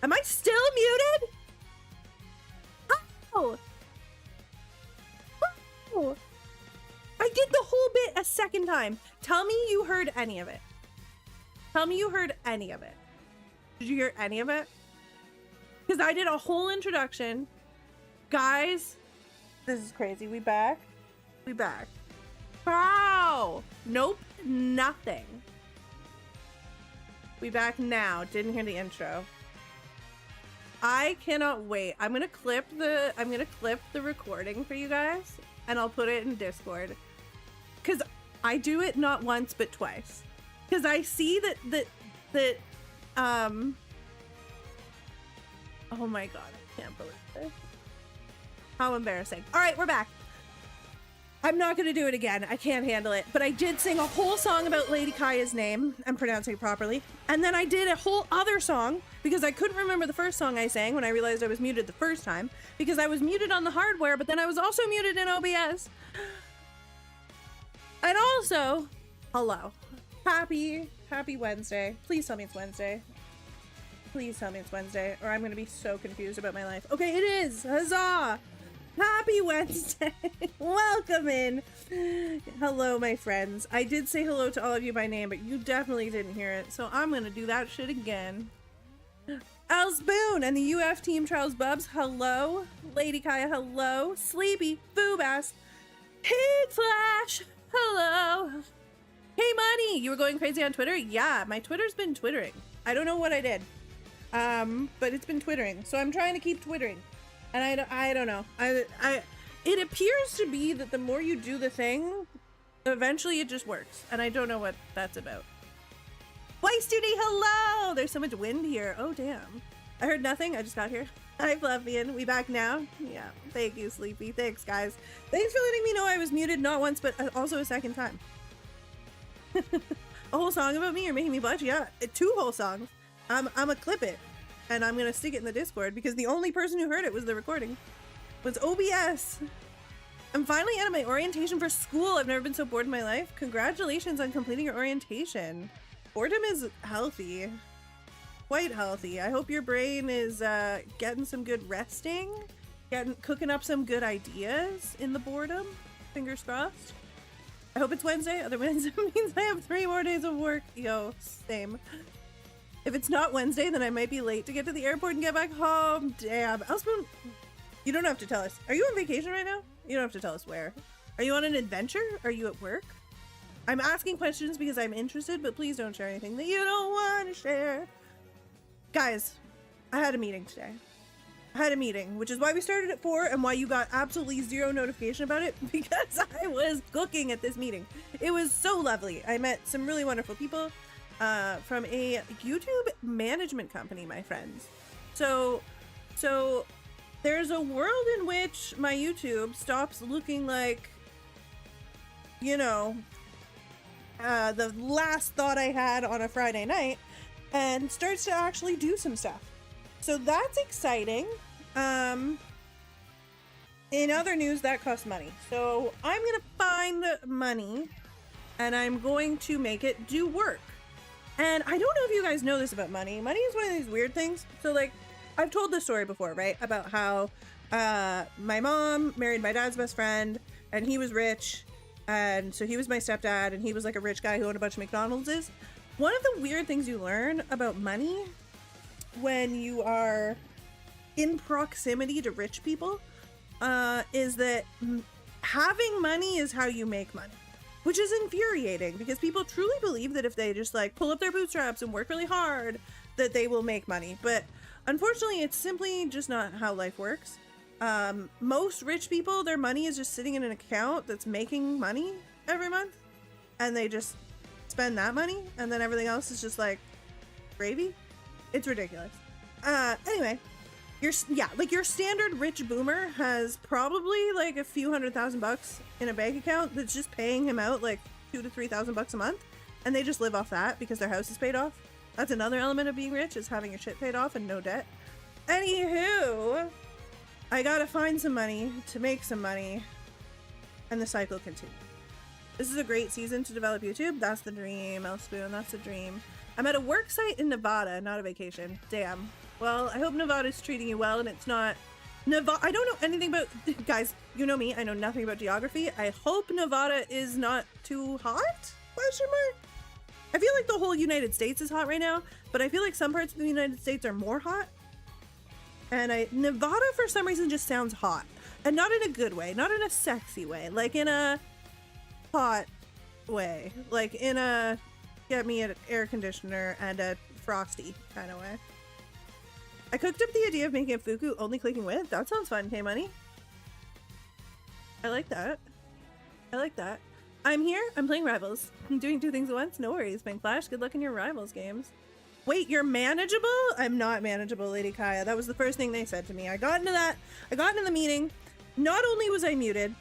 Am I still muted? Oh! Oh! I did the whole bit a second time. Tell me you heard any of it. Tell me you heard any of it. Did you hear any of it? Because I did a whole introduction. Guys, this is crazy. We back? We back. Wow! Nope, nothing. We back now. Didn't hear the intro. I cannot wait. I'm gonna clip the recording for you guys and I'll put it in Discord. Cause I do it not once but twice. Cause I see that oh my god, I can't believe this. How embarrassing. Alright, we're back. I'm not gonna do it again. I can't handle it. But I did sing a whole song about Lady Kaya's name. I'm pronouncing it properly. And then I did a whole other song because I couldn't remember the first song I sang when I realized I was muted the first time. Because I was muted on the hardware, but then I was also muted in OBS. And also, hello. Happy Wednesday. Please tell me it's Wednesday. Please tell me it's Wednesday, or I'm gonna be so confused about my life. Okay, it is! Huzzah! Happy Wednesday! Welcome in! Hello, my friends. I did say hello to all of you by name, but you definitely didn't hear it, so I'm gonna do that shit again. Al Spoon and the UF Team Charles Bubs, hello. Lady Kaya, hello. Sleepy, Boobass, Pig Flash, hello. Hey Money, you were going crazy on Twitter? Yeah, my Twitter's been twittering. I don't know what I did, but it's been twittering, so I'm trying to keep twittering. And I don't know. It appears to be that the more you do the thing, eventually it just works. And I don't know what that's about. White Studio, hello! There's so much wind here. Oh, damn. I heard nothing. I just got here. Hi, Fluffian. We back now? Yeah. Thank you, Sleepy. Thanks, guys. Thanks for letting me know I was muted not once, but also a second time. A whole song about me? You're making me blush? Yeah. 2 whole songs. I'm gonna clip it. And I'm gonna stick it in the Discord because the only person who heard it was the recording. Was OBS. I'm finally out of my orientation for school. I've never been so bored in my life. Congratulations on completing your orientation. Boredom is healthy. Quite healthy. I hope your brain is getting some good resting. Cooking up some good ideas in the boredom. Fingers crossed. I hope it's Wednesday. Otherwise it means I have 3 more days of work. Yo, same. If it's not Wednesday, then I might be late to get to the airport and get back home. Damn. Elspeth, you don't have to tell us. Are you on vacation right now? You don't have to tell us where. Are you on an adventure? Are you at work? I'm asking questions because I'm interested, but please don't share anything that you don't want to share. Guys, I had a meeting today. I had a meeting, which is why we started at 4 and why you got absolutely 0 notification about it, because I was cooking at this meeting. It was so lovely. I met some really wonderful people. From a YouTube management company, my friends. So there's a world in which my YouTube stops looking like, you know, the last thought I had on a Friday night and starts to actually do some stuff. So that's exciting. In other news, that costs money. So I'm gonna find money and I'm going to make it do work. And I don't know if you guys know this about money. Money is one of these weird things. So like, I've told this story before, right? About how my mom married my dad's best friend and he was rich. And so he was my stepdad and he was like a rich guy who owned a bunch of McDonald's. One of the weird things you learn about money when you are in proximity to rich people is that having money is how you make money. Which is infuriating because people truly believe that if they just like pull up their bootstraps and work really hard, that they will make money. But unfortunately, it's simply just not how life works. Most rich people, their money is just sitting in an account that's making money every month. And they just spend that money. And then everything else is just like gravy. It's ridiculous. Anyway, your standard rich boomer has probably like a few $100,000 in a bank account that's just paying him out like $2,000 to $3,000 a month, and they just live off that because their house is paid off. That's another element of being rich, is having your shit paid off and no debt. Anywho, I gotta find some money to make some money, and the cycle continues. This is a great season to develop YouTube. That's the dream, Elspoon. That's the dream. I'm at a work site in Nevada, not a vacation. Damn. Well, I hope Nevada's treating you well and it's not... Nevada, I don't know anything about... Guys, you know me, I know nothing about geography. I hope Nevada is not too hot? Question mark? I feel like the whole United States is hot right now, but I feel like some parts of the United States are more hot. And Nevada for some reason just sounds hot. And not in a good way, not in a sexy way, like in a hot way. Like in a get me an air conditioner and a frosty kind of way. I cooked up the idea of making a fuku only clicking with. That sounds fun, K-Money. I like that. I like that. I'm here. I'm playing Rivals. I'm doing 2 things at once. No worries, Pink Flash. Good luck in your Rivals games. Wait, you're manageable? I'm not manageable, Lady Kaya. That was the first thing they said to me. I got into that. I got into the meeting. Not only was I muted,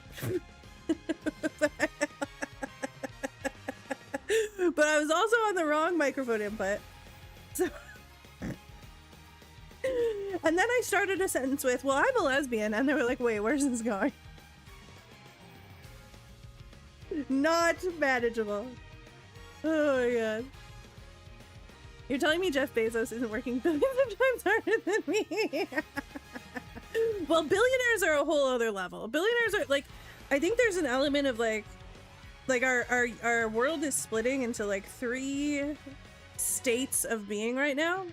but I was also on the wrong microphone input. So, and then I started a sentence with, well, I'm a lesbian. And they were like, wait, where's this going? Not manageable. Oh my god. You're telling me Jeff Bezos isn't working billions of times harder than me? Well, billionaires are a whole other level. Billionaires are like, I think there's an element of like our world is splitting into like 3 states of being right now.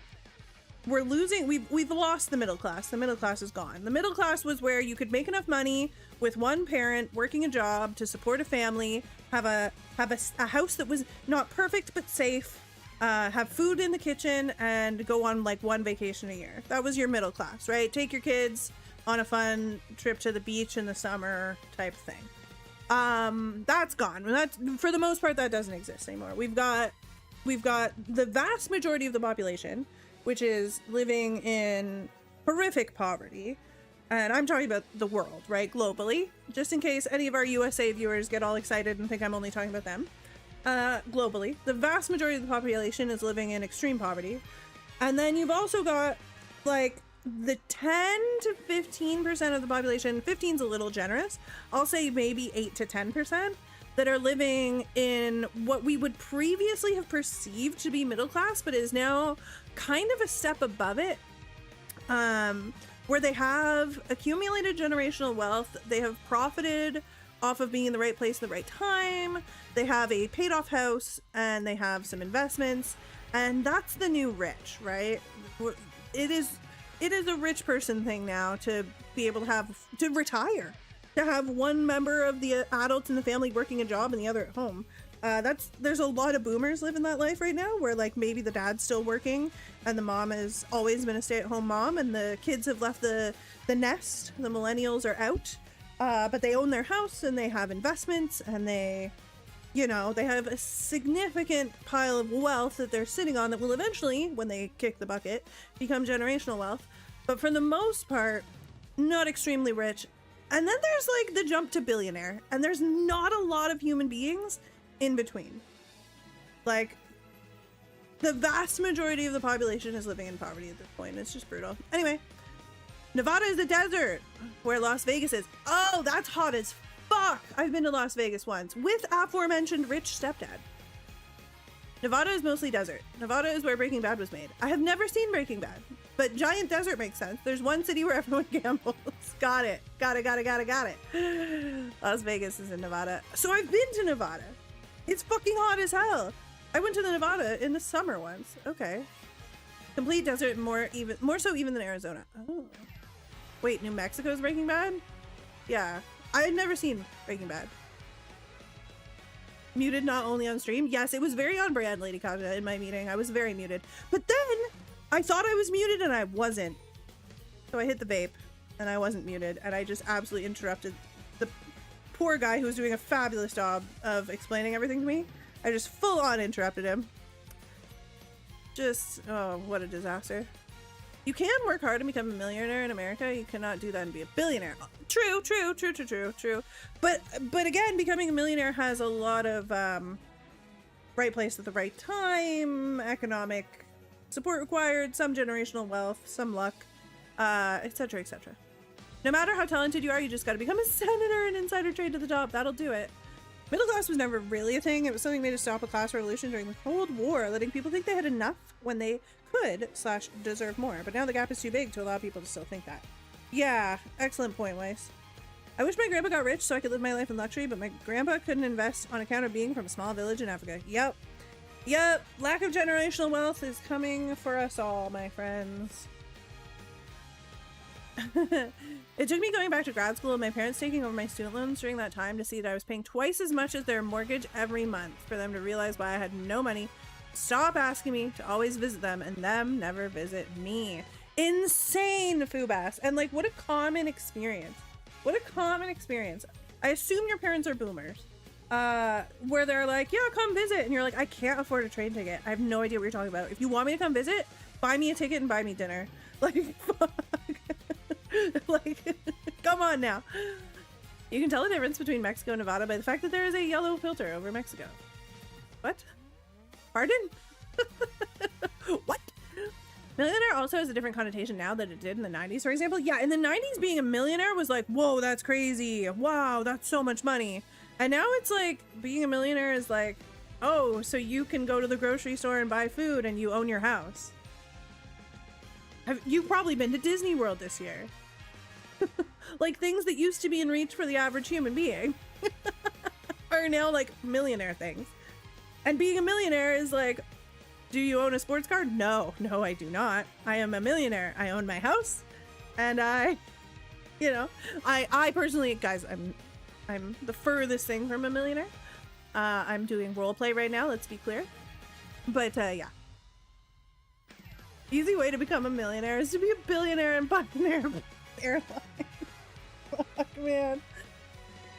We're losing, we've lost the middle class. The middle class is gone. The middle class was where you could make enough money with one parent working a job to support a family, have a house that was not perfect but safe, have food in the kitchen, and go on like 1 vacation a year. That was your middle class, right? Take your kids on a fun trip to the beach in the summer type thing. That's gone. That's, for the most part, that doesn't exist anymore. We've got the vast majority of the population, which is living in horrific poverty. And I'm talking about the world, right? Globally, just in case any of our USA viewers get all excited and think I'm only talking about them. Globally, the vast majority of the population is living in extreme poverty. And then you've also got like the 10 to 15% of the population, 15's a little generous, I'll say maybe 8 to 10%, that are living in what we would previously have perceived to be middle class, but is now kind of a step above it, where they have accumulated generational wealth, they have profited off of being in the right place at the right time, they have a paid off house, and they have some investments, and that's the new rich, right? It is a rich person thing now to be able to retire, to have one member of the adults in the family working a job and the other at home. There's a lot of boomers living that life right now, where like maybe the dad's still working and the mom has always been a stay-at-home mom and the kids have left the nest. The millennials are out, but they own their house and they have investments and they have a significant pile of wealth that they're sitting on that will eventually, when they kick the bucket, become generational wealth. But for the most part, not extremely rich. And then there's like the jump to billionaire, and there's not a lot of human beings in between. Like, the vast majority of the population is living in poverty at this point. It's just brutal. Anyway, Nevada is the desert where Las Vegas is. Oh, that's hot as fuck. I've been to Las Vegas once with aforementioned rich stepdad. Nevada is mostly desert. Nevada is where Breaking Bad was made. I have never seen Breaking Bad, but giant desert makes sense. There's one city where everyone gambles. Got it. Las Vegas is in Nevada. So I've been to Nevada. It's fucking hot as hell. I went to the Nevada in the summer once. Okay. Complete desert, more so even than Arizona. Oh. Wait, New Mexico's Breaking Bad? Yeah. I had never seen Breaking Bad. Muted not only on stream. Yes, it was very on brand, Lady Kaja, in my meeting. I was very muted. But then I thought I was muted and I wasn't. So I hit the vape and I wasn't muted, and I just absolutely interrupted the poor guy who was doing a fabulous job of explaining everything to me. I just full on interrupted him. Just, oh, what a disaster. You can work hard and become a millionaire in America. You cannot do that and be a billionaire. True. But again, becoming a millionaire has a lot of right place at the right time, economic support required, some generational wealth, some luck, etc., etc. No matter how talented you are, you just got to become a senator and insider trade to the top. That'll do it. Middle class was never really a thing. It was something made to stop a class revolution during the Cold War, letting people think they had enough when they could / deserve more, but now the gap is too big to allow people to still think that. Yeah, excellent point, Weiss. I wish my grandpa got rich so I could live my life in luxury, but my grandpa couldn't invest on account of being from a small village in Africa. Yep. Yep. Lack of generational wealth is coming for us all, my friends. It took me going back to grad school and my parents taking over my student loans during that time to see that I was paying twice as much as their mortgage every month for them to realize why I had no money, stop asking me to always visit them, and them never visit me. Insane, Fubas. And like, what a common experience. What a common experience. I assume your parents are boomers. Where they're like, yeah, come visit. And you're like, I can't afford a train ticket. I have no idea what you're talking about. If you want me to come visit, buy me a ticket and buy me dinner. Like, fuck. Like, come on now. You can tell the difference between Mexico and Nevada by the fact that there is a yellow filter over Mexico. What? Pardon? What? Millionaire also has a different connotation now than it did in the 90s, for example. Yeah, in the 90s, being a millionaire was like, whoa, that's crazy. Wow, that's so much money. And now it's like, being a millionaire is like, oh, so you can go to the grocery store and buy food and you own your house. You've probably been to Disney World this year. Like, things that used to be in reach for the average human being are now like millionaire things. And being a millionaire is like, do you own a sports car? No, I do not. I am a millionaire. I own my house, and I personally, guys, I'm the furthest thing from a millionaire. I'm doing role play right now. Let's be clear. But yeah, easy way to become a millionaire is to be a billionaire and buy an airline. Fuck, man,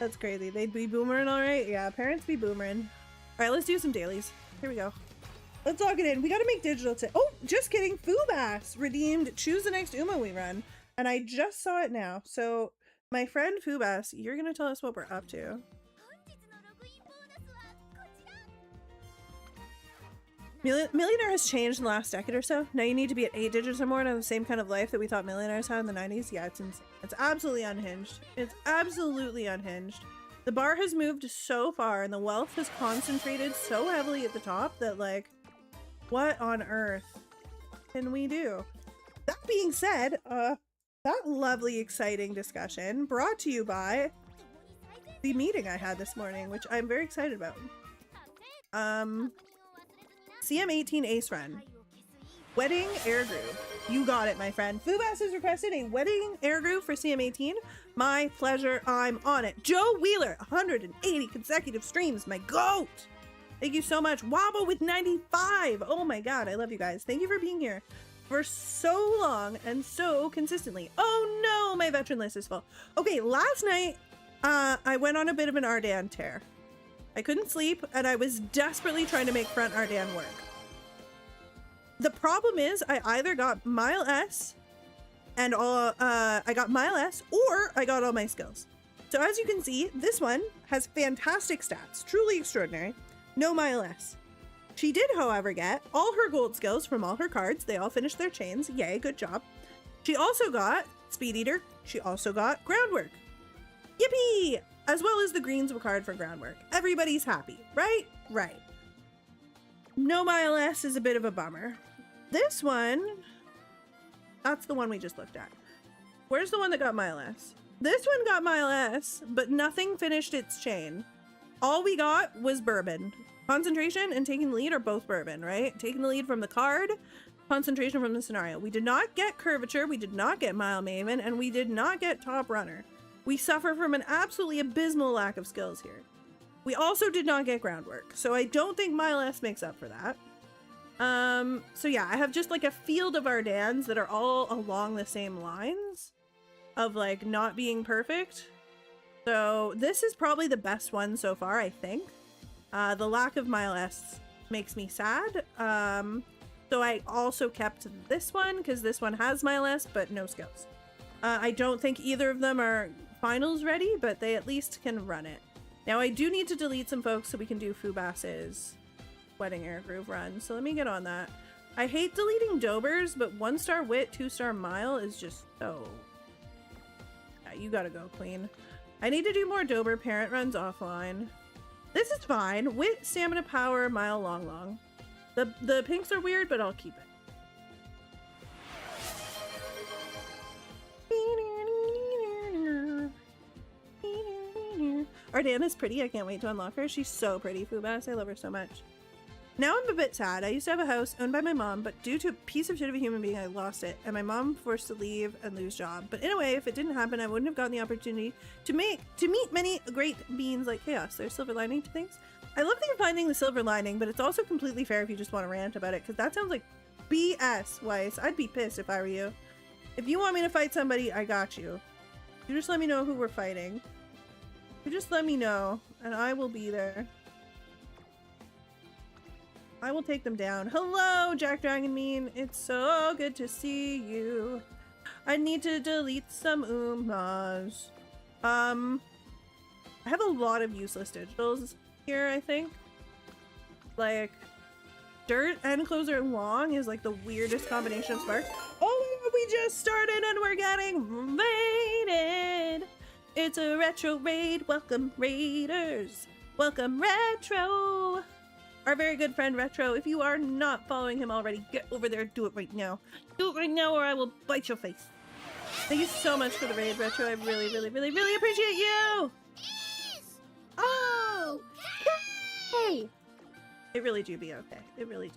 that's crazy. They'd be boomering, all right. Yeah, parents be boomering. All right, let's do some dailies. Here we go. Let's log it in. We gotta make digital oh, just kidding. Fubas redeemed choose the next Uma we run. And I just saw it now. So my friend Fubas, you're gonna tell us what we're up to. Millionaire has changed in the last decade or so. Now you need to be at 8 digits or more to have the same kind of life that we thought millionaires had in the 90s. Yeah, it's insane. It's absolutely unhinged. It's absolutely unhinged. The bar has moved so far and the wealth has concentrated so heavily at the top that, like, what on earth can we do? That being said, that lovely, exciting discussion brought to you by the meeting I had this morning, which I'm very excited about. CM18 Ace Run. Wedding air groove. You got it, my friend. Fubas has requested a wedding air groove for CM18. My pleasure. I'm on it. Joe Wheeler, 180 consecutive streams. My goat. Thank you so much. Wobble with 95. Oh my god, I love you guys. Thank you for being here for so long and so consistently. Oh no, my veteran list is full. Okay, last night, I went on a bit of an Ardan tear. I couldn't sleep, and I was desperately trying to make front Ardan work. The problem is, I either got Mile S, and I got Mile S, or I got all my skills. So as you can see, this one has fantastic stats, truly extraordinary. No Mile S. She did, however, get all her gold skills from all her cards. They all finished their chains. Yay, good job. She also got Speed Eater. She also got Groundwork. Yippee! As well as the greens card for Groundwork. Everybody's happy, right? Right. No Mile S is a bit of a bummer. This one, that's the one we just looked at. Where's the one that got Mile S? This one got Mile S, but nothing finished its chain. All we got was bourbon. Concentration and taking the lead are both bourbon, right? Taking the lead from the card, concentration from the scenario. We did not get curvature, we did not get Mile Maven, and we did not get Top Runner. We suffer from an absolutely abysmal lack of skills here. We also did not get Groundwork, so I don't think Mile S makes up for that. So yeah, I have just like a field of Ardans that are all along the same lines of like not being perfect. So this is probably the best one so far, I think. The lack of Mile S makes me sad. So I also kept this one because this one has Mile S but no skills. I don't think either of them are finals ready, but they at least can run it. Now I do need to delete some folks so we can do Fubas's Wedding Air Groove run. So let me get on that. I hate deleting Dobers, but 1-star Wit, 2-star Mile is just so... Yeah, you gotta go, Queen. I need to do more Dober parent runs offline. This is fine. Wit, Stamina, Power, Mile, Long. The pinks are weird, but I'll keep it. Ardana's pretty. I can't wait to unlock her. She's so pretty, Fubas. I love her so much. Now I'm a bit sad. I used to have a house owned by my mom, but due to a piece of shit of a human being, I lost it, and my mom forced to leave and lose job. But in a way, if it didn't happen, I wouldn't have gotten the opportunity to meet many great beings like Chaos. There's silver lining to things. I love that you're finding the silver lining, but it's also completely fair if you just want to rant about it, because that sounds like BS, Weiss. I'd be pissed if I were you. If you want me to fight somebody, I got you. You just let me know who we're fighting. You just let me know, and I will be there. I will take them down. Hello, Jack Dragon Mean. It's so good to see you. I need to delete some Umas. I have a lot of useless digitals here, I think. Like, dirt and closer long is like the weirdest combination of sparks. Oh, we just started and we're getting raided. It's a retro raid. Welcome, raiders. Welcome, retro. Our very good friend Retro. If you are not following him already, get over there. Do it right now. Do it right now or I will bite your face. Thank you so much for the raid, Retro. I really, really, really, really appreciate you. Oh, hey. It really do be okay. It really do.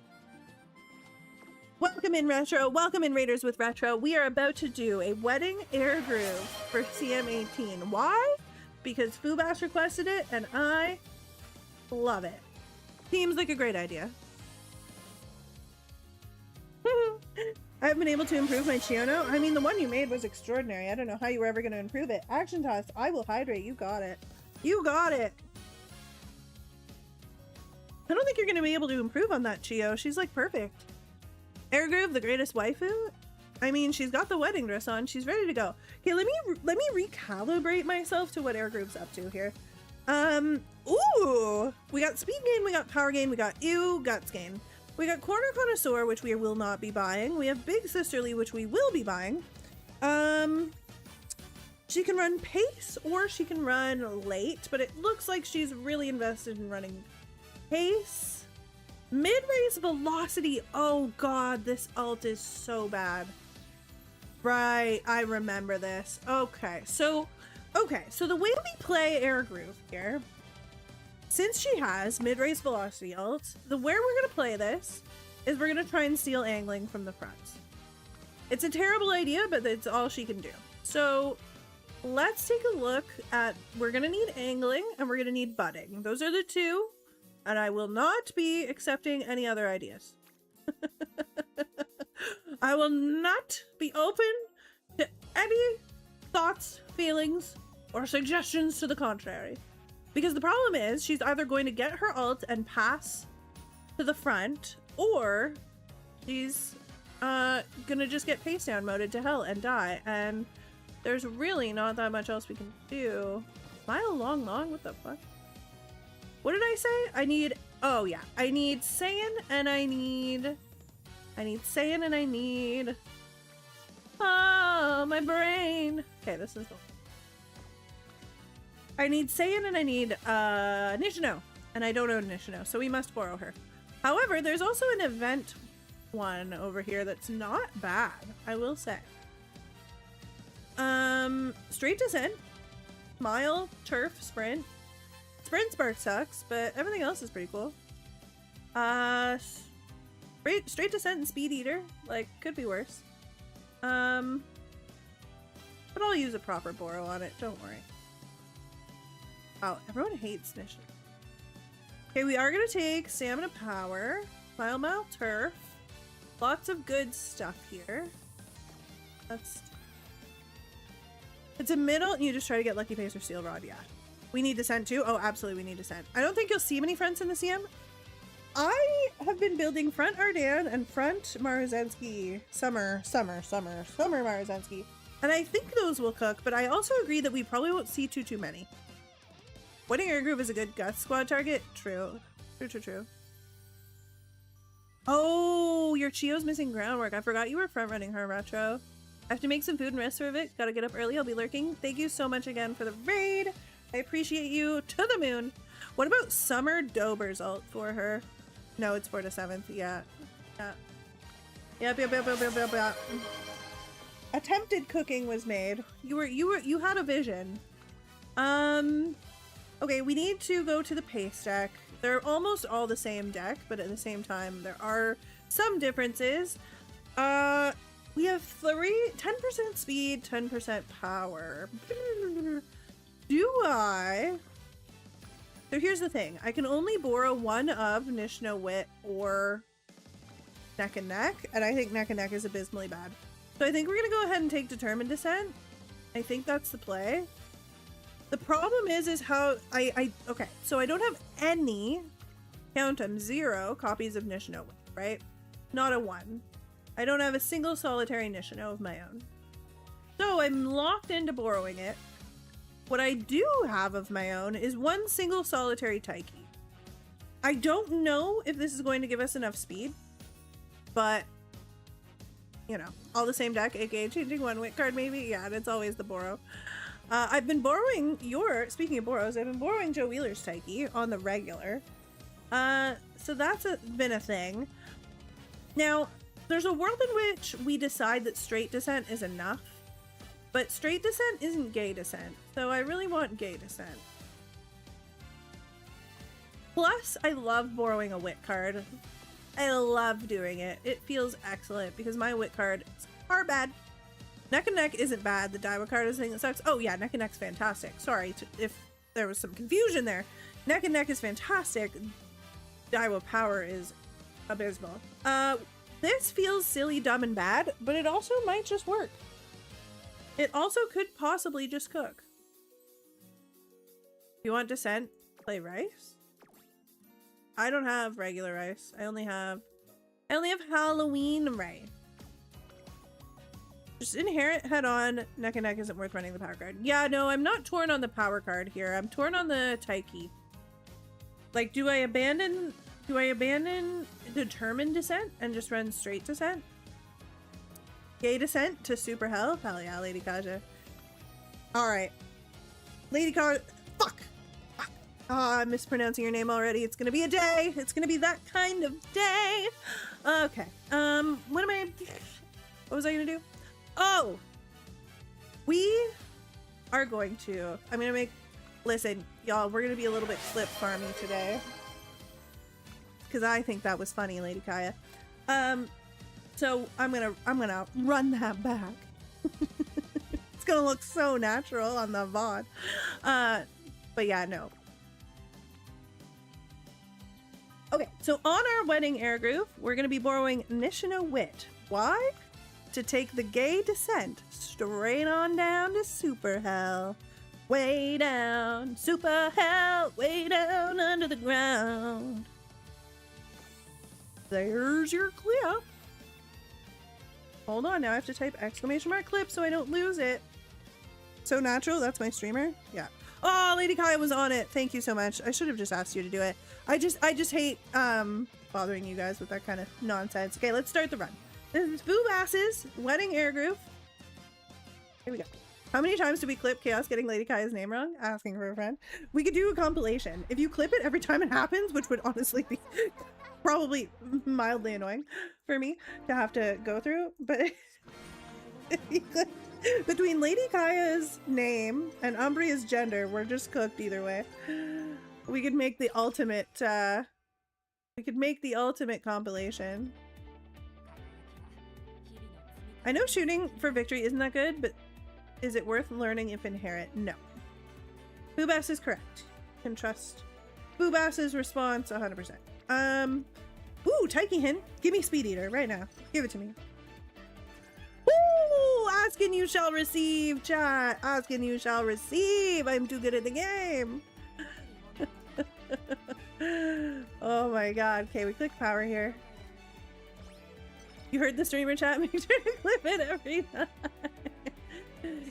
Welcome in, Retro. Welcome in, Raiders with Retro. We are about to do a wedding air groove for CM18. Why? Because Fubas requested it and I love it. Seems like a great idea. I've been able to improve my Chiono. I mean, the one you made was extraordinary. I don't know how you were ever going to improve it. Action toss. I will hydrate. You got it. You got it. I don't think you're going to be able to improve on that, Chio. She's like perfect. Air Groove, the greatest waifu? I mean, she's got the wedding dress on. She's ready to go. Okay, let me recalibrate myself to what Air Groove's up to here. Ooh, we got speed gain, we got power gain, we got guts gain. We got corner connoisseur, which we will not be buying. We have big sisterly, which we will be buying. She can run pace or she can run late, but it looks like she's really invested in running pace. Mid-race velocity. Oh god, this ult is so bad. Right, I remember this. Okay, so the way we play Air Groove here, since she has mid-race velocity ult, where we're gonna play this is we're gonna try and steal angling from the front. It's a terrible idea, but it's all she can do. So let's take a look at, we're gonna need angling and we're gonna need butting. Those are the two, and I will not be accepting any other ideas. I will not be open to any thoughts, feelings, or suggestions to the contrary. Because the problem is, she's either going to get her ult and pass to the front, or she's gonna just get pace down moded to hell and die. And there's really not that much else we can do. Mile long, what the fuck? What did I say? I need, oh yeah, I need Saiyan and I need Saiyan and I need, oh, my brain. Okay, this is the, I need Saiyan and I need Nishino, and I don't own Nishino, so we must borrow her. However, there's also an event one over here that's not bad, I will say. Straight descent, mile, turf, sprint. Sprint spark sucks, but everything else is pretty cool. Straight descent and speed eater, like, could be worse. But I'll use a proper borrow on it, don't worry. Oh, everyone hates Nishino. Okay, we are gonna take Stamina Power, Mile Turf. Lots of good stuff here. It's a middle, and you just try to get Lucky Pace or Steel Rod, yeah. We need Descent too? Oh, absolutely we need Descent. I don't think you'll see many fronts in the CM. I have been building front Ardan and front Marzensky. Summer Marzensky. And I think those will cook, but I also agree that we probably won't see too many. Wedding Air Groove is a good Guts squad target. True. Oh, your Chio's missing groundwork. I forgot you were front running her, Retro. I have to make some food and rest for a bit. Gotta get up early. I'll be lurking. Thank you so much again for the raid. I appreciate you to the moon. What about Summer Dober's ult for her? No, it's 4 to 7th. Yeah. Yep. Attempted cooking was made. You had a vision. Okay, we need to go to the pace deck. They're almost all the same deck, but at the same time, there are some differences. We have 10% speed, 10% power. So here's the thing. I can only borrow one of Nishno Wit or Neck and Neck, and I think Neck and Neck is abysmally bad. So I think we're gonna go ahead and take Determined Descent. I think that's the play. The problem is how okay, so I don't have any, count them, 0 copies of Nishno Wit, right? Not a 1. I don't have a single solitary Nishino of my own. So I'm locked into borrowing it. What I do have of my own is 1 single solitary Taiki. I don't know if this is going to give us enough speed, but you know, all the same deck, aka changing 1 wit card maybe. Yeah, and it's always the borrow. I've been borrowing speaking of borrows, I've been borrowing Joe Wheeler's Taiki on the regular. So that's been a thing. Now, there's a world in which we decide that straight descent is enough, but straight descent isn't gay descent, so I really want gay descent. Plus, I love borrowing a wit card. I love doing it. It feels excellent because my wit cards are bad. Neck and Neck isn't bad. The Daiwa card is the thing that sucks. Oh yeah, Neck and Neck's fantastic. Sorry if there was some confusion there. Neck and Neck is fantastic. Daiwa power is abysmal. This feels silly, dumb, and bad, but it also might just work. It also could possibly just cook. You want Descent? Play Rice? I don't have regular Rice. I only have Halloween Rice. Just inherit head on. Neck and Neck isn't worth running the power card. Yeah, no, I'm not torn on the power card here. I'm torn on the Taiki. Like, do I abandon Determined Descent and just run straight Descent? Gay Descent to Super Hell? Hell yeah, Lady Kaja. Alright. Lady Kaja. Fuck! I'm mispronouncing your name already. It's gonna be a day. It's gonna be that kind of day. Okay. What was I gonna do? Oh! We are going to... I'm gonna make... Listen, y'all, we're gonna be a little bit clip farmy today. Because I think that was funny, Lady Kaya. So I'm gonna run that back. It's gonna look so natural on the VOD. But yeah, no. Okay, so on our wedding air groove, we're gonna be borrowing Nishino Wit. Why? To take the gay descent straight on down to Super Hell. Way down, Super Hell, way down under the ground. There's your clip. Hold on, now I have to type !clip so I don't lose it. So natural, that's my streamer? Yeah. Oh, Lady Kaya was on it. Thank you so much. I should have just asked you to do it. I just hate bothering you guys with that kind of nonsense. Okay, let's start the run. This is Boo Bass's wedding air groove. Here we go. How many times do we clip Chaos getting Lady Kaya's name wrong? Asking for a friend. We could do a compilation. If you clip it every time it happens, which would honestly be probably mildly annoying for me to have to go through, but between Lady Kaya's name and Umbria's gender, we're just cooked either way. We could make the ultimate compilation. I know shooting for victory isn't that good, but is it worth learning if inherit? No. Boobass is correct. Can trust Boobass's response 100%. Ooh, Taiki Hin. Give me Speed Eater right now. Give it to me. Ooh, ask and you shall receive, chat. Ask and you shall receive. I'm too good at the game. Oh my god. Okay, we click power here. You heard the streamer chat? Make sure to clip it every time.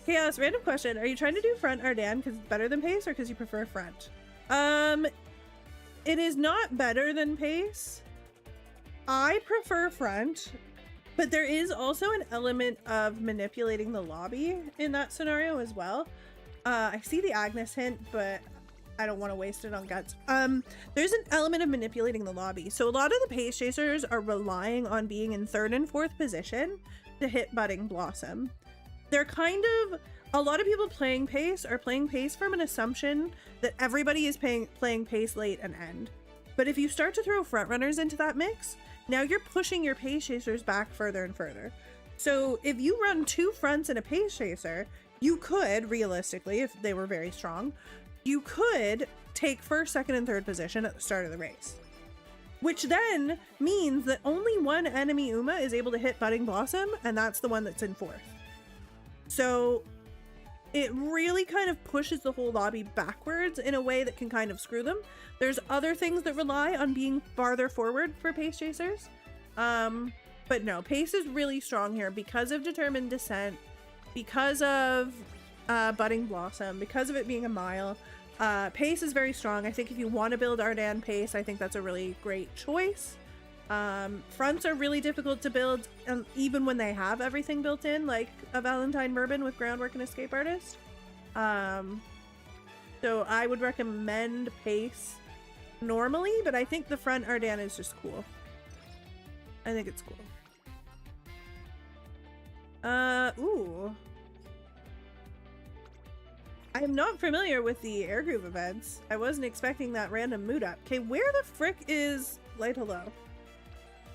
Chaos, random question. Are you trying to do front Ardan because it's better than pace or because you prefer front? It is not better than pace. I prefer front, but there is also an element of manipulating the lobby in that scenario as well. I see the Agnes hint, but I don't want to waste it on guts. There's an element of manipulating the lobby. So a lot of the pace chasers are relying on being in 3rd and 4th position to hit Budding Blossom. They're kind of A lot of people playing pace are playing pace from an assumption that everybody is playing pace late and end. But if you start to throw front runners into that mix, now you're pushing your pace chasers back further and further. So if you run 2 fronts in a pace chaser, you could, realistically, if they were very strong, you could take first, second, and third position at the start of the race. Which then means that only one enemy Uma is able to hit Budding Blossom, and that's the one that's in 4th. So it really kind of pushes the whole lobby backwards in a way that can kind of screw them. There's other things that rely on being farther forward for pace chasers. But no, pace is really strong here because of Determined Descent, because of Budding Blossom, because of it being a mile. Pace is very strong. I think if you want to build Ardan pace, I think that's a really great choice. Fronts are really difficult to build, even when they have everything built in, like a Valentine Bourbon with Groundwork and Escape Artist. So I would recommend pace normally, but I think the front Ardan is just cool. I think it's cool. Ooh. I am not familiar with the air groove events. I wasn't expecting that random mood up. Okay, where the frick is Light Hello?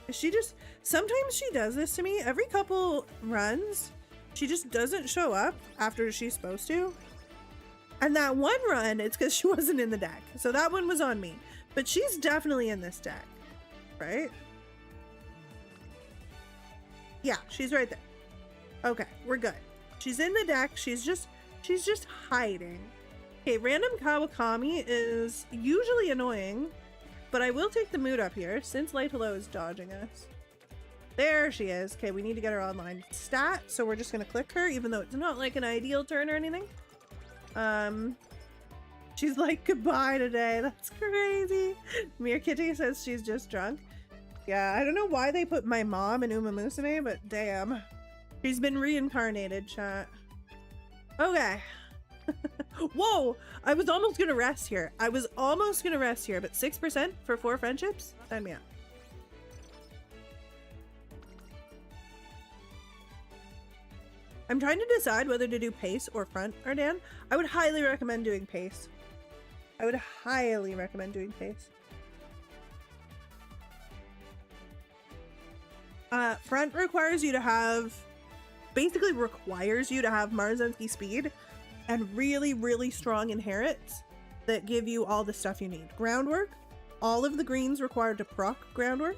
Is she just... Sometimes she does this to me. Every couple runs, she just doesn't show up after she's supposed to. And that one run, it's because she wasn't in the deck. So that one was on me. But she's definitely in this deck, right? Yeah, she's right there. Okay, we're good. She's in the deck. She's just hiding. Okay, random Kawakami is usually annoying, but I will take the mood up here since Light Hello is dodging us. There she is. Okay, we need to get her online stat, so we're just gonna click her, even though it's not like an ideal turn or anything. She's like, goodbye today. That's crazy. Mir Kitty says she's just drunk. Yeah, I don't know why they put my mom in Uma Musume, but damn. She's been reincarnated, chat. Okay. Whoa! I was almost gonna rest here. But 6% for 4 friendships? Sign me up. I'm trying to decide whether to do pace or front Ardan. I would highly recommend doing pace. Front requires you to have... basically requires you to have Marzensky speed and really, really strong inherits that give you all the stuff you need. Groundwork, all of the greens required to proc Groundwork.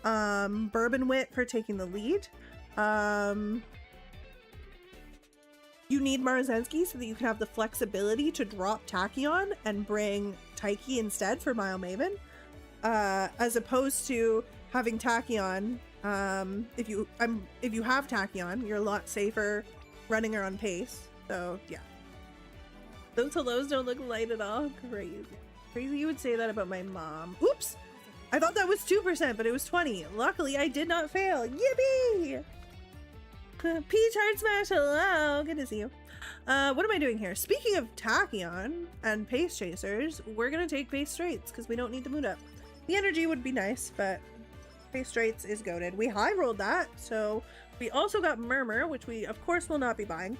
Bourbon Wit for taking the lead. You need Marzensky so that you can have the flexibility to drop Tachyon and bring Taiki instead for Mile Maven. As opposed to having Tachyon. If you have Tachyon, you're a lot safer running her on pace. So yeah, those hellos don't look light at all. Crazy you would say that about my mom. Oops, I thought that was 2%, but it was 20. Luckily I did not fail. Yippee! Peach Heart Smash, hello, good to see you. What am I doing here? Speaking of Tachyon and pace chasers, we're gonna take pace straights because we don't need to mood up. The energy would be nice, but pace straights is goated. We high rolled that, so we also got Murmur, which we of course will not be buying.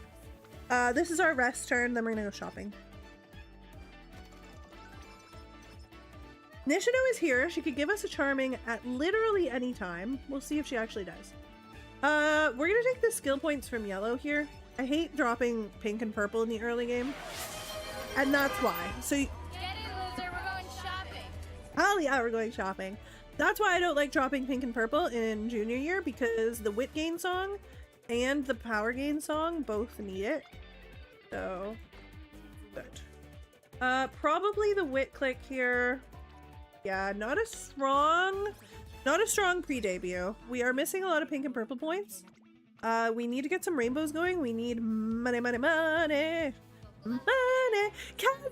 This is our rest turn, then we're gonna go shopping. Nishino is here. She could give us a charming at literally any time. We'll see if she actually does. We're gonna take the skill points from yellow here. I hate dropping pink and purple in the early game, and that's why. So get in, loser, we're going shopping. Oh yeah, we're going shopping. That's why I don't like dropping pink and purple in junior year, because the wit gain song and the power gain song both need it. So good. Probably the wit click here. Yeah, not a strong pre-debut. We are missing a lot of pink and purple points. We need to get some rainbows going. We need money. Cappy,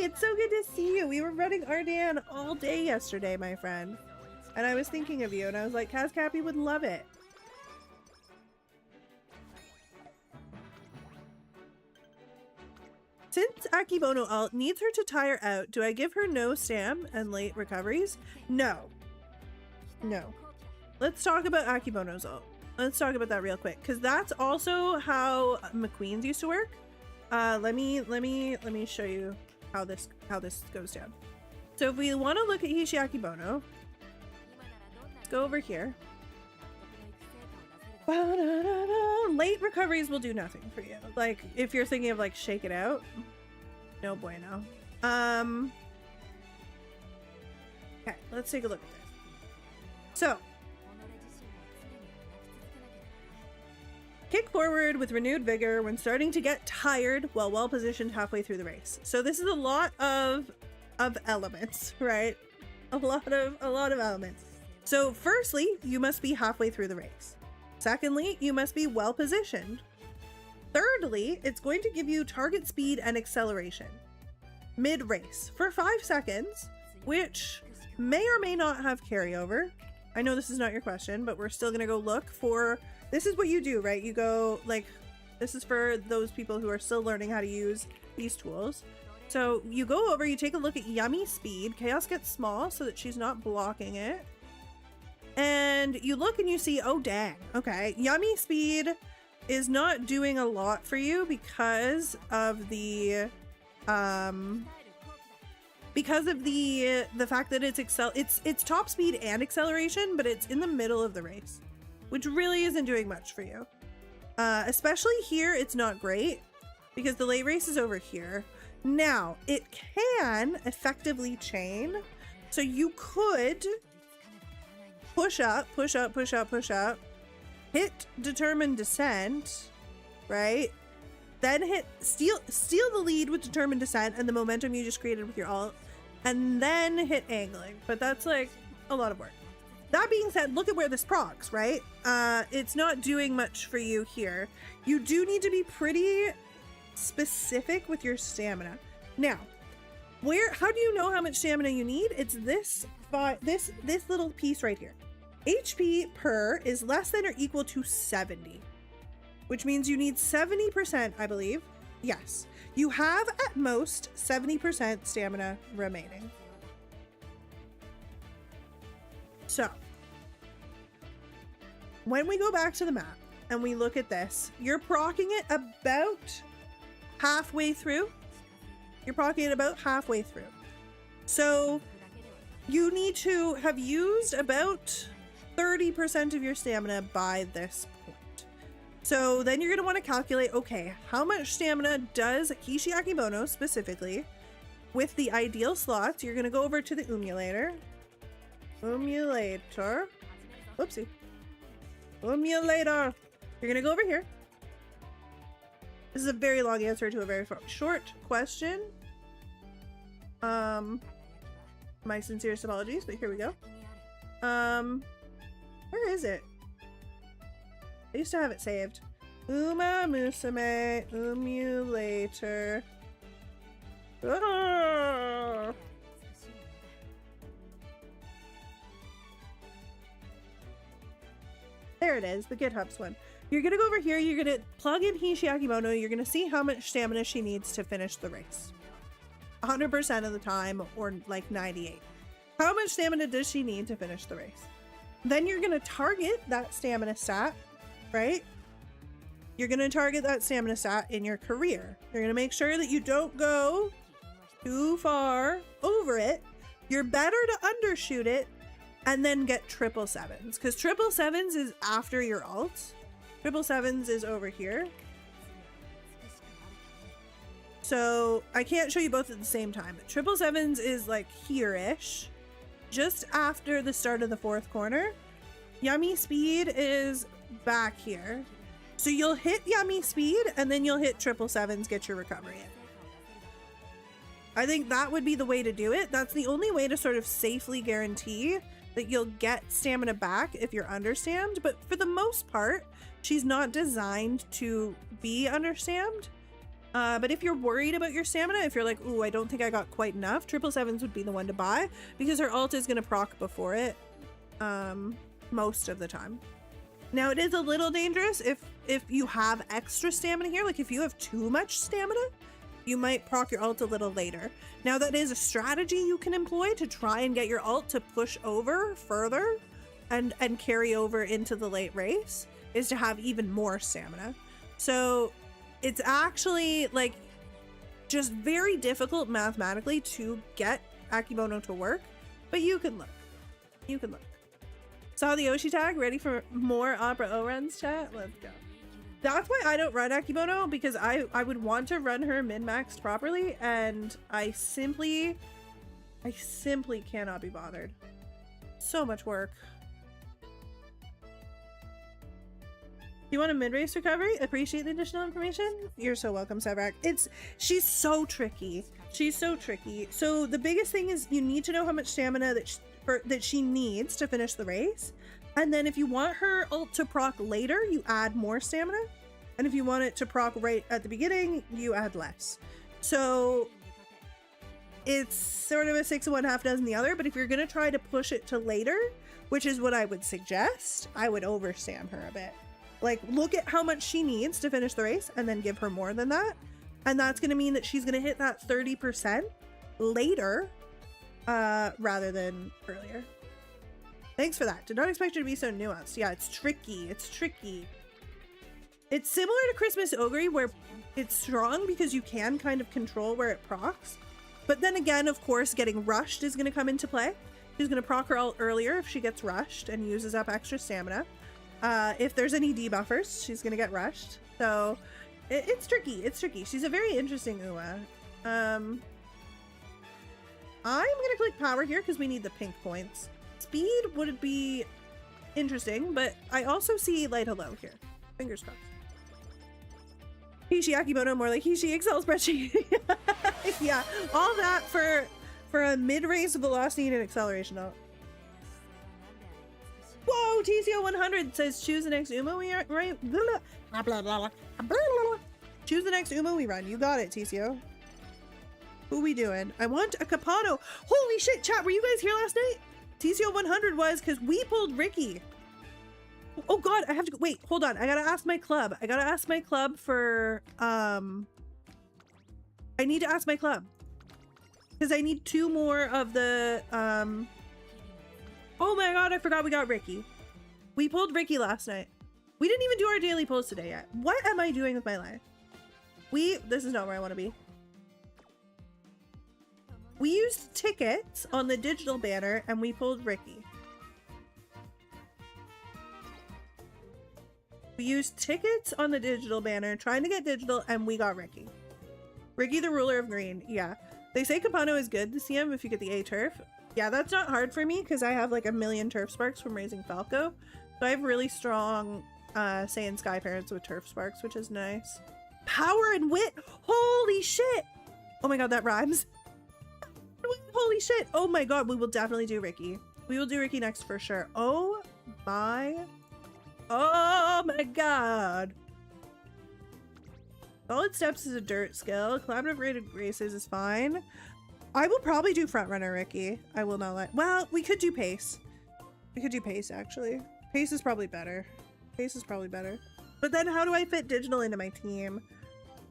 it's so good to see you. We were running Ardan all day yesterday, my friend. And I was thinking of you, and I was like, Kaz Cappy would love it. Since Akibono ult needs her to tire out, do I give her no stam and late recoveries? No. No. Let's talk about Akibono's ult. Let's talk about that real quick, because that's also how McQueen's used to work. Let me show you how this goes down. So if we want to look at Hishiaki Bono, let's go over here. Late recoveries will do nothing for you. Like if you're thinking of like shake it out, no bueno. Okay, let's take a look at this. So kick forward with renewed vigor when starting to get tired while well positioned halfway through the race. So this is a lot of elements, right? A lot of elements. So firstly, you must be halfway through the race. Secondly, you must be well positioned. Thirdly, it's going to give you target speed and acceleration mid-race for 5 seconds, which may or may not have carryover. I know this is not your question, but we're still gonna go look for, this is what you do, right? You go like, this is for those people who are still learning how to use these tools. So you go over, you take a look at Yummy Speed. Chaos gets small so that she's not blocking it. And you look and you see, oh dang, okay, Yummy Speed is not doing a lot for you because of the fact that it's top speed and acceleration, but it's in the middle of the race, which really isn't doing much for you. Especially here, it's not great because the late race is over here. Now, it can effectively chain, so you could push up, hit determined descent, right? Then hit steal the lead with determined descent and the momentum you just created with your ult, and then hit angling. But that's like a lot of work. That being said, look at where this procs, right? It's not doing much for you here. You do need to be pretty specific with your stamina. Now, how do you know how much stamina you need? It's this little piece right here. HP per is less than or equal to 70, which means you need 70%, I believe. Yes, you have at most 70% stamina remaining. So when we go back to the map and we look at this, you're proccing it about halfway through. You're proccing it about halfway through. So you need to have used about 30% of your stamina by this point. So then you're going to want to calculate, okay, how much stamina does Hishiaki Bono specifically with the ideal slots? You're going to go over to the emulator. Whoopsie. Emulator. You're going to go over here. This is a very long answer to a very short question. My sincerest apologies, but here we go. Where is it? I used to have it saved. Uma Musume emulator. Ah! There it is, the GitHub's one. You're gonna go over here, you're gonna plug in Hishiaki Bono, you're gonna see how much stamina she needs to finish the race. 100% of the time, or like 98. How much stamina does she need to finish the race? Then you're gonna target that stamina stat, right? You're gonna target that stamina stat in your career. You're gonna make sure that you don't go too far over it. You're better to undershoot it and then get 777s, because 777s is after your ult. 777s is over here. So I can't show you both at the same time, but 777s is like here-ish, just after the start of the 4th corner. Yummy Speed is back here. So you'll hit Yummy Speed and then you'll hit 777s, get your recovery in. I think that would be the way to do it. That's the only way to sort of safely guarantee that you'll get stamina back if you're understammed. But for the most part, she's not designed to be understammed. But if you're worried about your stamina, if you're like, ooh, I don't think I got quite enough, 777s would be the one to buy, because her ult is going to proc before it most of the time. Now, it is a little dangerous if you have extra stamina here. Like if you have too much stamina, you might proc your ult a little later. Now, that is a strategy you can employ to try and get your ult to push over further and carry over into the late race. is to have even more stamina. So it's actually like just very difficult mathematically to get Akimono to work, but you can look. You can look. Saw the Oshi tag, ready for more Opera O runs, chat? Let's go. That's why I don't run Akimono, because I would want to run her min-maxed properly, and I simply cannot be bothered. So much work. You want a mid-race recovery? Appreciate the additional information? You're so welcome, Sevrak. She's so tricky. She's so tricky. So the biggest thing is you need to know how much stamina that she needs to finish the race. And then if you want her ult to proc later, you add more stamina. And if you want it to proc right at the beginning, you add less. So it's sort of a 6 of one, half dozen the other. But if you're going to try to push it to later, which is what I would suggest, I would overstam her a bit. Like, look at how much she needs to finish the race and then give her more than that. And that's going to mean that she's going to hit that 30% later rather than earlier. Thanks for that. Did not expect you to be so nuanced. Yeah, it's tricky. It's tricky. It's similar to Christmas Ogre, where it's strong because you can kind of control where it procs. But then again, of course, getting rushed is going to come into play. She's going to proc her ult earlier if she gets rushed and uses up extra stamina. If there's any debuffers, she's going to get rushed. So it's tricky. It's tricky. She's a very interesting UA. I'm going to click power here because we need the pink points. Speed would be interesting, but I also see light hello here. Fingers crossed. Hishi Akimono, more like Hishi Excel spreadsheet. Yeah, all that for a mid-race velocity and an acceleration ult. Whoa, TCO 100 says choose the next Umo we right. Blah, blah, blah, blah. Choose the next Umo we run. You got it, TCO. Who we doing? I want a Capano. Holy shit, chat, were you guys here last night? TCO 100 was because we pulled Ricky. Oh god, I have to go. Wait, hold on. I gotta ask my club. I gotta ask my club for I need to ask my club because I need 2 more of the oh my god, I forgot we got Ricky. We pulled Ricky last night. We didn't even do our daily polls today yet. What am I doing with my life? This is not where I want to be. We used tickets on the digital banner and we pulled Ricky. We used tickets on the digital banner trying to get digital and we got Ricky. Ricky the ruler of green. Yeah. They say Capano is good to see him if you get the A turf. Yeah, that's not hard for me because I have like 1,000,000 turf sparks from raising Falco. So I have really strong Saiyan Sky parents with turf sparks, which is nice. Power and wit. Holy shit. Oh my god, that rhymes. Holy shit. Oh my god, we will definitely do Ricky. We will do Ricky next for sure. Oh my god. Solid steps is a dirt skill. Collaborative rated races is fine. I will probably do front runner Ricky. I will not let. Well, we could do pace. We could do pace actually. Pace is probably better. Pace is probably better. But then how do I fit digital into my team?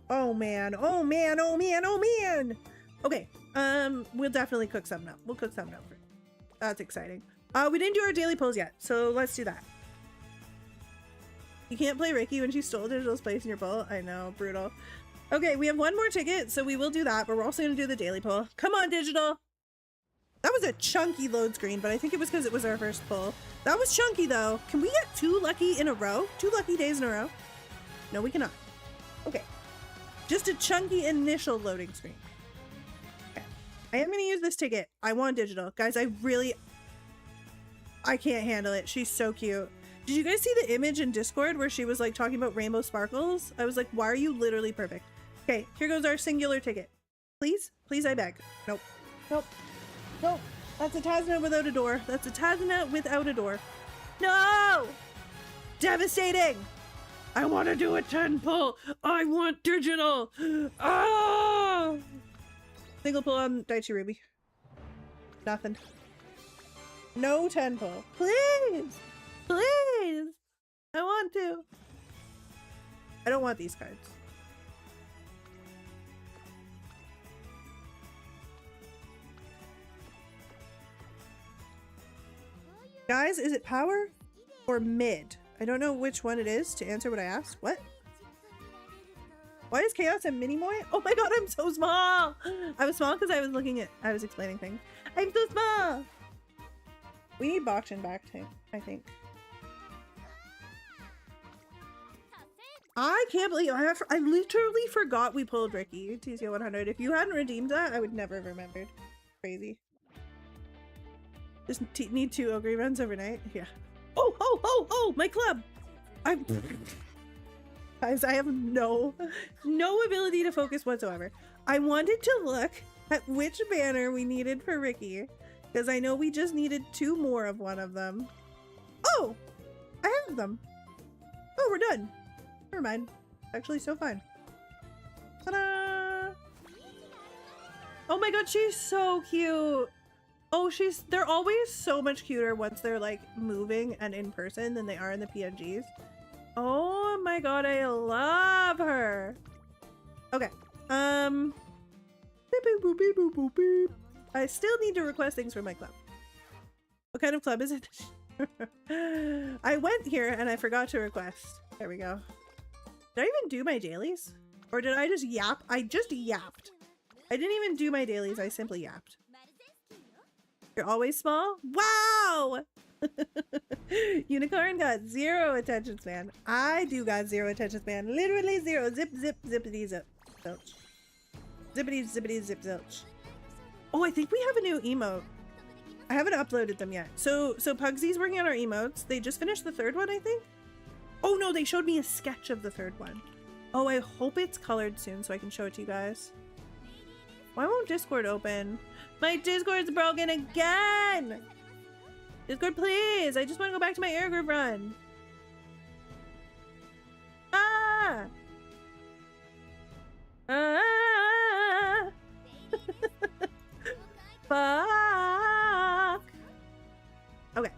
Oh man. Oh man. Oh man. Oh man. Okay. We'll definitely cook something up. We'll cook something up. That's exciting. We didn't do our daily polls yet, so let's do that. You can't play Ricky when she stole digital's place in your poll. I know, brutal. Okay, we have 1 more ticket, so we will do that, but we're also going to do the daily poll. Come on, digital! That was a chunky load screen, but I think it was because it was our first poll. That was chunky, though. Can we get 2 lucky in a row? 2 lucky days in a row? No, we cannot. Okay. Just a chunky initial loading screen. Okay. I am going to use this ticket. I want digital. Guys, I can't handle it. She's so cute. Did you guys see the image in Discord where she was like talking about rainbow sparkles? I was like, why are you literally perfect? Okay, here goes our singular ticket. Please? Please, I beg. Nope. Nope. Nope. That's a Tazna without a door. That's a Tazna without a door. No! Devastating! I want to do a 10 pull. I want digital. Oh! Single pull on Daichi Ruby. Nothing. No 10 pull. Please! Please! I want to. I don't want these cards. Guys, is it power or mid? I don't know which one it is to answer what I asked. What? Why is Chaos a mini Moy? Oh my god, I'm so small! I was small because I was explaining things. I'm so small! We need Bachchan back too, I think. I can't believe I literally forgot we pulled Ricky, TCO 100. If you hadn't redeemed that, I would never have remembered. Crazy. Just need 2 Ogre runs overnight. Yeah. Oh, my club! Guys, I have no ability to focus whatsoever. I wanted to look at which banner we needed for Ricky, because I know we just needed 2 more of one of them. Oh! I have them. Oh, we're done. Never mind. Actually, so fine. Ta-da! Oh my god, she's so cute. Oh, they're always so much cuter once they're like moving and in person than they are in the PNGs. Oh my god, I love her. Okay. Beep, beep, boop, beep, boop, boop, beep. I still need to request things from my club. What kind of club is it? I went here and I forgot to request. There we go. Did I even do my dailies? Or did I just yap? I just yapped. I didn't even do my dailies. I simply yapped. You're always small? Wow! Unicorn got 0 attention span. I do got 0 attention span. Literally 0. Zip, zip, zippity, zip. Zilch. Zippity, zippity, zip, zilch. Oh, I think we have a new emote. I haven't uploaded them yet. So Pugsy's working on our emotes. They just finished the 3rd one, I think. Oh no, they showed me a sketch of the 3rd one. Oh, I hope it's colored soon so I can show it to you guys. Why won't Discord open? My Discord's broken again! Discord, please! I just want to go back to my air group run. Ah! Ah! Fuck! Okay.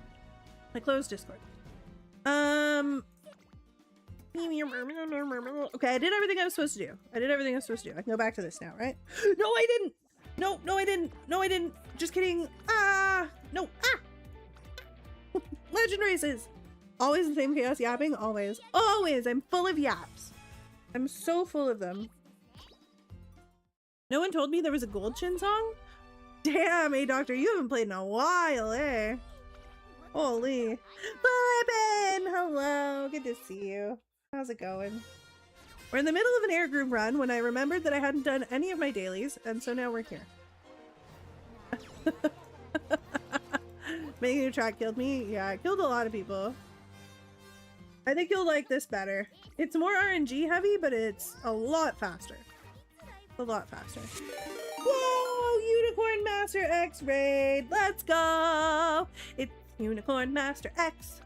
I closed Discord. Okay, I did everything I was supposed to do. I can go back to this now, right? No, I didn't! No, I didn't! No, I didn't! Just kidding! Ah! No! Ah! Legend races! Always the same chaos yapping? Always. Always! I'm full of yaps. I'm so full of them. No one told me there was a Gold Chin song? Damn, hey doctor, you haven't played in a while, eh? Holy. Bye, Ben! Hello, good to see you. How's it going? We're in the middle of an air group run when I remembered that I hadn't done any of my dailies, and so now we're here. Making a track killed me? Yeah, it killed a lot of people. I think you'll like this better. It's more RNG heavy, but it's a lot faster. A lot faster. Whoa! Unicorn Master X raid! Let's go! It's Unicorn Master X.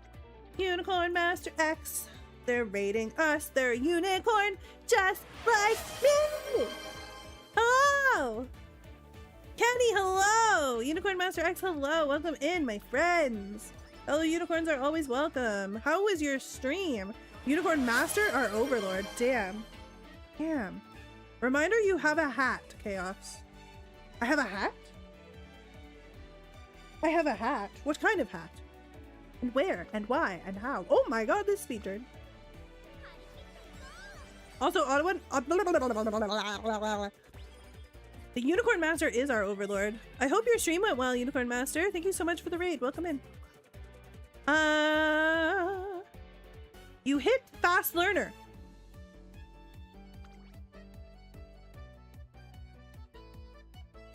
Unicorn Master X. They're raiding us. They're a unicorn just like me! Hello! Kenny, hello! Unicorn Master X, hello! Welcome in, my friends! Fellow unicorns are always welcome. How was your stream? Unicorn Master or Overlord? Damn. Damn. Reminder, you have a hat, Chaos. I have a hat? I have a hat. What kind of hat? And where? And why? And how? Oh my god, this speed turn. Also, Ottawa. The Unicorn Master is our Overlord. I hope your stream went well, Unicorn Master. Thank you so much for the raid. Welcome in. You hit Fast Learner.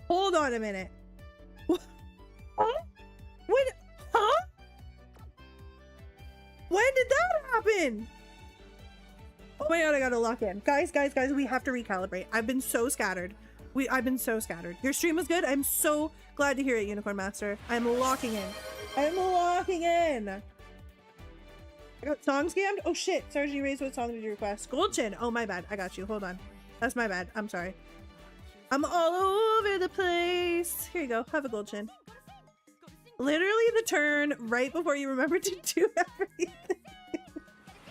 Hold on a minute. Huh? When? Huh? When did that happen? Oh my god, I gotta lock in. Guys, we have to recalibrate. I've been so scattered. I've been so scattered. Your stream was good. I'm so glad to hear it, Unicorn Master. I'm locking in. I'm locking in. I got song scammed? Oh shit. Sarge Raised, what song did you request? Gold Chin. Oh my bad. I got you. Hold on. That's my bad. I'm sorry. I'm all over the place. Here you go. Have a Gold Chin. Literally the turn right before you remember to do everything.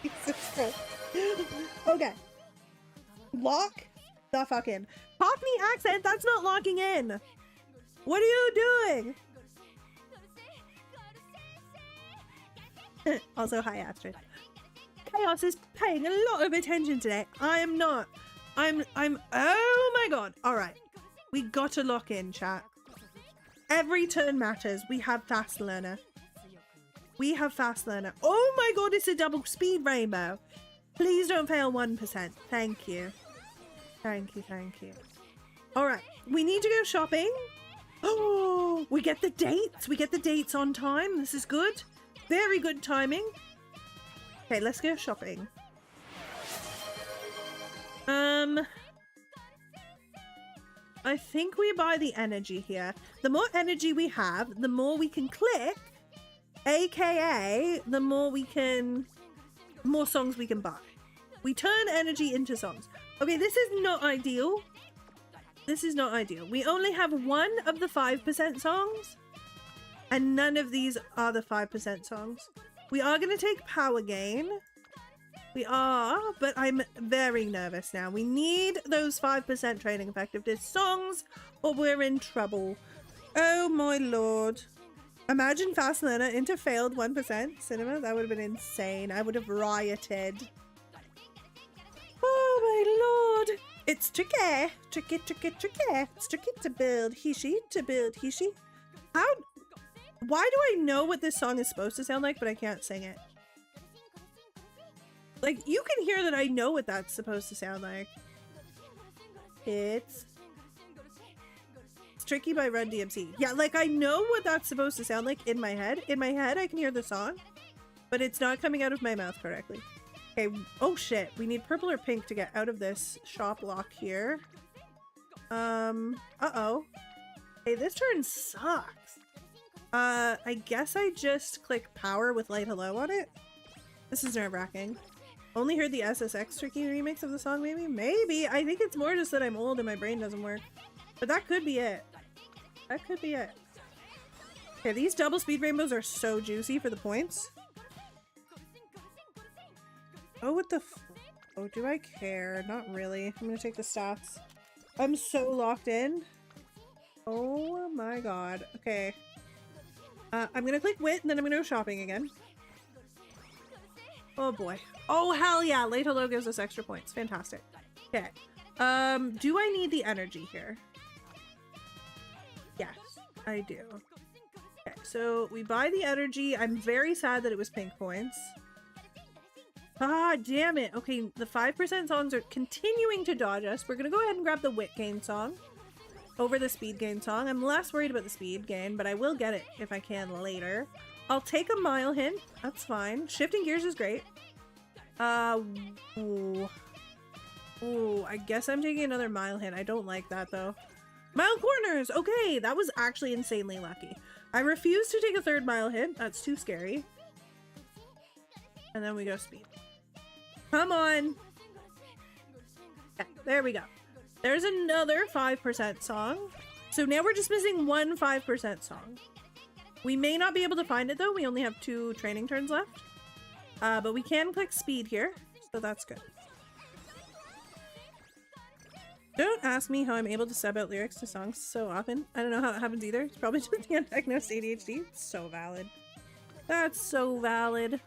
Jesus Christ. Okay. Lock the fuck in. Cockney accent? That's not locking in. What are you doing? Also, hi Astrid. Chaos is paying a lot of attention today. I am not. I'm, oh my god. All right. We got to lock in, chat. Every turn matters. We have fast learner. We have fast learner. Oh my god, it's a double speed rainbow. Please don't fail 1%. Thank you. Thank you, thank you. All right. We need to go shopping. Oh, we get the dates. We get the dates on time. This is good. Very good timing. Okay, let's go shopping. I think we buy the energy here. The more energy we have, the more we can click, aka the more songs we can buy. We turn energy into songs. Okay, this is not ideal. This is not ideal. We only have one of the 5% songs, and none of these are the 5% songs. We are going to take power gain. We are, but I'm very nervous now. We need those 5% training effectiveness songs, or we're in trouble. Oh my lord. Imagine Fast Learner into failed 1% cinema. That would have been insane. I would have rioted. Oh my lord. It's tricky. Tricky, tricky, tricky. It's tricky to build Hishi, to build Hishi. Why do I know what this song is supposed to sound like, but I can't sing it? Like, you can hear that I know what that's supposed to sound like. It's Tricky by Run DMC. Yeah, like, I know what that's supposed to sound like in my head. In my head, I can hear the song, but it's not coming out of my mouth correctly. Okay, oh shit. We need purple or pink to get out of this shop lock here. Uh-oh. Hey, this turn sucks. I guess I just click power with light hello on it. This is nerve-wracking. Only heard the SSX Tricky remix of the song, maybe? Maybe! I think it's more just that I'm old and my brain doesn't work. But that could be it. That could be it. Okay, these double speed rainbows are so juicy for the points. Oh, what the f- Oh, do I care? Not really. I'm gonna take the stats. I'm so locked in. Oh my god. Okay. I'm gonna click wit and then I'm gonna go shopping again. Oh boy. Oh hell yeah, late hello gives us extra points. Fantastic. Okay. Do I need the energy here? Yes, I do. Okay, so we buy the energy. I'm very sad that it was pink points. Ah, damn it. Okay, the 5% songs are continuing to dodge us. We're gonna go ahead and grab the wit gain song over the speed gain song. I'm less worried about the speed gain, but I will get it if I can later. I'll take a mile hint. That's fine. Shifting gears is great. Ooh, I guess I'm taking another mile hint. I don't like that though. Mile corners! Okay, that was actually insanely lucky. I refuse to take a third mile hint. That's too scary. And then we go speed. Come on! Okay, there we go. There's another 5% song. So now we're just missing one 5% song. We may not be able to find it though. We only have 2 training turns left. But we can click speed here, so that's good. Don't ask me how I'm able to sub out lyrics to songs so often. I don't know how it happens either. It's probably just the undiagnosed ADHD. It's so valid. That's so valid.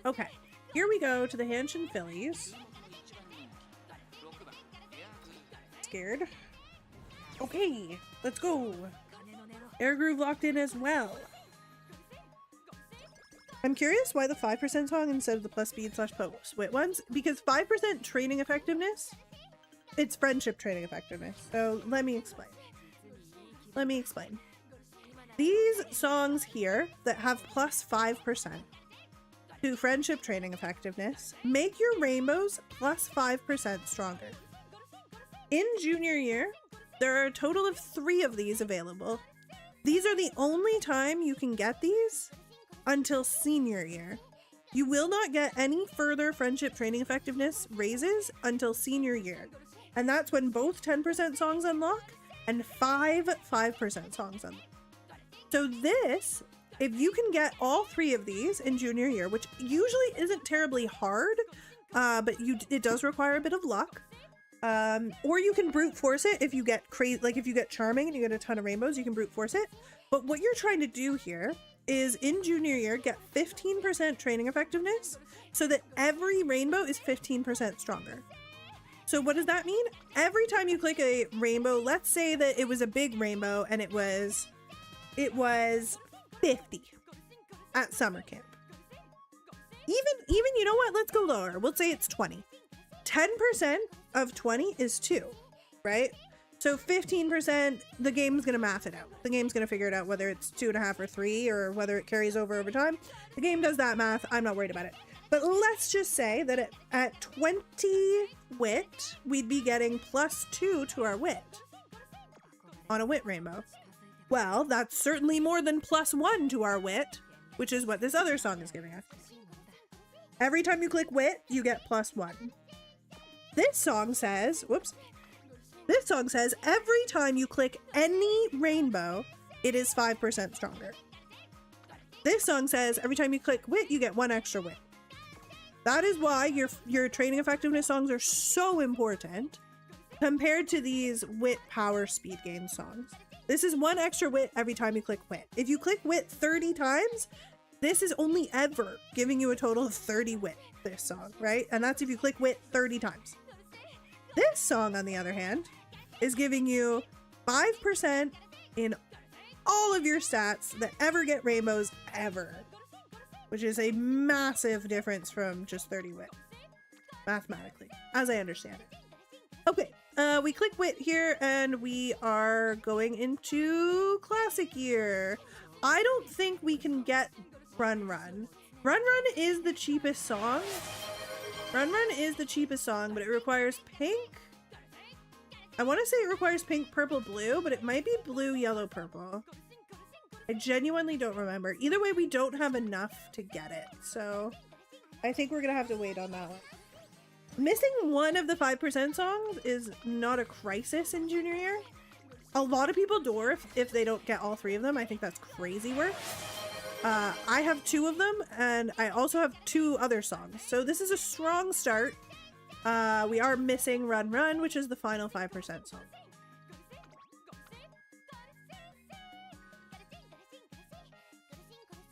Okay, here we go to the Hanshin Phillies. Scared. Okay, let's go. Air Groove locked in as well. I'm curious why the 5% song instead of the plus speed slash post wit ones, because 5% training effectiveness, it's friendship training effectiveness. So let me explain. Let me explain. These songs here that have plus 5% to friendship training effectiveness make your rainbows plus 5% stronger. In junior year, there are a total of 3 of these available. These are the only time you can get these until senior year. You will not get any further friendship training effectiveness raises until senior year. And that's when both 10% songs unlock and 5% songs unlock. So this, if you can get all 3 of these in junior year, which usually isn't terribly hard, but it does require a bit of luck. Or you can brute force it if you get crazy, like if you get charming and you get a ton of rainbows, you can brute force it. But what you're trying to do here is in junior year get 15% training effectiveness so that every rainbow is 15% stronger. So what does that mean? Every time you click a rainbow, let's say that it was a big rainbow and it was 50 at summer camp. Even you know what? Let's go lower. We'll say it's 20. 10% of 20 is 2, right? So 15%, the game's gonna math it out. The game's gonna figure it out whether it's 2.5 or 3 or whether it carries over time. The game does that math. I'm not worried about it. But let's just say that at 20 wit, we'd be getting +2 to our wit on a wit rainbow. Well, that's certainly more than +1 to our wit, which is what this other song is giving us. Every time you click wit, you get +1. This song says, whoops. This song says every time you click any rainbow, it is 5% stronger. This song says every time you click wit, you get 1 extra wit. That is why your training effectiveness songs are so important compared to these wit power speed gain songs. This is 1 extra wit every time you click wit. If you click wit 30 times, this is only ever giving you a total of 30 wit, this song, right? And that's if you click wit 30 times. This song, on the other hand, is giving you 5% in all of your stats that ever get rainbows ever, which is a massive difference from just 30 wit, mathematically, as I understand it. Okay, we click wit here and we are going into classic year. I don't think we can get Run Run. Run Run is the cheapest song. Run Run is the cheapest song, but it requires pink. I want to say it requires pink, purple, blue, but it might be blue, yellow, purple. I genuinely don't remember. Either way, we don't have enough to get it, so I think we're gonna have to wait on that one. Missing 1 of the 5% songs is not a crisis in junior year. A lot of people door if they don't get all 3 of them. I think that's crazy work. I have 2 of them, and I also have 2 other songs. So this is a strong start. We are missing Run Run, which is the final 5% song.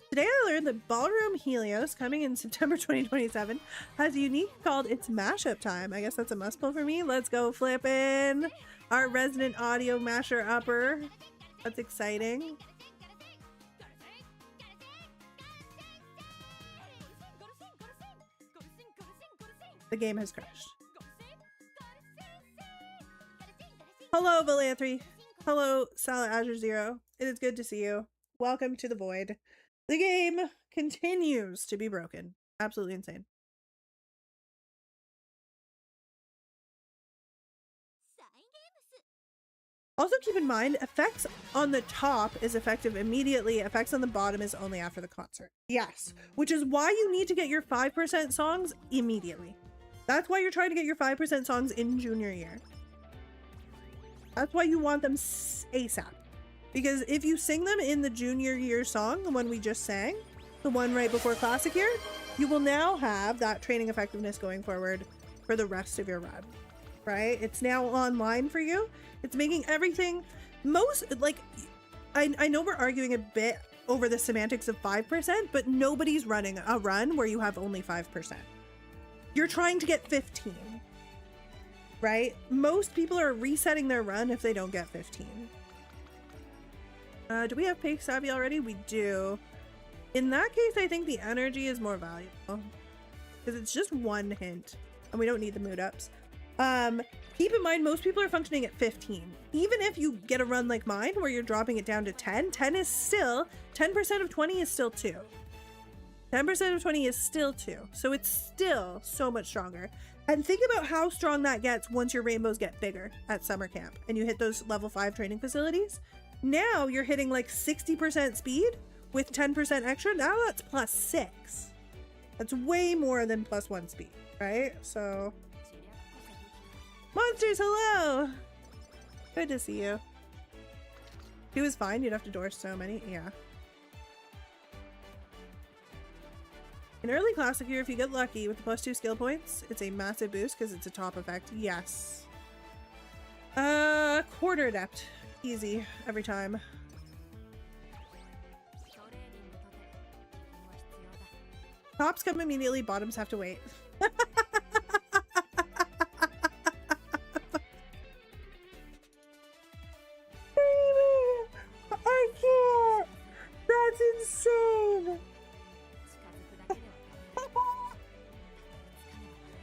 Today I learned that Ballroom Helios, coming in September 2027, has a unique called It's Mashup Time. I guess that's a must pull for me. Let's go flippin'! Our resident audio masher upper. That's exciting. The game has crashed. Hello, Valanthri. Hello, Sala Azure Zero. It is good to see you. Welcome to the void. The game continues to be broken. Absolutely insane. Also keep in mind, effects on the top is effective immediately. Effects on the bottom is only after the concert. Yes, which is why you need to get your 5% songs immediately. That's why you're trying to get your 5% songs in junior year. That's why you want them ASAP. Because if you sing them in the junior year song, the one we just sang, the one right before classic year, you will now have that training effectiveness going forward for the rest of your run, right? It's now online for you. It's making everything I know we're arguing a bit over the semantics of 5%, but nobody's running a run where you have only 5%. You're trying to get 15, right? Most people are resetting their run if they don't get 15. Do we have Pace Savvy already? We do. In that case, I think the energy is more valuable because it's just 1 hint and we don't need the mood ups. Keep in mind, most people are functioning at 15. Even if you get a run like mine where you're dropping it down to 10, 10 is still, 10% of 20 is still 2. 10% of 20 is still 2. So it's still so much stronger. And think about how strong that gets once your rainbows get bigger at summer camp and you hit those level 5 training facilities. Now you're hitting like 60% speed with 10% extra. Now that's +6. That's way more than +1 speed, right? So Monsters, hello! Good to see you. He was fine, you'd have to door so many. Yeah. In early classic year, if you get lucky with the +2 skill points, it's a massive boost because it's a top effect. Yes. Quarter adept. Easy every time. Tops come immediately, bottoms have to wait. I can't! That's insane!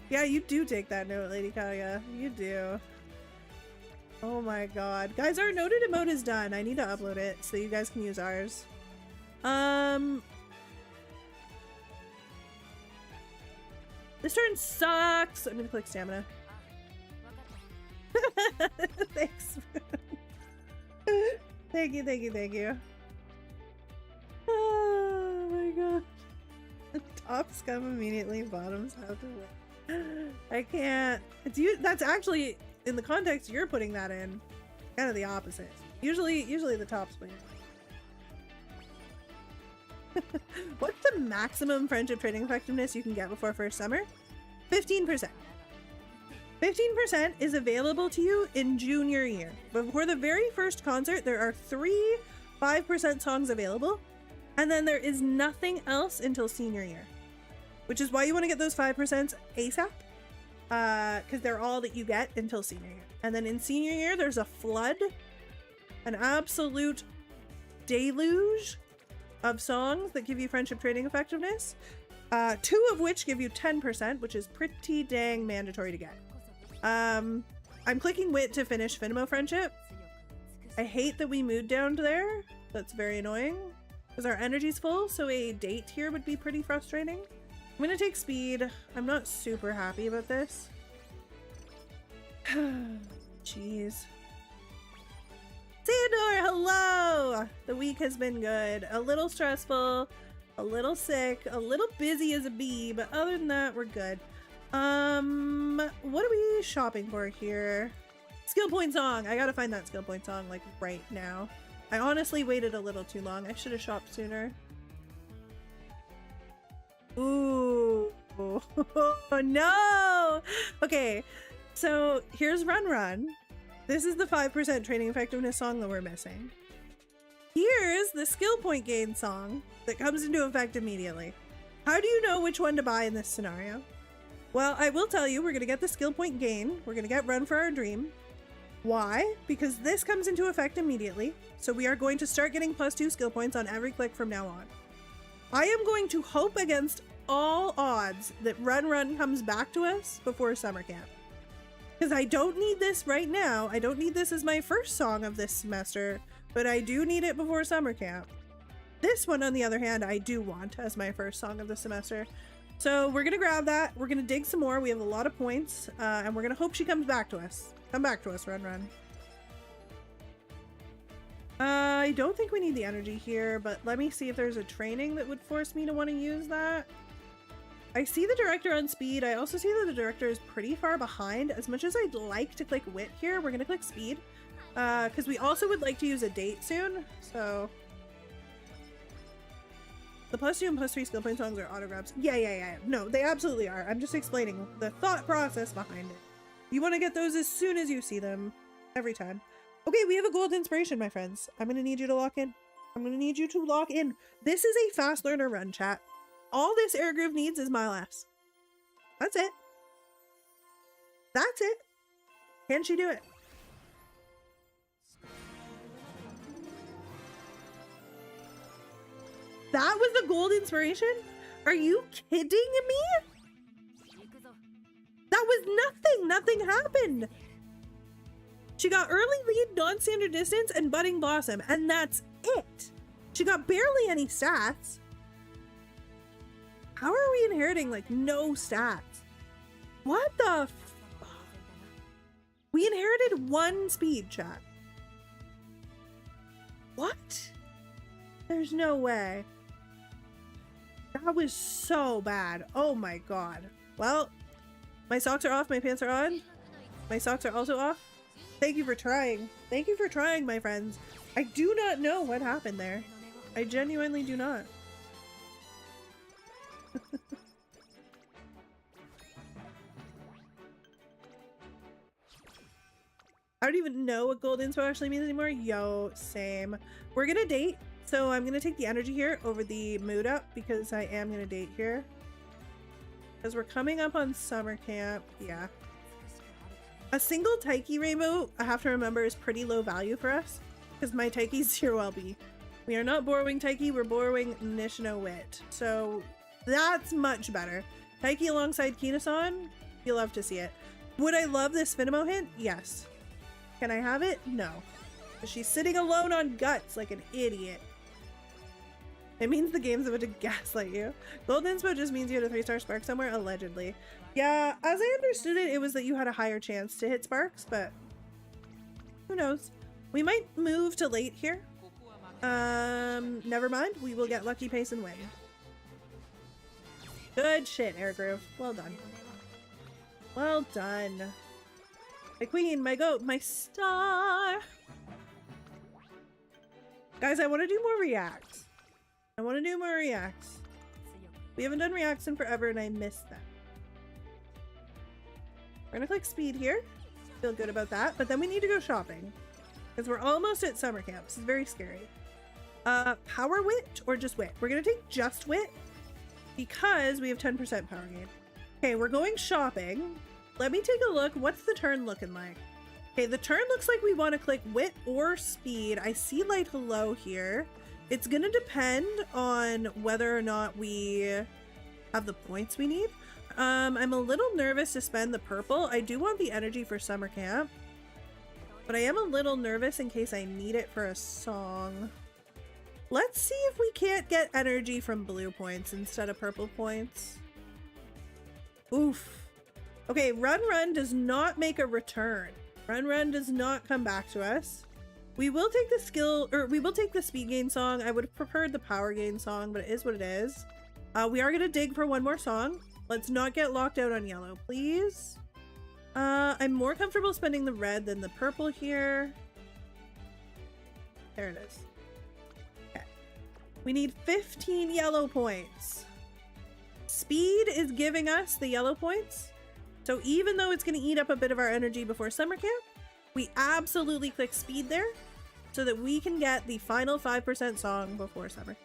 Yeah, you do take that note, Lady Kaya. You do. Oh my god. Guys, our noted emote is done. I need to upload it so you guys can use ours. This turn sucks. I'm gonna click stamina. Thanks. Thank you, thank you, thank you. Oh my god. Tops come immediately, bottoms have to wait. I can't. It's you. That's actually in the context you're putting that in. Kind of the opposite. Usually the tops win. What's the maximum friendship trading effectiveness you can get before first summer? 15%. 15% is available to you in junior year. Before the very first concert, there are 3 5% songs available, and then there is nothing else until senior year, which is why you want to get those 5% ASAP, because they're all that you get until senior year. And then in senior year, there's a flood, an absolute deluge of songs that give you friendship trading effectiveness, 2 of which give you 10%, which is pretty dang mandatory to get. I'm clicking wit to finish Finimo friendship. I hate that we mood down to there. That's very annoying because our energy's full, so a date here would be pretty frustrating. I'm gonna take speed. I'm not super happy about this. Jeez. Theodore, hello! The week has been good. A little stressful, a little sick, a little busy as a bee, but other than that, we're good. What are we shopping for here? Skill point song. I gotta find that skill point song like right now. I honestly waited a little too long. I should have shopped sooner. Ooh. Oh, no! Okay, so here's Run Run. This is the 5% training effectiveness song that we're missing. Here's the skill point gain song that comes into effect immediately. How do you know which one to buy in this scenario? Well, I will tell you, we're going to get the skill point gain. We're going to get Run for Our Dream. Why? Because this comes into effect immediately. So we are going to start getting +2 skill points on every click from now on. I am going to hope against all odds that Run Run comes back to us before summer camp. Because I don't need this right now. I don't need this as my first song of this semester, but I do need it before summer camp. This one, on the other hand, I do want as my first song of the semester. So we're gonna grab that. We're gonna dig some more. We have a lot of points, and we're gonna hope she comes back to us. Come back to us, Run Run. I don't think we need the energy here, but let me see if there's a training that would force me to want to use that. I see the director on speed. I also see that the director is pretty far behind. As much as I'd like to click wit here, we're gonna click speed, because we also would like to use a date soon. So the +2 and +3 skill point songs are autographs. Yeah. No, they absolutely are. I'm just explaining the thought process behind it. You want to get those as soon as you see them, every time. Okay, we have a gold inspiration, my friends. I'm gonna need you to lock in. I'm gonna need you to lock in. This is a fast learner run, chat. All this air groove needs is mile Fs. That's it. That's it. Can she do it? That was the gold inspiration? Are you kidding me? That was nothing. Nothing happened. She got early lead, non-standard distance, and budding blossom, and that's it. She got barely any stats. How are we inheriting like no stats? What the f— We inherited 1 speed, chat. What? There's no way. That was so bad. Oh my god. Well, my socks are off, my pants are on. My socks are also off. Thank you for trying. Thank you for trying, my friends. I do not know what happened there. I genuinely do not. I don't even know what gold inspo actually means anymore. Yo, same. We're gonna date, so I'm gonna take the energy here over the mood up because I am gonna date here. Because we're coming up on summer camp. Yeah. A single Taiki rainbow, I have to remember, is pretty low value for us. Because my Taiki's 0 LB. We are not borrowing Taiki, we're borrowing Nishino Wit. So that's much better. Taiki alongside Kinasan, you love to see it. Would I love this Finamo hint? Yes. Can I have it? No. She's sitting alone on guts like an idiot. It means the game's about to gaslight you. Gold inspo just means you had a 3-star spark somewhere, allegedly. Yeah, as I understood it, it was that you had a higher chance to hit sparks, but who knows? We might move to late here. Never mind. We will get lucky pace and win. Good shit, Air Groove. Well done. Well done. My queen, my goat, my star. Guys, I want to do more reacts. I want to do more reacts. We haven't done reacts in forever and I missed them. We're gonna click speed here. Feel good about that, but then we need to go shopping. Because we're almost at summer camp. This is very scary. Power wit or just wit? We're gonna take just wit because we have 10% power gain. Okay, we're going shopping. Let me take a look. What's the turn looking like? Okay, the turn looks like we want to click wit or speed. I see light hello here. It's gonna depend on whether or not we have the points we need. I'm a little nervous to spend the purple. I do want the energy for summer camp, but I am a little nervous in case I need it for a song. Let's see if we can't get energy from blue points instead of purple points. Oof. Okay, Run Run does not make a return. Run Run does not come back to us. We will take the skill, or we will take the speed gain song. I would have preferred the power gain song, but it is what it is. We are gonna dig for one more song. Let's not get locked out on yellow, please. I'm more comfortable spending the red than the purple here. There it is. Okay. We need 15 yellow points. Speed is giving us the yellow points. So even though it's gonna eat up a bit of our energy before summer camp, we absolutely click speed there so that we can get the final 5% song before summer.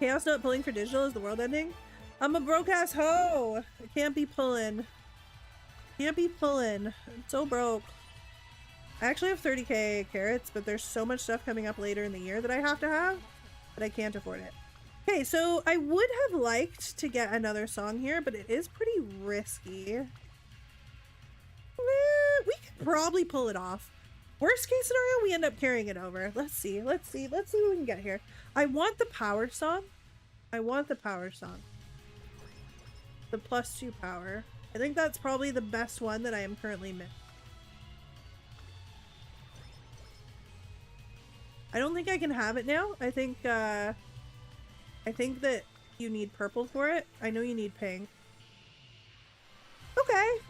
Chaos not pulling for digital is the world ending? I'm a broke ass hoe. I can't be pulling. Can't be pulling. I'm so broke. I actually have 30k carrots, but there's so much stuff coming up later in the year that I have to have that I can't afford it. Okay, so I would have liked to get another song here, but it is pretty risky. We could probably pull it off. Worst case scenario, we end up carrying it over. Let's see what we can get here. I want the power song. I want the power song. The +2 power. I think that's probably the best one that I am currently missing. I don't think I can have it now. I think that you need purple for it. I know you need pink. Okay.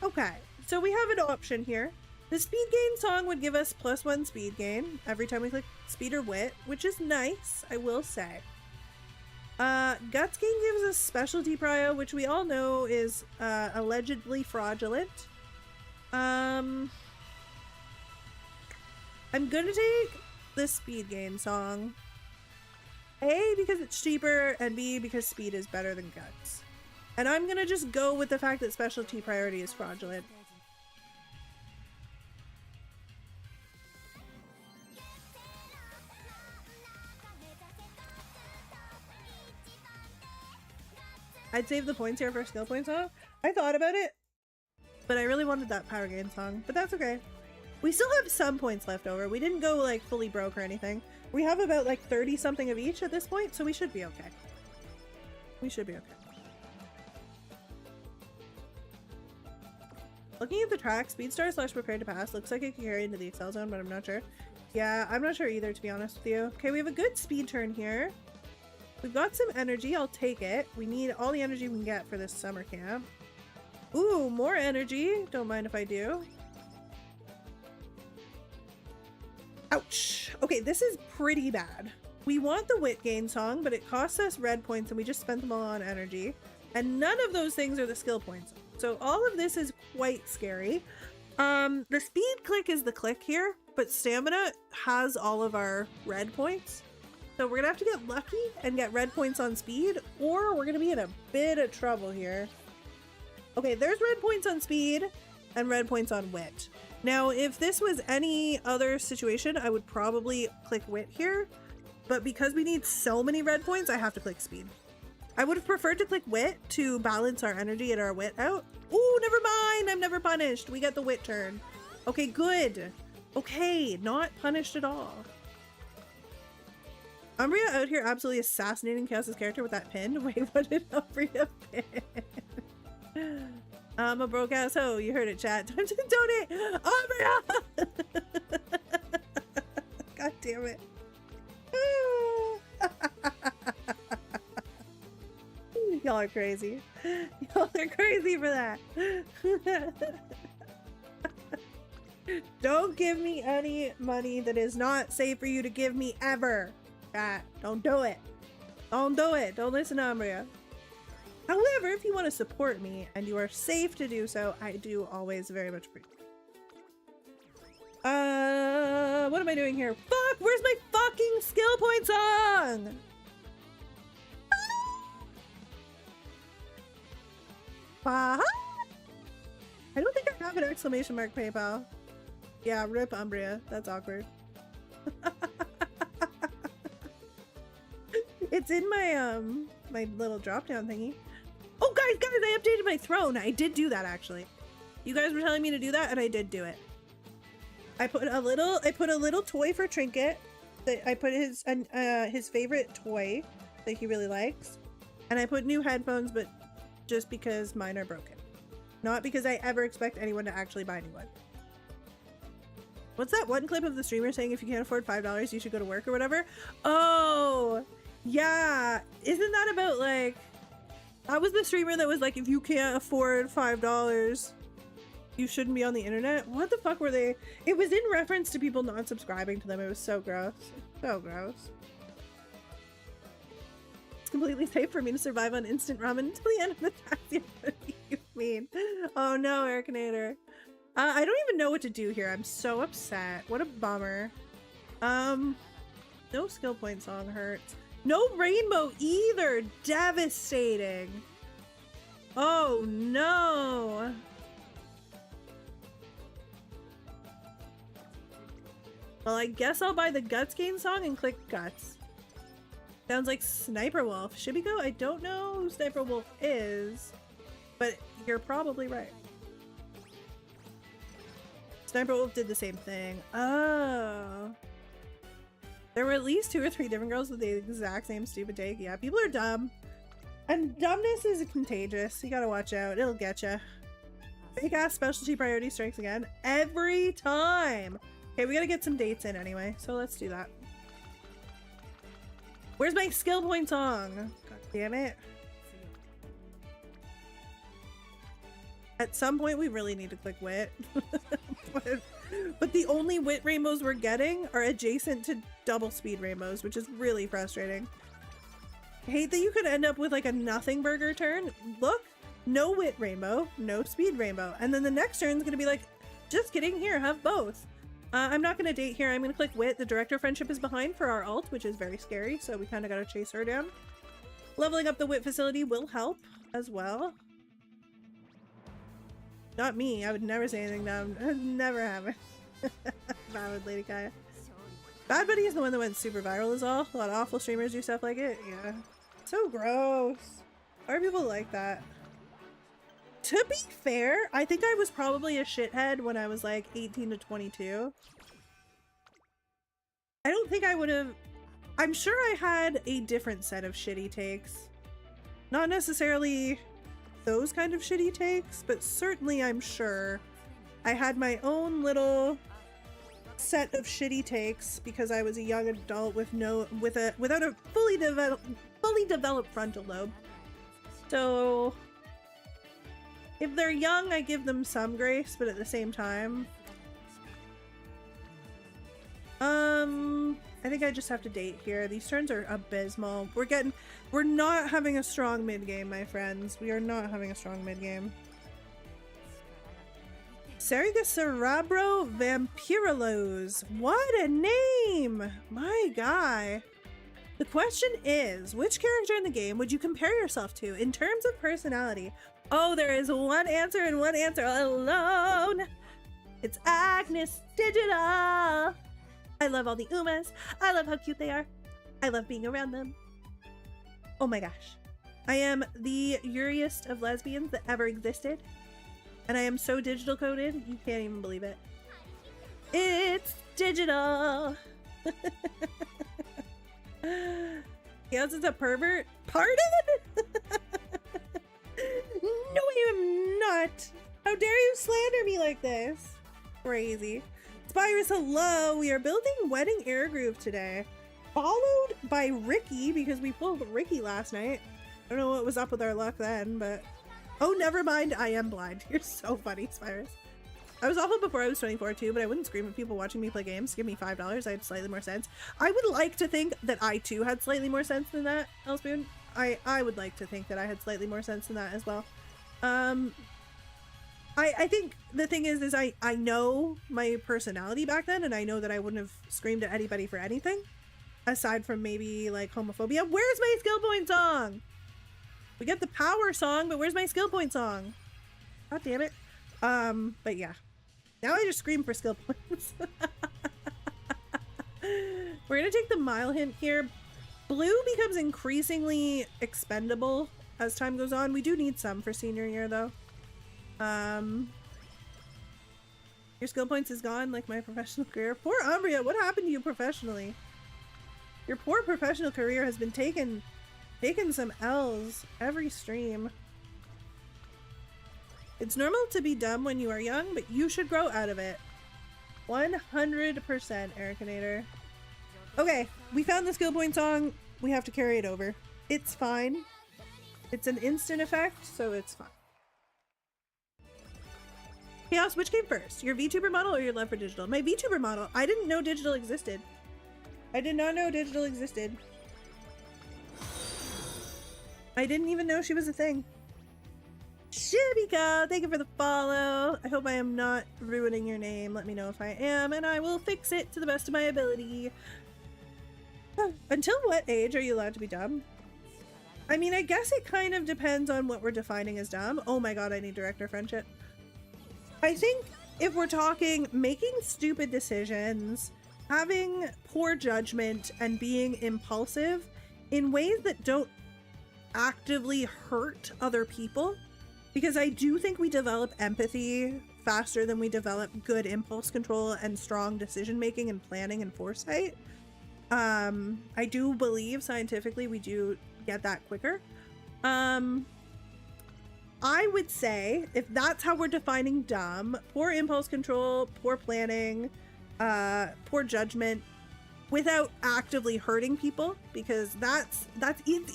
Okay, so we have an option here. The speed gain song would give us +1 speed gain every time we click speed or wit, which is nice, I will say. Guts gain gives us specialty prio, which we all know is allegedly fraudulent. I'm gonna take the speed gain song. A, because it's cheaper, and B, because speed is better than guts. And I'm gonna just go with the fact that specialty priority is fraudulent. I'd save the points here for skill points off. I thought about it, but I really wanted that power gain song, but that's okay. We still have some points left over. We didn't go like fully broke or anything. We have about like 30 something of each at this point, so we should be okay. We should be okay. Looking at the track, Speedstar / Prepared to Pass looks like it could carry into the Excel Zone, but I'm not sure. Yeah, I'm not sure either, to be honest with you. Okay, we have a good speed turn here. We've got some energy. I'll take it. We need all the energy we can get for this summer camp. Ooh, more energy. Don't mind if I do. Ouch. Okay, this is pretty bad. We want the wit gain song, but it costs us red points and we just spent them all on energy. And none of those things are the skill points. So all of this is quite scary. The speed click is the click here. but stamina has all of our red points. So we're gonna have to get lucky and get red points on speed, or we're gonna be in a bit of trouble here. Okay, there's red points on speed and red points on wit. Now, if this was any other situation, I would probably click wit here, but because we need so many red points, I have to click speed. I would have preferred to click wit to balance our energy and our wit out. Ooh, never mind, I'm never punished. We get the wit turn. Okay, good. Okay, not punished at all. Umbria out here absolutely assassinating Chaos's character with that pin. Wait, what did Umbria pin? I'm a broke ass hoe. You heard it, chat. Time to donate. Umbria! God damn it. Y'all are crazy. Y'all are crazy for that. Don't give me any money that is not safe for you to give me ever. Don't do it. Don't do it. Don't listen to Umbria. However, if you want to support me and you are safe to do so, I do always very much appreciate it. What am I doing here? Fuck! Where's my fucking skill point song? I don't think I have an exclamation mark PayPal. Yeah, rip Umbria. That's awkward. It's in my my little drop down thingy. Oh guys, I updated my throne. I did do that actually. You guys were telling me to do that and I did do it. I put a little toy for Trinket. That I put his favorite toy that he really likes. And I put new headphones, but just because mine are broken. Not because I ever expect anyone to actually buy new one. What's that one clip of the streamer saying if you can't afford $5 you should go to work or whatever? Oh yeah, isn't that about like, that was the streamer that was like, if you can't afford $5 you shouldn't be on the internet? What the fuck were they? It was in reference to people not subscribing to them. It was so gross. So gross. It's completely safe for me to survive on instant ramen until the end of the task. What do you mean? Oh no, Ericanator. I don't even know what to do here. I'm so upset. What a bummer. No skill point song hurts. No rainbow either. Devastating. Oh no. Well, I guess I'll buy the Guts Gain song and click Guts. Sounds like Sniper Wolf. Shibiko? I don't know who Sniper Wolf is, but you're probably right. Sniper Wolf did the same thing. Oh. There were at least 2 or 3 different girls with the exact same stupid take. Yeah, people are dumb. And dumbness is contagious. You gotta watch out. It'll get ya. Fake ass specialty priority strikes again. Every time! Okay, we gotta get some dates in anyway, so let's do that. Where's my skill point song? God damn it. At some point we really need to click wit. But the only wit rainbows we're getting are adjacent to double speed rainbows, which is really frustrating. I hate that you could end up with like a nothing burger turn. Look, no wit rainbow, no speed rainbow. And then the next turn is gonna be like, just kidding, here, have both. I'm not gonna date here. I'm gonna click wit. The director friendship is behind for our alt, which is very scary, so we kind of gotta chase her down. Leveling up the wit facility will help as well. Not me. I would never say anything dumb. Never happen. Valid, Lady Kaya. Bad Buddy is the one that went super viral is all. A lot of awful streamers do stuff like it. Yeah. So gross. Why are people like that? To be fair, I think I was probably a shithead when I was like 18 to 22. I don't think I would have... I'm sure I had a different set of shitty takes. Not necessarily those kind of shitty takes, but certainly I'm sure I had my own little set of shitty takes because I was a young adult with without a fully developed frontal lobe. So if they're young, I give them some grace, but at the same time, I think I just have to date here. These turns are abysmal. We're not having a strong mid game, my friends. We are not having a strong mid game. Seriga Cerebro Vampirolos. What a name! My guy. The question is, which character in the game would you compare yourself to in terms of personality? Oh, there is one answer and one answer alone. It's Agnes Digital. I love all the Umas. I love how cute they are. I love being around them. Oh my gosh. I am the yuriest of lesbians that ever existed. And I am so digital coded, you can't even believe it. It's digital. Chaos is a pervert. Pardon? No, I am not. How dare you slander me like this? Crazy. Spyrus, hello. We are building Wedding Air Groove today. Followed by Ricky, because we pulled Ricky last night. I don't know what was up with our luck then, but... Oh, never mind. I am blind. You're so funny, Spyrus. I was awful before I was 24 too, but I wouldn't scream at people watching me play games. Give me $5. I had slightly more sense. I would like to think that I too had slightly more sense than that, Elspoon. I would like to think that I had slightly more sense than that as well. I think the thing is I know my personality back then, and I know that I wouldn't have screamed at anybody for anything. Aside from maybe like homophobia. Where's my skill point song? We got the power song, but where's my skill point song? God damn it. But yeah. Now I just scream for skill points. We're gonna take the mile hint here. Blue becomes increasingly expendable as time goes on. We do need some for senior year though. Your skill points is gone like my professional career. Poor Umbria, what happened to you professionally? Your poor professional career has been taking some L's every stream. It's normal to be dumb when you are young, but you should grow out of it. 100% Ericanator. Okay, we found the skill point song. We have to carry it over. It's fine. It's an instant effect, so it's fine. Chaos, which came first? Your VTuber model or your love for digital? My VTuber model. I didn't know digital existed. I did not know digital existed. I didn't even know she was a thing. Shibiko, thank you for the follow. I hope I am not ruining your name. Let me know if I am, and I will fix it to the best of my ability. Until what age are you allowed to be dumb? I mean, I guess it kind of depends on what we're defining as dumb. Oh my god, I need director friendship. I think if we're talking making stupid decisions, having poor judgment, and being impulsive in ways that don't actively hurt other people, because I do think we develop empathy faster than we develop good impulse control and strong decision making and planning and foresight. I do believe scientifically we do get that quicker. I would say if that's how we're defining dumb, poor impulse control, poor planning, poor judgment without actively hurting people, because it's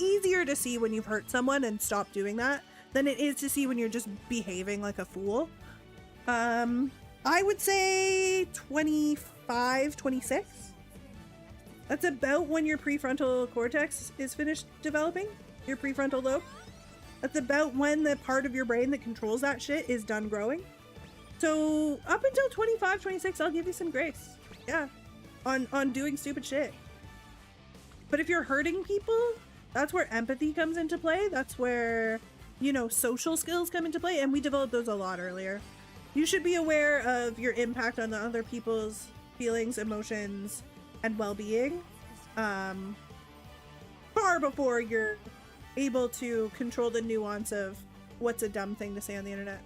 easier to see when you've hurt someone and stop doing that than it is to see when you're just behaving like a fool. I would say 25, 26. That's about when your prefrontal cortex is finished developing, your prefrontal lobe. That's about when the part of your brain that controls that shit is done growing. So up until 25, 26, I'll give you some grace. Yeah, on doing stupid shit. But if you're hurting people, that's where empathy comes into play. That's where, you know, social skills come into play, and we developed those a lot earlier. You should be aware of your impact on the other people's feelings, emotions, and well-being far before you're able to control the nuance of what's a dumb thing to say on the internet.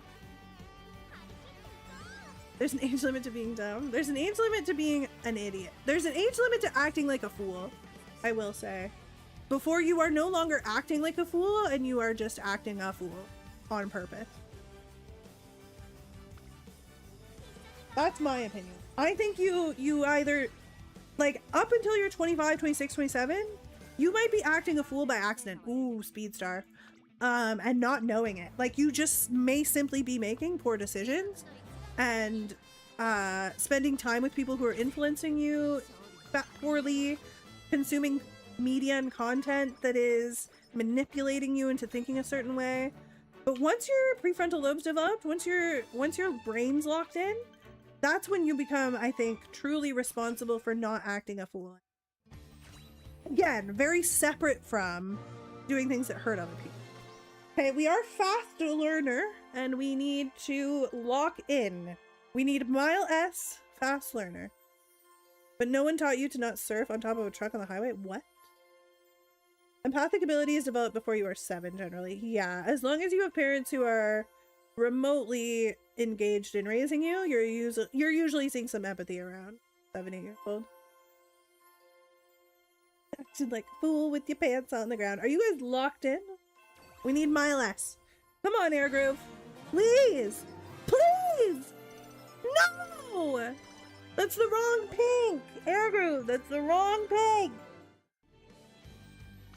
There's an age limit to being dumb. There's an age limit to being an idiot. There's an age limit to acting like a fool, I will say. Before you are no longer acting like a fool and you are just acting a fool on purpose. That's my opinion. I think you either, like, up until you're 25, 26, 27, you might be acting a fool by accident. Ooh, speed star. And not knowing it. Like, you just may simply be making poor decisions and spending time with people who are influencing you poorly, consuming media and content that is manipulating you into thinking a certain way. But once your prefrontal lobe's developed, once your brain's locked in, that's when you become, I think, truly responsible for not acting a fool. Again, very separate from doing things that hurt other people. Okay, we are fast learner, and we need to lock in. We need mile S, fast learner. But no one taught you to not surf on top of a truck on the highway? What? Empathic ability is developed before you are 7, generally. Yeah, as long as you have parents who are remotely engaged in raising you, you're usually seeing some empathy around 7, 8 years old. Acted like a fool with your pants on the ground. Are you guys locked in? We need mile S. Come on, Air Groove. Please! Please! No! That's the wrong pink! Air Groove, that's the wrong pink!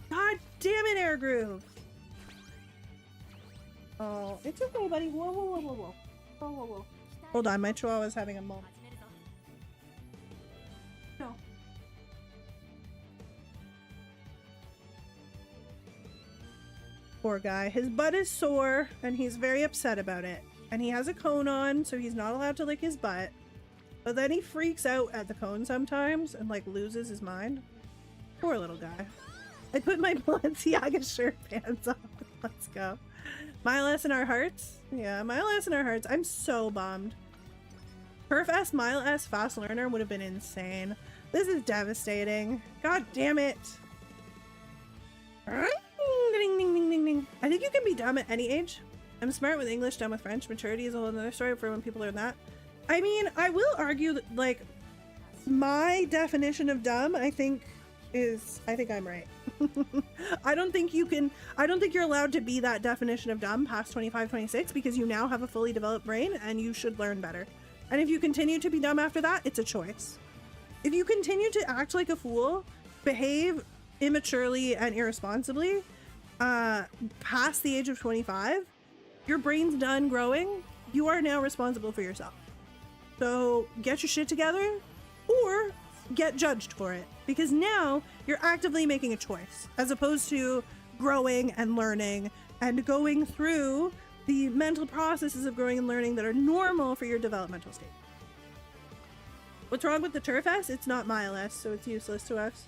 God damn it, Air Groove! Oh, it's okay, buddy. Whoa, whoa, whoa, whoa, whoa. Whoa, whoa, whoa. Hold on, my chihuahua's having a moment. No. Poor guy. His butt is sore, and he's very upset about it. And he has a cone on, so he's not allowed to lick his butt. But then he freaks out at the cone sometimes and, like, loses his mind. Poor little guy. I put my Balenciaga shirt pants on. Let's go. Mile S in our hearts? Yeah, Mile S in our hearts. I'm so bummed. Perf S, Mile S, fast learner would have been insane. This is devastating. God damn it. Ding, ding, ding, ding, ding. I think you can be dumb at any age. I'm smart with English, dumb with French. Maturity is a whole other story for when people learn that. I mean, I will argue that, like, my definition of dumb, I think I'm right. I don't think you're allowed to be that definition of dumb past 25, 26 because you now have a fully developed brain and you should learn better. And if you continue to be dumb after that, it's a choice. If you continue to act like a fool, behave immaturely and irresponsibly, past the age of 25, your brain's done growing. You are now responsible for yourself. So get your shit together or get judged for it, because now you're actively making a choice as opposed to growing and learning and going through the mental processes of growing and learning that are normal for your developmental state. What's wrong with the Turf S? It's not Mile S, so it's useless to us.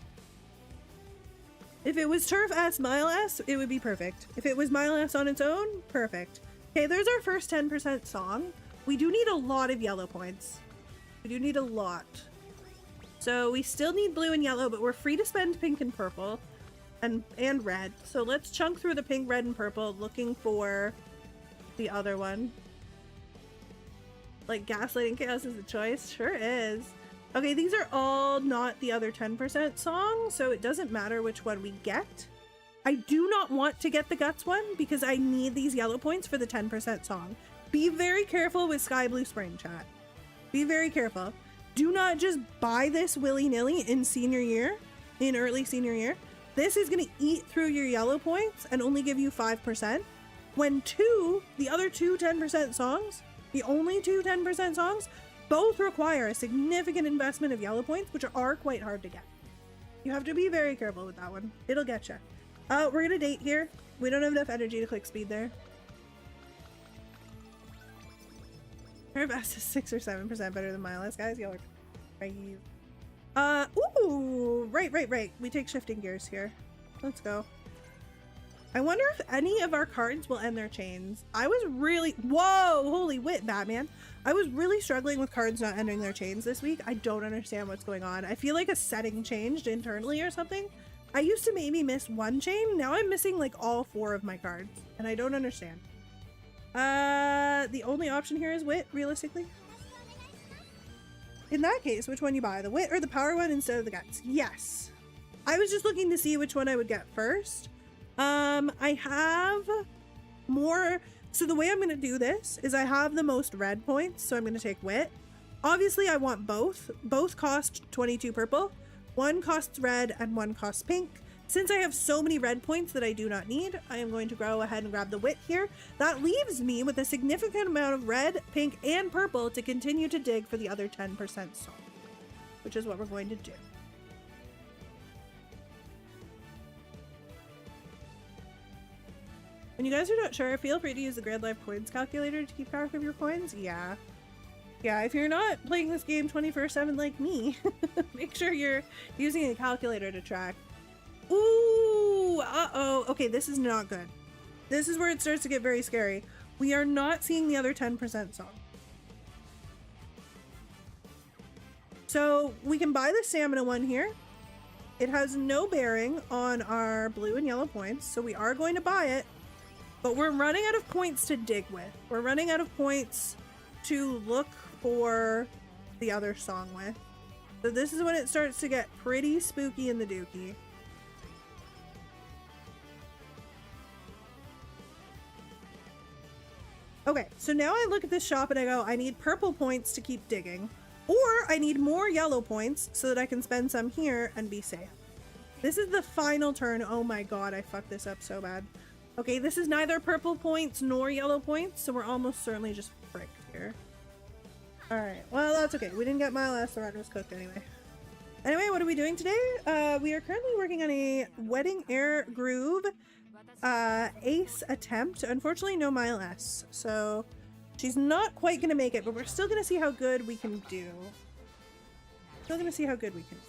If it was Turf S, Mile S, it would be perfect. If it was Mile S on its own, perfect. Okay, there's our first 10% song. We do need a lot of yellow points. We do need a lot. So we still need blue and yellow, but we're free to spend pink and purple and red. So let's chunk through the pink, red, and purple looking for the other one. Like gaslighting chaos is a choice? Sure is. Okay, these are all not the other 10% songs, so it doesn't matter which one we get. I do not want to get the guts one because I need these yellow points for the 10% song. Be very careful with Sky Blue Spring, chat. Be very careful. Do not just buy this willy-nilly in early senior year. This is going to eat through your yellow points and only give you 5%. When the other two 10% songs, the only two 10% songs, both require a significant investment of yellow points, which are quite hard to get. You have to be very careful with that one. It'll get you. We're going to date here. We don't have enough energy to click speed there. Her best is 6 or 7% better than Mile S, guys. Y'all are crazy. Ooh, right. We take shifting gears here. Let's go. I wonder if any of our cards will end their chains. I was really, whoa, holy wit, Batman. I was really struggling with cards not ending their chains this week. I don't understand what's going on. I feel like a setting changed internally or something. I used to maybe miss one chain. Now I'm missing like all 4 of my cards and I don't understand. The only option here is wit, realistically. In that case, which one you buy? The wit or the power one instead of the guts? Yes. I was just looking to see which one I would get first. I have more. So the way I'm going to do this is I have the most red points. So I'm going to take wit. Obviously I want both. Both cost 22 purple. One costs red and one costs pink. Since I have so many red points that I do not need, I am going to go ahead and grab the wit here. That leaves me with a significant amount of red, pink, and purple to continue to dig for the other 10% song, which is what we're going to do. When you guys are not sure, feel free to use the Grand Life Coins calculator to keep track of your coins. Yeah. Yeah, if you're not playing this game 24/7 like me, make sure you're using a calculator to track. Ooh, uh-oh. Okay, this is not good. This is where it starts to get very scary. We are not seeing the other 10% song. So we can buy the stamina one here. It has no bearing on our blue and yellow points, so we are going to buy it. But we're running out of points to dig with. We're running out of points to look for the other song with. So this is when it starts to get pretty spooky in the dookie. Okay, so now I look at this shop and I go, I need purple points to keep digging. Or I need more yellow points so that I can spend some here and be safe. This is the final turn. Oh my god, I fucked this up so bad. Okay, this is neither purple points nor yellow points, so we're almost certainly just fricked here. Alright, well that's okay. We didn't get my last, the run was cooked anyway. Anyway, what are we doing today? We are currently working on a Wedding Air Groove ace attempt. Unfortunately, no mile S, so she's not quite gonna make it, but we're still gonna see how good we can do. Still gonna see how good we can do.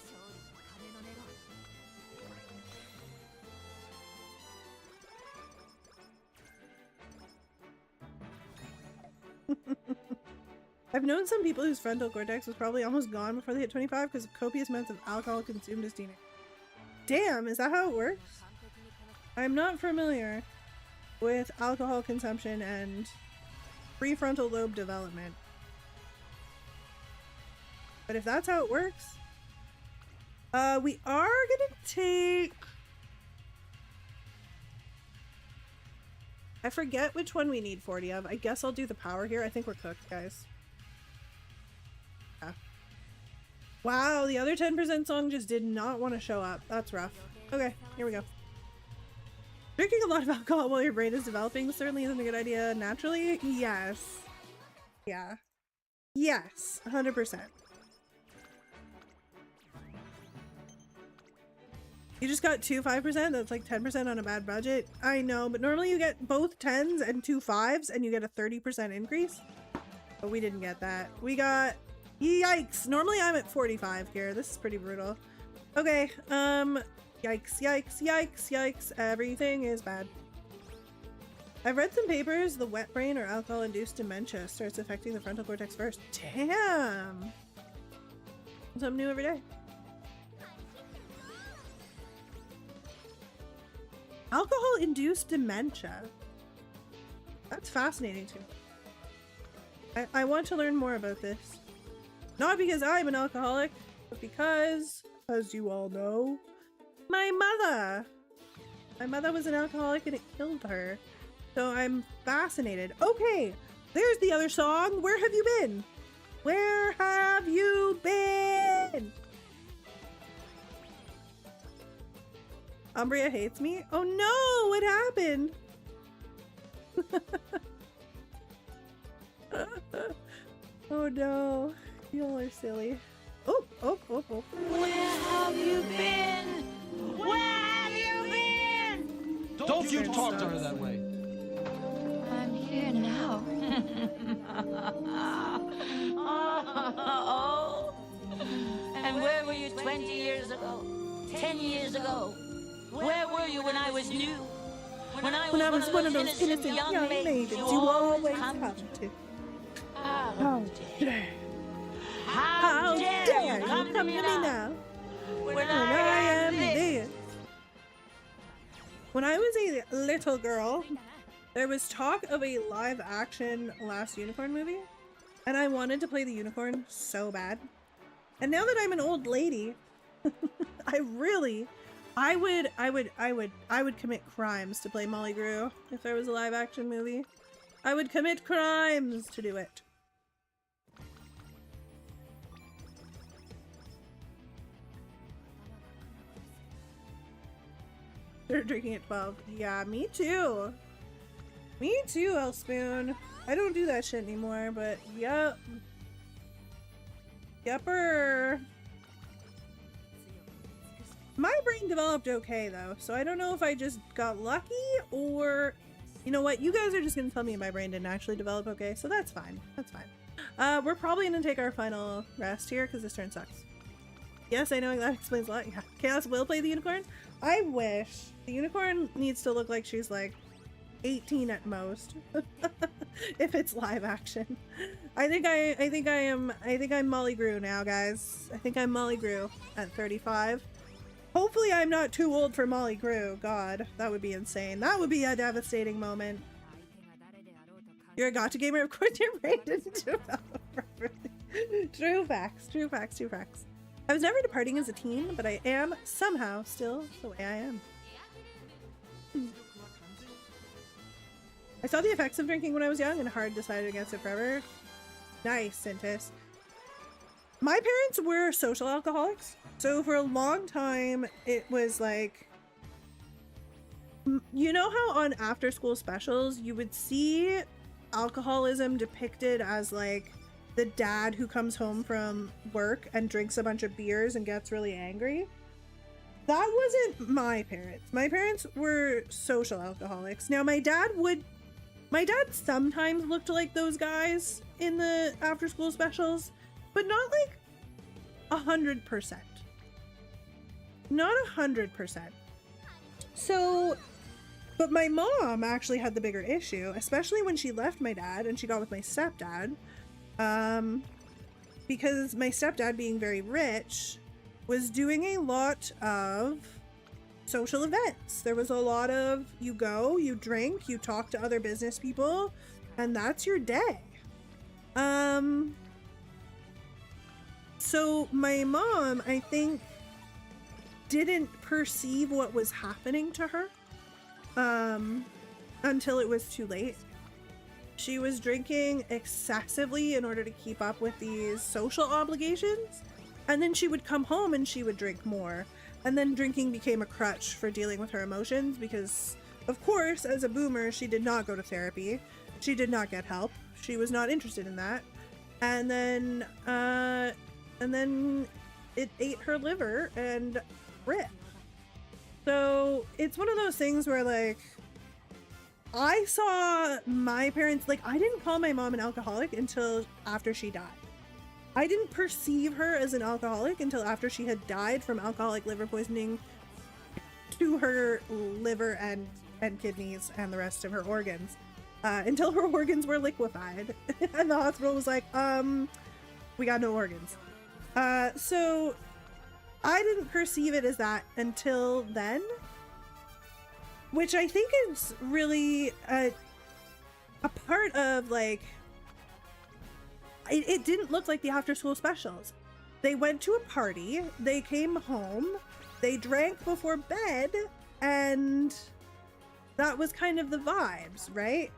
I've known some people whose frontal cortex was probably almost gone before they hit 25 because of copious amounts of alcohol consumed as teenagers. Damn, is that how it works? I'm not familiar with alcohol consumption and prefrontal lobe development. But if that's how it works, we are gonna take... I forget which one we need 40 of. I guess I'll do the power here. I think we're cooked, guys. Yeah. Wow, the other 10% song just did not want to show up. That's rough. Okay, here we go. Drinking a lot of alcohol while your brain is developing certainly isn't a good idea naturally. Yes. Yeah. Yes, 100%. You just got 2 5%? That's like 10% on a bad budget. I know, but normally you get both 10s and 2 5s and you get a 30% increase. But we didn't get that. We got... Yikes! Normally I'm at 45 here. This is pretty brutal. Okay, yikes, yikes, yikes, yikes. Everything is bad. I've read some papers. The wet brain or alcohol-induced dementia starts affecting the frontal cortex first. Damn! Something new every day. Alcohol-induced dementia. That's fascinating to me. I want to learn more about this. Not because I'm an alcoholic, but because, as you all know, my mother was an alcoholic and it killed her. So I'm fascinated. Okay, there's the other song. Where have you been? Where have you been? Umbria hates me? Oh no, what happened? Oh no, you all are silly. Oh, oh, oh, oh. Where have you been? Where have you been? Don't you talk to her that way. I'm here now. Oh. And where were you 20 years ago? 10 years ago? Where were you when I was new? When I was one of those innocent young maidens you always come to. How dare you come to me now? When I am this. When I was a little girl, there was talk of a live action Last Unicorn movie, and I wanted to play the unicorn so bad. And now that I'm an old lady, I would commit crimes to play Molly Grew if there was a live action movie. I would commit crimes to do it. They're drinking at 12. Yeah, me too. Me too, Elspoon. I don't do that shit anymore, but yep. Yepper. My brain developed okay though, so I don't know if I just got lucky or You know what? You guys are just gonna tell me my brain didn't actually develop okay, so that's fine. That's fine. We're probably gonna take our final rest here because this turn sucks. Yes, I know that explains a lot. Yeah. Chaos will play the unicorn. I wish. The unicorn needs to look like she's like 18 at most. If it's live action. I think I'm Molly Grew now, guys. I think I'm Molly Grew at 35. Hopefully I'm not too old for Molly Grew. God, that would be insane. That would be a devastating moment. You're a gacha gamer, of course your brain didn't develop properly. True facts, true facts, true facts. I was never departing as a teen, but I am somehow still the way I am. I saw the effects of drinking when I was young and hard decided against it forever. Nice, Sintis. My parents were social alcoholics, so for a long time it was like, you know how on after school specials you would see alcoholism depicted as like the dad who comes home from work and drinks a bunch of beers and gets really angry? That wasn't my parents. My parents were social alcoholics. Now my dad sometimes looked like those guys in the after school specials, but not like 100%. Not 100%. So, but my mom actually had the bigger issue, especially when she left my dad and she got with my stepdad. Because my stepdad, being very rich, was doing a lot of social events. There was a lot of you go, you drink, you talk to other business people, and that's your day. So my mom, I think, didn't perceive what was happening to her until it was too late. She was drinking excessively in order to keep up with these social obligations, and then she would come home and she would drink more. And then drinking became a crutch for dealing with her emotions because, of course, as a boomer, she did not go to therapy. She did not get help. She was not interested in that. And then it ate her liver and ripped. So it's one of those things where, like, I saw my parents, like, I didn't call my mom an alcoholic until after she died. I didn't perceive her as an alcoholic until after she had died from alcoholic liver poisoning to her liver and kidneys and the rest of her organs, until her organs were liquefied. And the hospital was like, we got no organs. So I didn't perceive it as that until then, which I think is really a part of, like, it didn't look like the after school specials. They went to a party, they came home, they drank before bed, and that was kind of the vibes, right?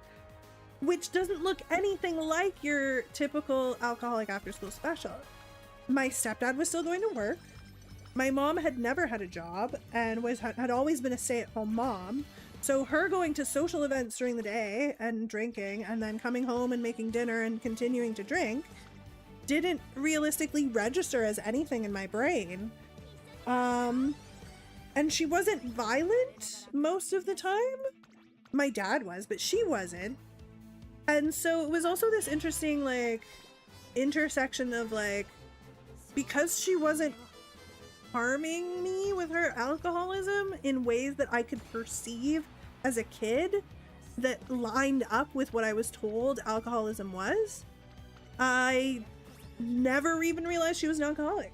Which doesn't look anything like your typical alcoholic after school special. My stepdad was still going to work. My mom had never had a job and had always been a stay-at-home mom. So her going to social events during the day and drinking and then coming home and making dinner and continuing to drink didn't realistically register as anything in my brain. And she wasn't violent most of the time. My dad was, but she wasn't. And so it was also this interesting, like, intersection of, like, because she wasn't harming me with her alcoholism in ways that I could perceive as a kid that lined up with what I was told alcoholism was, I never even realized she was an alcoholic.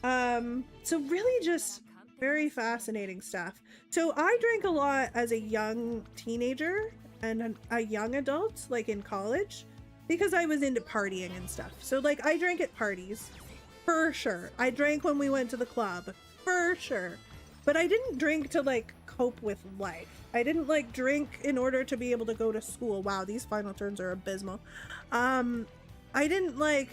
So really just very fascinating stuff. So I drank a lot as a young teenager and a young adult, like in college, because I was into partying and stuff. So, like, I drank at parties. For sure. I drank when we went to the club. For sure. But I didn't drink to, like, cope with life. I didn't, like, drink in order to be able to go to school. Wow, these final turns are abysmal. I didn't, like,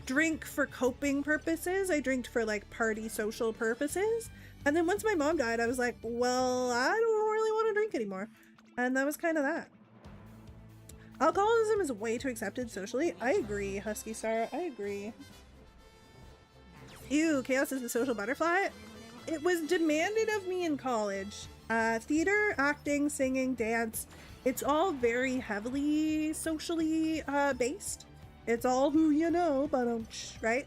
drink for coping purposes. I drank for, like, party social purposes. And then once my mom died, I was like, well, I don't really want to drink anymore. And that was kind of that. Alcoholism is way too accepted socially. I agree, Husky Star. I agree. Ew, chaos is the social butterfly. It was demanded of me in college. Theater, acting, singing, dance. it's all very heavily socially based. It's all who you know, but right?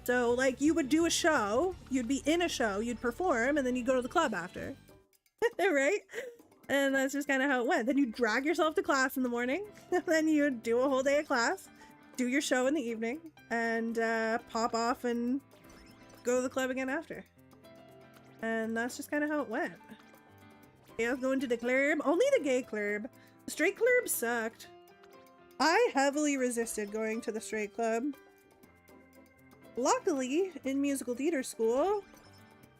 So like you would do a show, you'd be in a show, you'd perform, and then you'd go to the club after. Right? And that's just kind of how it went. Then you drag yourself to class in the morning, and then you'd do a whole day of class, do your show in the evening, and pop off and go to the club again after. And that's just kind of how it went. Yeah, I was going to the club, only the gay club. The straight club sucked. I heavily resisted going to the straight club. Luckily, in musical theater school,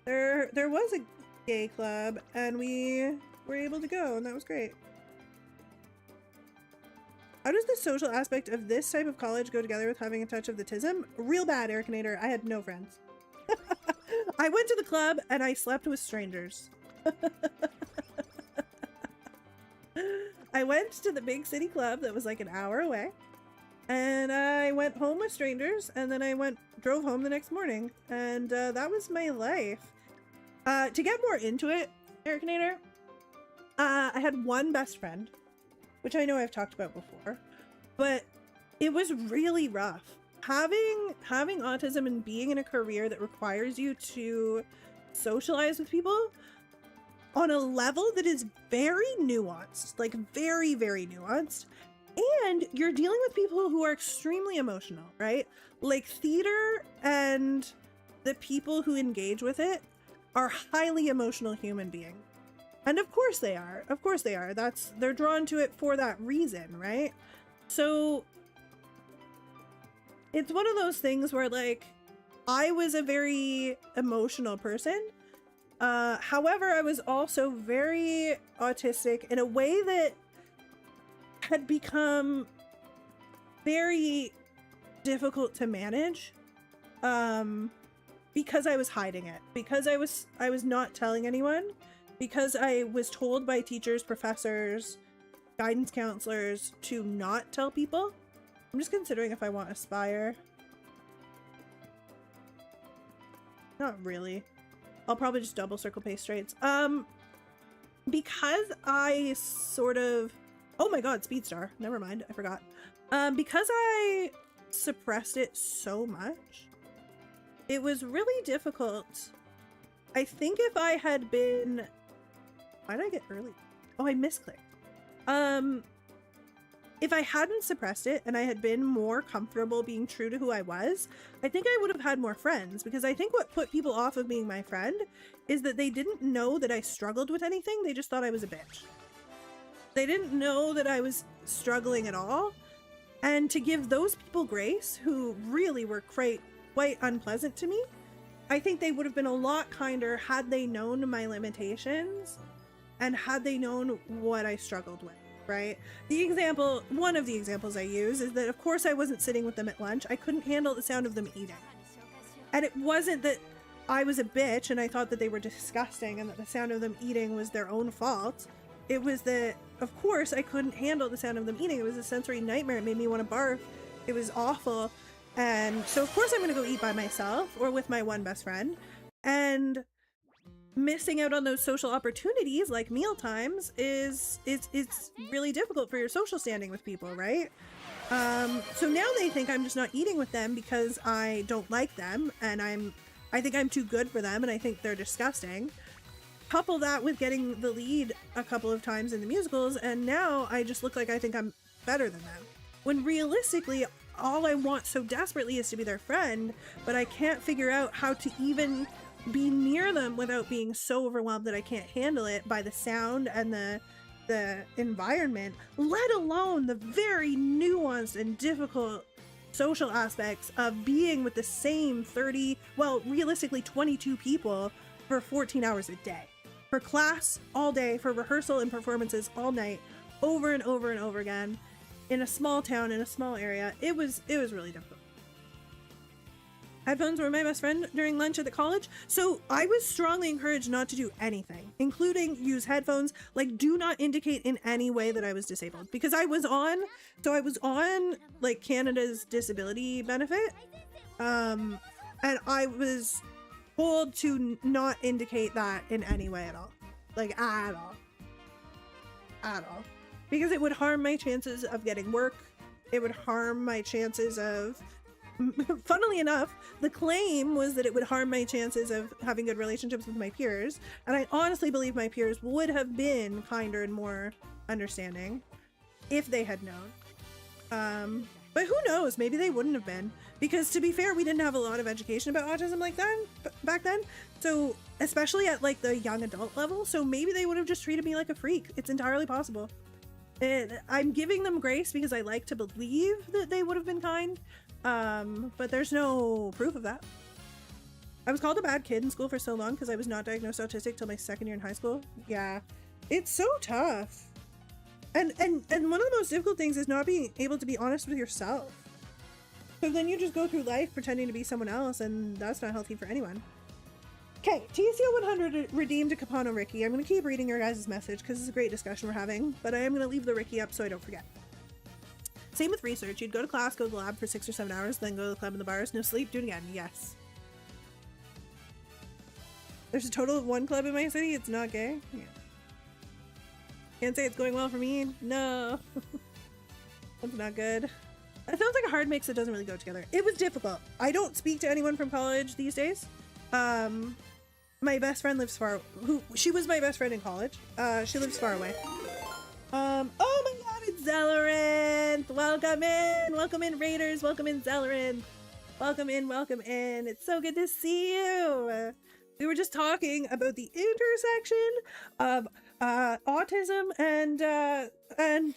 there was a gay club, and we were able to go, and that was great. How does the social aspect of this type of college go together with having a touch of the tism? Real bad, Ericinator. I had no friends. I went to the club, and I slept with strangers. I went to the big city club that was like an hour away, and I went home with strangers, and then I drove home the next morning, and that was my life. To get more into it, Ericinator, I had one best friend, which I know I've talked about before, but it was really rough. Having autism and being in a career that requires you to socialize with people on a level that is very nuanced, like very, very nuanced, and you're dealing with people who are extremely emotional, right? Like theater and the people who engage with it are highly emotional human beings. And of course they are. Of course they are. They're drawn to it for that reason, right? So it's one of those things where like I was a very emotional person. However, I was also very autistic in a way that had become very difficult to manage because I was hiding it, because I was not telling anyone, because I was told by teachers, professors, guidance counselors to not tell people. I'm just considering if I want Aspire. Not really. I'll probably just double circle paste straights. Because I sort of, oh my god, Speedstar, never mind, I forgot. Because I suppressed it so much, it was really difficult. I think if I had been, why did I get early? Oh, I misclicked. If I hadn't suppressed it and I had been more comfortable being true to who I was, I think I would have had more friends, because I think what put people off of being my friend is that they didn't know that I struggled with anything. They just thought I was a bitch. They didn't know that I was struggling at all. And to give those people grace, who really were quite unpleasant to me, I think they would have been a lot kinder had they known my limitations and had they known what I struggled with. Right? One of the examples I use is that of course I wasn't sitting with them at lunch. I couldn't handle the sound of them eating. And it wasn't that I was a bitch and I thought that they were disgusting and that the sound of them eating was their own fault. It was that, of course, I couldn't handle the sound of them eating. It was a sensory nightmare. It made me want to barf. It was awful. And so of course I'm going to go eat by myself or with my one best friend. And missing out on those social opportunities like meal times it's really difficult for your social standing with people, right? So now they think I'm just not eating with them because I don't like them, and I think I'm too good for them, and I think they're disgusting. Couple that with getting the lead a couple of times in the musicals, and now I just look like I think I'm better than them, when realistically all I want so desperately is to be their friend, but I can't figure out how to even be near them without being so overwhelmed that I can't handle it by the sound and the environment, let alone the very nuanced and difficult social aspects of being with the same 30, well, realistically 22 people for 14 hours a day. For class all day, for rehearsal and performances all night, over and over and over again, in a small town, in a small area. It was really difficult. Headphones were my best friend during lunch at the college, so I was strongly encouraged not to do anything, including use headphones. Like, do not indicate in any way that I was disabled, because I was on like Canada's disability benefit, and I was told to not indicate that in any way at all, like at all, because it would harm my chances of getting work. It would harm my chances of, funnily enough, the claim was that it would harm my chances of having good relationships with my peers. And I honestly believe my peers would have been kinder and more understanding if they had known. But who knows? Maybe they wouldn't have been. Because to be fair, we didn't have a lot of education about autism like that back then. So especially at like the young adult level. So maybe they would have just treated me like a freak. It's entirely possible. And I'm giving them grace because I like to believe that they would have been kind. But there's no proof of that. I was called a bad kid in school for so long because I was not diagnosed autistic till my second year in high school. Yeah, it's so tough. And one of the most difficult things is not being able to be honest with yourself. So then you just go through life pretending to be someone else, and that's not healthy for anyone. Okay, TCO 100 redeemed a Capano Ricky. I'm going to keep reading your guys' message because it's a great discussion we're having, but I am going to leave the Ricky up so I don't forget. Same with research. You'd go to class, go to the lab for 6 or 7 hours, then go to the club and the bars. No sleep, do it again. Yes. There's a total of 1 club in my city. It's not gay. Yeah. Can't say it's going well for me. No. That's not good. It sounds like a hard mix that doesn't really go together. It was difficult. I don't speak to anyone from college these days. My best friend lives far. She was my best friend in college. She lives far away. Oh my god, it's Zelleranth! Welcome in, Raiders. Welcome in, Zelleranth. Welcome in. It's so good to see you. We were just talking about the intersection of autism and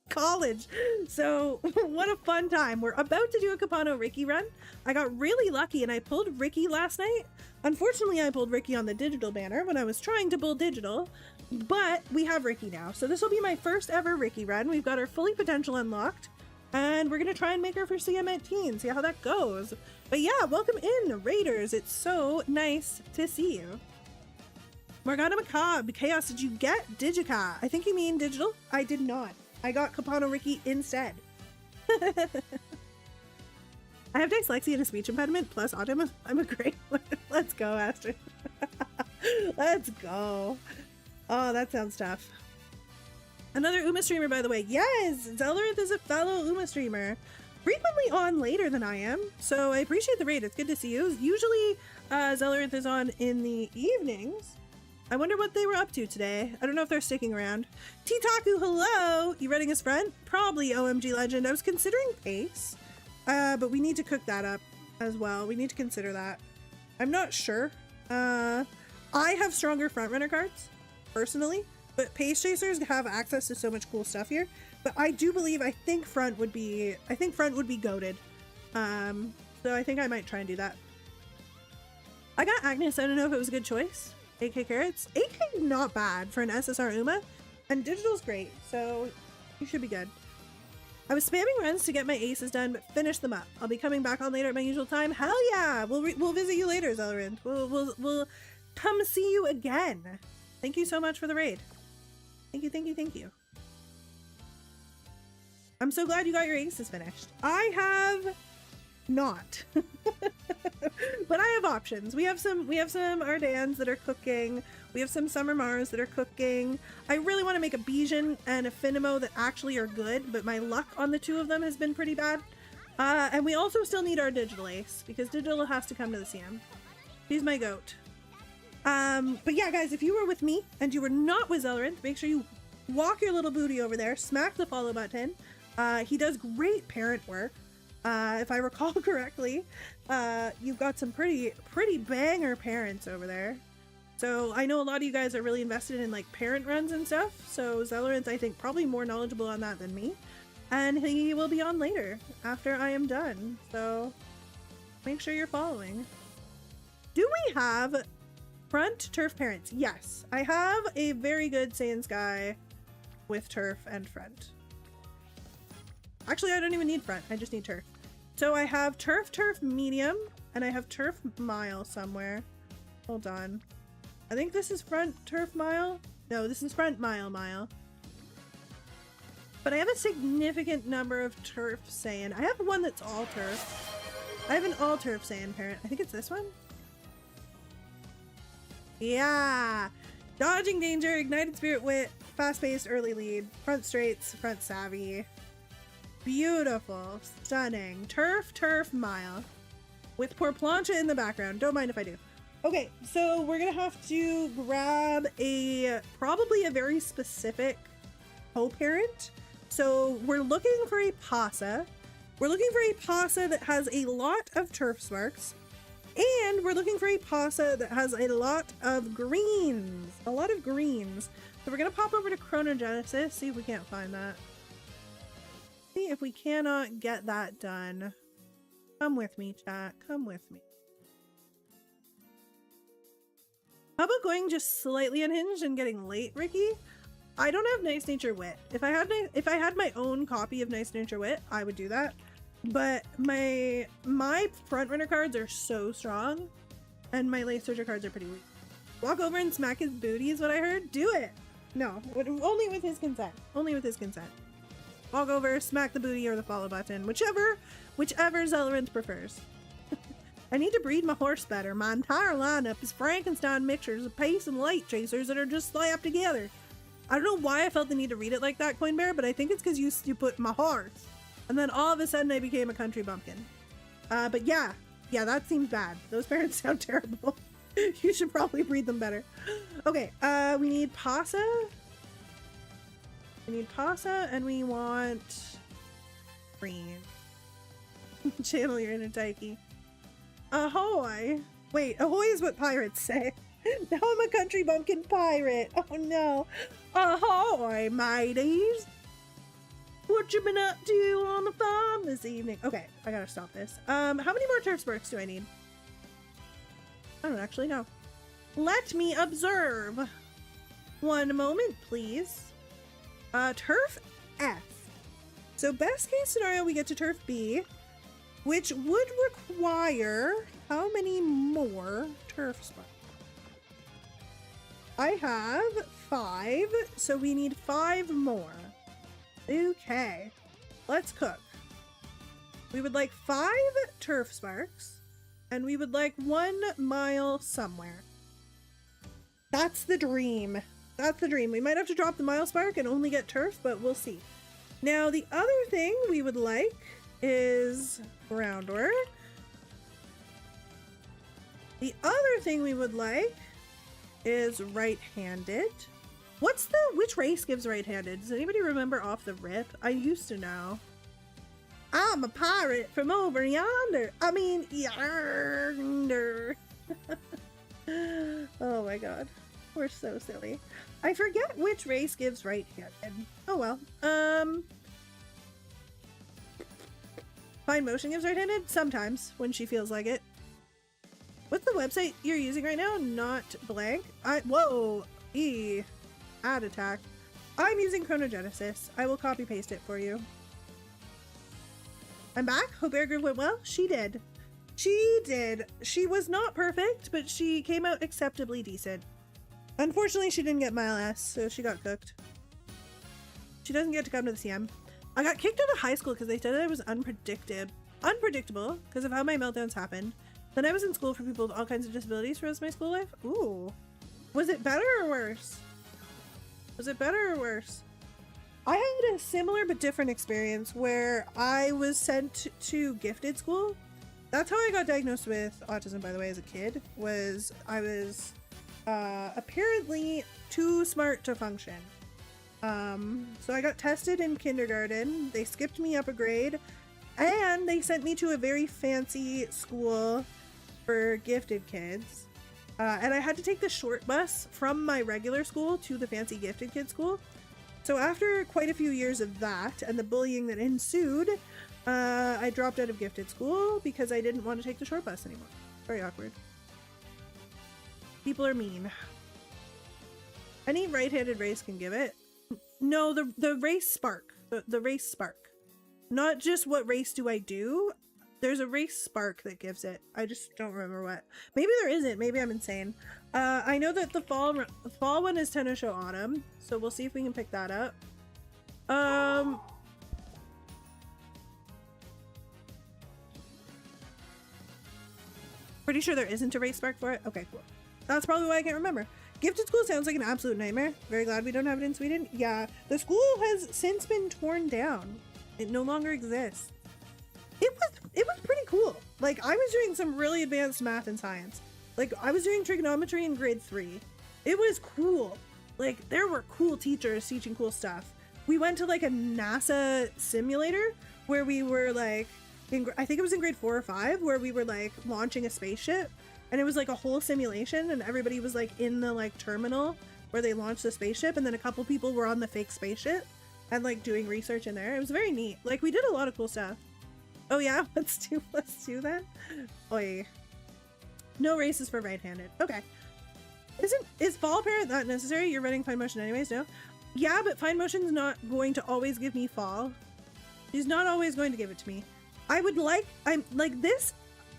college. So what a fun time. We're about to do a Capano Ricky run. I got really lucky and I pulled Ricky last night. Unfortunately, I pulled Ricky on the digital banner when I was trying to pull digital, but we have Ricky now. So this will be my first ever Ricky run. We've got our fully potential unlocked and we're going to try and make her for CM18, see how that goes. But yeah, welcome in, Raiders. It's so nice to see you. Morgana Macabre, Chaos, did you get Digica? I think you mean digital. I did not. I got Capano Ricky instead. I have dyslexia and a speech impediment, plus autism. I'm a great one. Let's go, Astrid. Let's go. Oh, that sounds tough. Another Uma streamer, by the way. Yes, Zelleranth is a fellow Uma streamer. Frequently on later than I am, so I appreciate the raid. It's good to see you. Usually, Zelleranth is on in the evenings. I wonder what they were up to today. I don't know if they're sticking around. Titaku, hello! You running as friend? Probably OMG Legend. I was considering Pace, but we need to cook that up as well. We need to consider that. I'm not sure. I have stronger frontrunner cards, personally, but Pace Chasers have access to so much cool stuff here. But I do believe, I think front would be goated. So I think I might try and do that. I got Agnes. I don't know if it was a good choice. AK Carrots. AK not bad for an SSR Uma, and digital's great, so you should be good. I was spamming runs to get my aces done, but finish them up. I'll be coming back on later at my usual time. Hell yeah! We'll visit you later, Zelleranth. We'll come see you again. Thank you so much for the raid. Thank you. I'm so glad you got your aces finished. I have not. But I have options. We have some Ardans that are cooking. We have some Summer Mars that are cooking. I really want to make a Bijan and a Finimo that actually are good, but my luck on the 2 of them has been pretty bad. And we also still need our digital ace because digital has to come to the CM. He's my goat. But yeah, guys, if you were with me and you were not with Zelleranth, make sure you walk your little booty over there, smack the follow button. He does great parent work. If I recall correctly, you've got some pretty banger parents over there. So I know a lot of you guys are really invested in like parent runs and stuff. So Zelleranth, I think, probably more knowledgeable on that than me. And he will be on later after I am done. So make sure you're following. Do we have front turf parents? Yes, I have a very good Saiyan Sky with turf and front. Actually, I don't even need front. I just need turf. So I have turf medium, and I have turf mile somewhere. Hold on. I think this is front turf mile. No, this is front mile. But I have a significant number of turf Saiyan. I have one that's all turf. I have an all turf Saiyan parent. I think it's this one. Yeah. Dodging danger, ignited spirit wit, Fast-paced, early lead, front straights, front savvy. Beautiful, stunning. Turf mile. With poor plancha in the background. Don't mind if I do. Okay, so we're gonna have to grab probably a very specific co-parent. So we're looking for a Pasa. We're looking for a Pasa that has a lot of turf sparks. And we're looking for a Pasa that has a lot of greens. A lot of greens. So we're gonna pop over to Chronogenesis, see if we can't find that. See if we cannot get that done. Come with me, chat. Come with me. How about going just slightly unhinged and getting late, Ricky? I don't have Nice Nature Wit. If I had my own copy of Nice Nature Wit, I would do that. But my front runner cards are so strong, and my Late Searcher cards are pretty weak. Walk over and smack his booty is what I heard. Do it. No, only with his consent. Only with his consent. Walk over, smack the booty or the follow button, whichever Zellerant prefers. I need to breed my horse better. My entire lineup is Frankenstein mixtures of pace and light chasers that are just slapped together. I don't know why I felt the need to read it like that, Coin Bear, but I think it's because you put my horse. And then all of a sudden I became a country bumpkin. But yeah, that seems bad. Those parents sound terrible. You should probably breed them better. Okay, we need Pasa. We need Pasa and we want green. Channel your inner Taiki. Ahoy! Wait, ahoy is what pirates say. Now I'm a country bumpkin pirate. Oh no. Ahoy, mateys! What you been up to on the farm this evening? Okay, I gotta stop this. How many more turf sparks do I need? I don't actually know. Let me observe. One moment, please. Turf F. So best case scenario, we get to turf B, which would require how many more turf sparks? I have 5, so we need 5 more. Okay, let's cook. We would like 5 turf sparks, and we would like 1 mile somewhere. That's the dream. That's the dream. We might have to drop the mile spark and only get turf, but we'll see. Now, the other thing we would like is groundwork. The other thing we would like is right-handed. Which race gives right-handed? Does anybody remember off the rip? I used to know. I'm a pirate from over yonder. I mean, yonder. Oh my god. We're so silly. I forget which race gives right-handed. Oh well. Fine Motion gives right-handed? Sometimes, when she feels like it. What's the website you're using right now? Not blank? Whoa! Add attack. I'm using Chronogenesis. I will copy paste it for you. I'm back. Hope Air Groove went well. She did. She did. She was not perfect, but she came out acceptably decent. Unfortunately, she didn't get Mile S, so she got cooked. She doesn't get to come to the CM. I got kicked out of high school because they said I was unpredictable because of how my meltdowns happened. Then I was in school for people with all kinds of disabilities for the rest of my school life. Ooh. Was it better or worse? Was it better or worse? I had a similar but different experience where I was sent to gifted school. That's how I got diagnosed with autism, by the way, as a kid. I was apparently too smart to function. So I got tested in kindergarten. They skipped me up a grade, and they sent me to a very fancy school for gifted kids. And I had to take the short bus from my regular school to the fancy gifted kid school. So after quite a few years of that and the bullying that ensued, I dropped out of gifted school because I didn't want to take the short bus anymore. Very awkward. People are mean. Any right-handed race can give it. No, the race spark. The race spark. Not just what race do I do. There's a race spark that gives it. I just don't remember what. Maybe there isn't. Maybe I'm insane. I know that the fall one is Tennis Show Autumn, so we'll see if we can pick that up. Pretty sure there isn't a race spark for it. Okay, cool. That's probably why I can't remember. Gifted school sounds like an absolute nightmare. Very glad we don't have it in Sweden. Yeah, the school has since been torn down. It no longer exists. It was pretty cool. Like, I was doing some really advanced math and science. Like, I was doing trigonometry in grade 3. It was cool. Like, there were cool teachers teaching cool stuff. We went to like a NASA simulator where we were like, I think it was in grade 4 or 5, where we were like launching a spaceship, and it was like a whole simulation, and everybody was like in the like terminal where they launched the spaceship, and then a couple people were on the fake spaceship and like doing research in there. It was very neat. Like, we did a lot of cool stuff. Oh yeah, let's do that. Oi. No races for right-handed. Okay. Is fall parent that necessary? You're running fine motion anyways, no? Yeah, but fine motion's not going to always give me fall. She's not always going to give it to me. I'm like this,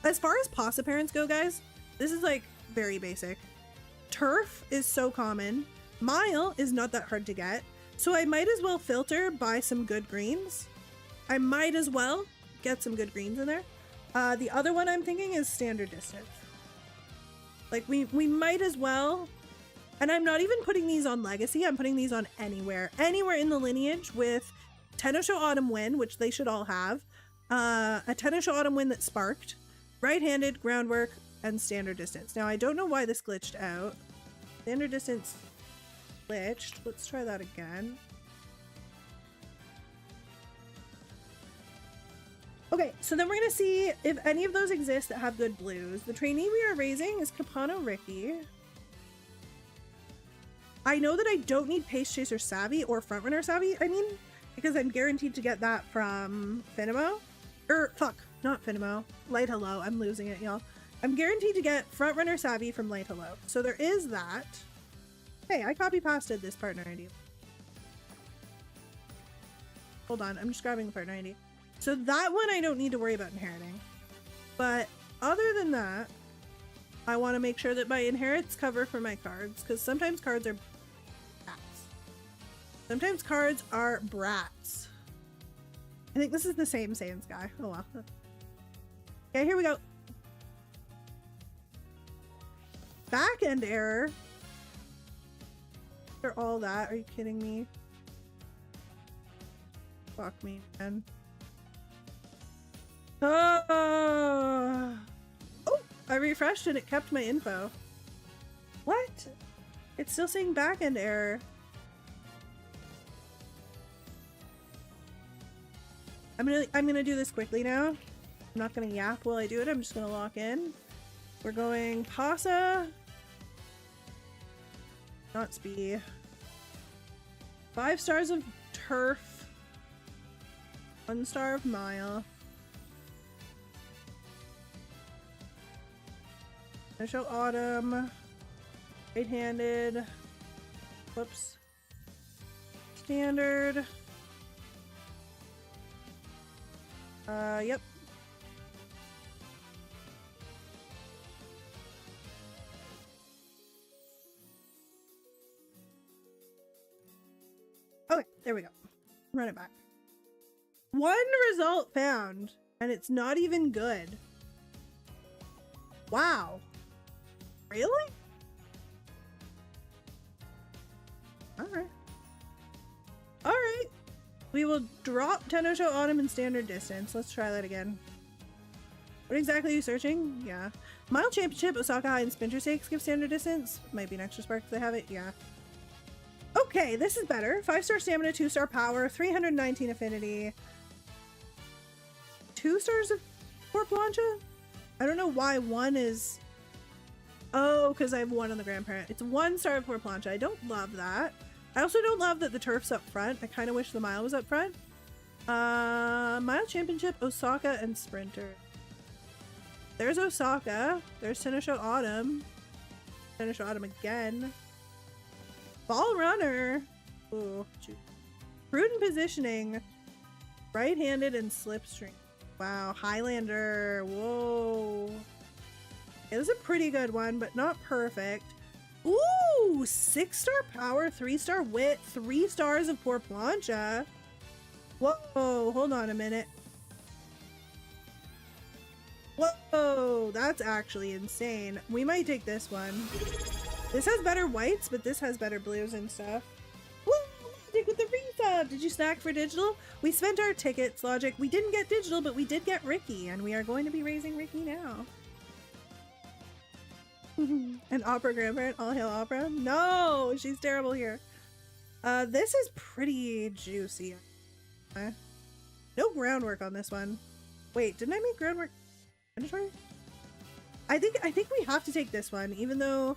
as far as PASA parents go, guys, this is like very basic. Turf is so common. Mile is not that hard to get. So I might as well filter by some good greens. I might as well get some good greens in there. The other one I'm thinking is standard distance. Like we might as well, and I'm not even putting these on legacy. I'm putting these on anywhere in the lineage with Tennosho Autumn Wind, which they should all have. A Tennosho Autumn Wind that sparked, right-handed, groundwork, and standard distance. Now I don't know why this glitched out. Standard distance glitched. Let's try that again. Okay, so then we're gonna see if any of those exist that have good blues. The trainee we are raising is Capano Ricky. I know that I don't need Pace Chaser Savvy or Frontrunner Savvy, I mean, because I'm guaranteed to get that from Finimo. Fuck, not Finimo. Light Hello, I'm losing it, y'all. I'm guaranteed to get Frontrunner Savvy from Light Hello. So there is that. Hey, I copy-pasted this partner ID. Hold on, I'm just grabbing the partner ID. So that one I don't need to worry about inheriting. But other than that, I want to make sure that my inherits cover for my cards, because sometimes cards are brats. Sometimes cards are brats. I think this is the same Sans guy. Oh well. Okay, here we go. Back end error. After all that, are you kidding me? Fuck me, man. Oh, I refreshed and it kept my info. What? It's still saying backend error. I'm gonna do this quickly now. I'm not gonna yap while I do it. I'm just gonna lock in. We're going PASA, not speed. 5 stars of turf. 1 star of mile. I show autumn. Right-handed. Whoops. Standard. Yep. Okay, there we go. Run it back. 1 result found, and it's not even good. Wow. Really? Alright. Alright. We will drop Tennosho Autumn and standard distance. Let's try that again. What exactly are you searching? Yeah. Mile Championship, Osaka High, and Spinter Stakes give standard distance. Might be an extra spark if they have it. Yeah. Okay, this is better. 5-star stamina, 2-star power, 319 affinity. 2 stars of Port Plancha? I don't know why 1 is... Oh, because I have 1 on the grandparent. It's 1 star of Port Plancha. I don't love that. I also don't love that the turf's up front. I kind of wish the mile was up front. Mile Championship, Osaka, and Sprinter. There's Osaka. There's Tennosho Autumn. Tennosho Autumn again. Ball Runner. Ooh, shoot. Prudent Positioning. Right-handed and Slipstream. Wow, Highlander. Whoa. Yeah, this is a pretty good one, but not perfect. Ooh, 6-star power, 3-star wit, 3 stars of Port Plancha. Whoa, hold on a minute. Whoa, that's actually insane. We might take this one. This has better whites, but this has better blues and stuff. Woo! Logic with the resub! Did you snack for digital? We spent our tickets, Logic. We didn't get digital, but we did get Ricky, and we are going to be raising Ricky now. An opera grandparent, all hail opera? No, she's terrible here. This is pretty juicy. No groundwork on this one. Wait, didn't I make groundwork mandatory? I think we have to take this one, even though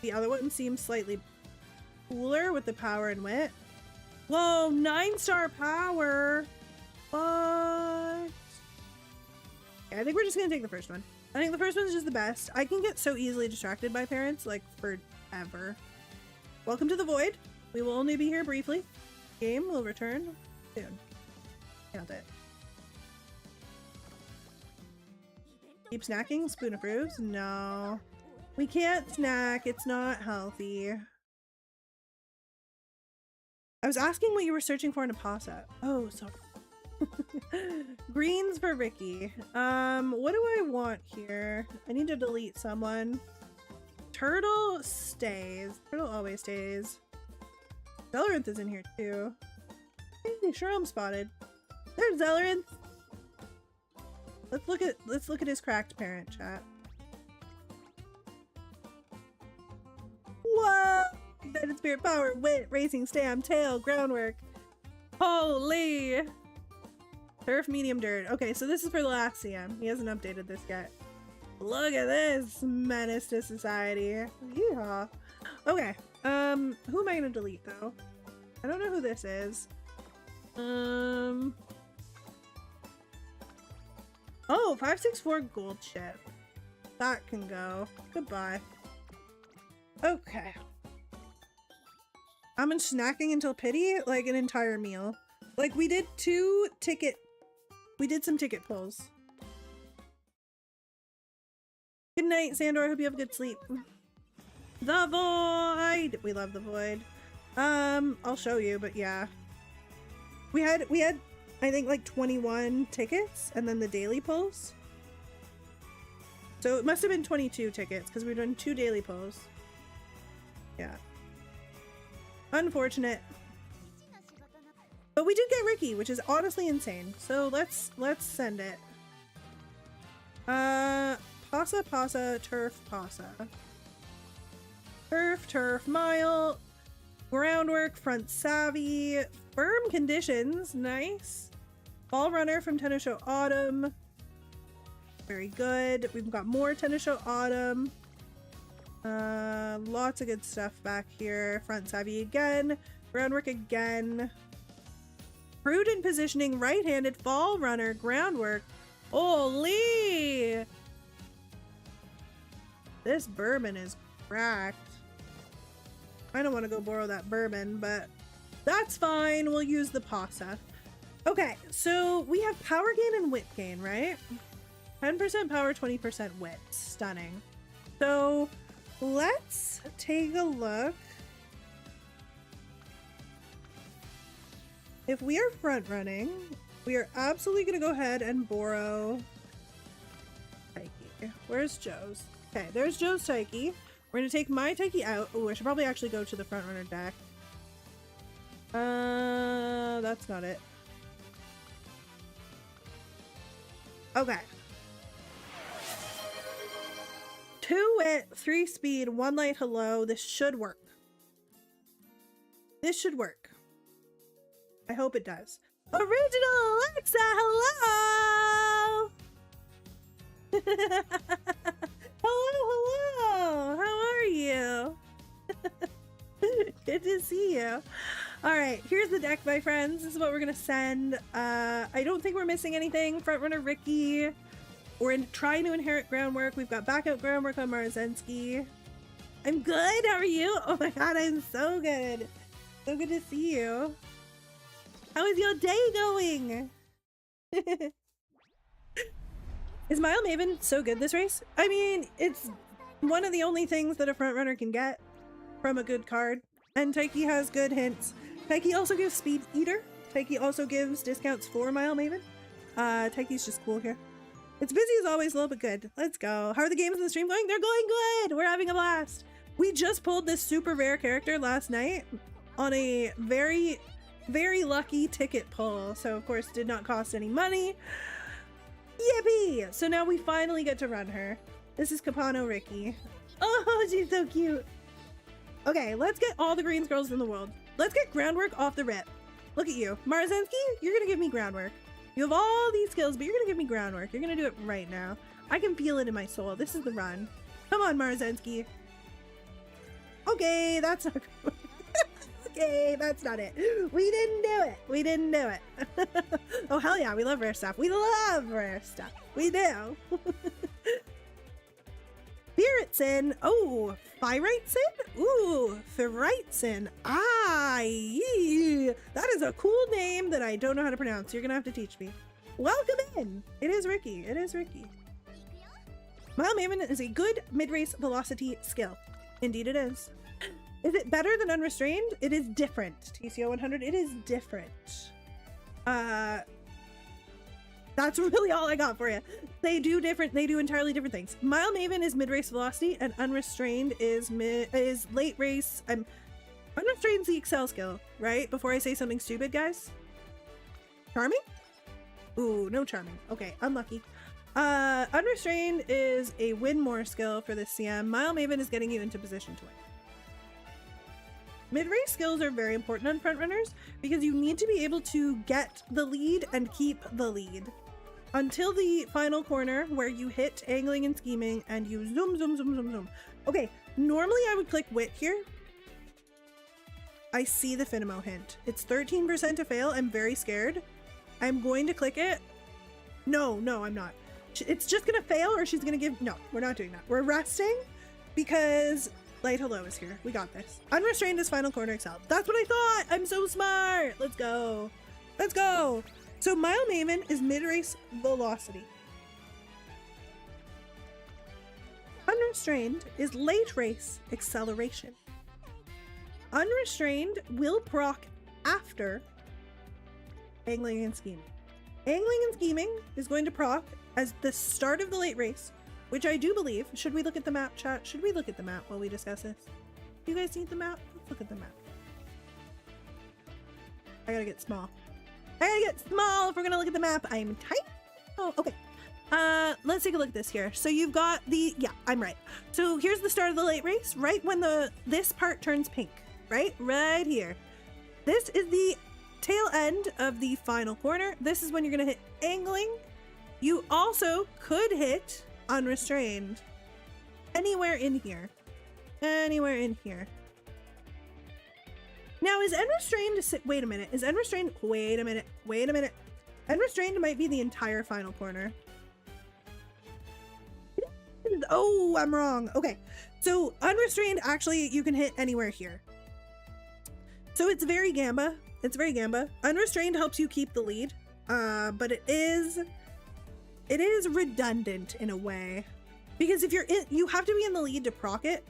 the other one seems slightly cooler with the power and wit. Whoa, 9-star power! What? Yeah, I think we're just gonna take the first one. I think the first one's just the best. I can get so easily distracted by parents, like, forever. Welcome to the Void. We will only be here briefly. Game will return soon. Count it. Keep snacking? Spoon approves? No. We can't snack. It's not healthy. I was asking what you were searching for in a pasta. Oh, sorry. Greens for Ricky. What do I want here? I need to delete someone. Turtle stays. Turtle always stays. Zelrinth is in here too. Hey, sure I'm spotted. There's Zelrinth. Let's look at his cracked parent, chat. Whoa! Ignited spirit power, wit, racing stam, tail, groundwork. Holy! Turf, medium, dirt. Okay, so this is for the last CM. He hasn't updated this yet. Look at this menace to society. Yeehaw. Okay. Who am I gonna delete though? I don't know who this is. Oh, 564 gold chip. That can go. Goodbye. Okay. I'm snacking until pity, like an entire meal. Like we did some ticket pulls. Good night, Sandor. I hope you have a good sleep. The Void! We love the Void. I'll show you, but yeah. We had I think like 21 tickets and then the daily pulls. So it must have been 22 tickets because we're doing 2 daily pulls. Yeah. Unfortunate. But we did get Ricky, which is honestly insane. So let's send it. Pasa, turf, pasa. Turf, mile. Groundwork, front savvy. Firm conditions, nice. Ball runner from Tennis Show Autumn. Very good. We've got more Tennis Show Autumn. Lots of good stuff back here. Front savvy again. Groundwork again. Prudent positioning, right-handed, fall runner, groundwork. Holy! This bourbon is cracked. I don't want to go borrow that bourbon, but that's fine. We'll use the pasta. Okay, so we have power gain and wit gain, right? 10% power, 20% wit. Stunning. So let's take a look. If we are front running, we are absolutely going to go ahead and borrow Taiki. Where's Joe's? Okay, there's Joe's Taiki. We're going to take my Taiki out. Oh, I should probably actually go to the front runner deck. That's not it. Okay. 2 wit, 3 speed, 1 light hello. This should work. This should work. I hope it does. Original Alexa, hello! Hello! How are you? Good to see you. Alright, here's the deck, my friends. This is what we're gonna send. I don't think we're missing anything. Frontrunner Ricky. We're trying to inherit groundwork. We've got backup groundwork on Marzensky. I'm good. How are you? Oh my god, I'm so good. So good to see you. How is your day going? Is Mile Maven so good this race? I mean, it's one of the only things that a frontrunner can get from a good card. And Taiki has good hints. Taiki also gives Speed Eater. Taiki also gives discounts for Mile Maven. Taiki's just cool here. It's busy as always, a little bit good. Let's go. How are the games in the stream going? They're going good! We're having a blast. We just pulled this super rare character last night on a very, very lucky ticket pull. So of course did not cost any money. Yippee! So now we finally get to run her. This is Capano Ricky. Oh, she's so cute. Okay, let's get all the green scrolls in the world. Let's get groundwork off the rip. Look at you. Marzensky, you're gonna give me groundwork. You have all these skills, but you're gonna give me groundwork. You're gonna do it right now. I can feel it in my soul. This is the run. Come on, Marzensky. Okay, that's not good. Okay, that's not it. We didn't do it. We didn't do it. Oh, hell yeah. We love rare stuff. We love rare stuff. We do. Spiritsin. Oh, Fyritsin? Ooh, Fyritsin. Ah, yee. That is a cool name that I don't know how to pronounce. You're going to have to teach me. Welcome in. It is Ricky. It is Ricky. Mile Maven is a good mid-race velocity skill. Indeed it is. Is it better than Unrestrained? It is different. TCO 100, it is different. That's really all I got for you. They do entirely different things. Mile Maven is mid-race velocity and Unrestrained is late race. Unrestrained's the Excel skill, right? Before I say something stupid, guys. Charming? Ooh, no charming. Okay, unlucky. Unrestrained is a win more skill for this CM. Mile Maven is getting you into position to win. Mid-race skills are very important on front runners because you need to be able to get the lead and keep the lead until the final corner where you hit angling and scheming and you zoom, zoom, zoom, zoom, zoom. Okay, normally I would click wit here. I see the Finimo hint. It's 13% to fail. I'm very scared. I'm going to click it. No, I'm not. It's just gonna fail or she's gonna give, no, we're not doing that. We're resting because Light Hello is here. We got this. Unrestrained is final corner excel. That's what I thought. I'm so smart. Let's go. Let's go. So Mile Maven is mid-race velocity. Unrestrained is late race acceleration. Unrestrained will proc after angling and scheming. Angling and scheming is going to proc as the start of the late race, which I do believe. Should we look at the map, chat? Should we look at the map while we discuss this? Do you guys need the map? Let's look at the map. I gotta get small. I gotta get small if we're gonna look at the map. I'm tight. Oh, okay. Let's take a look at this here. So you've got the, yeah, I'm right. So here's the start of the late race, right when this part turns pink, right? Right here. This is the tail end of the final corner. This is when you're gonna hit angling. You also could hit unrestrained anywhere in here. Anywhere in here. Now is unrestrained, wait a minute. Is unrestrained, wait a minute. Unrestrained might be the entire final corner. Oh, I'm wrong. Okay. So unrestrained, actually you can hit anywhere here. So it's very Gamba. It's very Gamba. Unrestrained helps you keep the lead. But it is redundant in a way because if you're in, you have to be in the lead to proc it.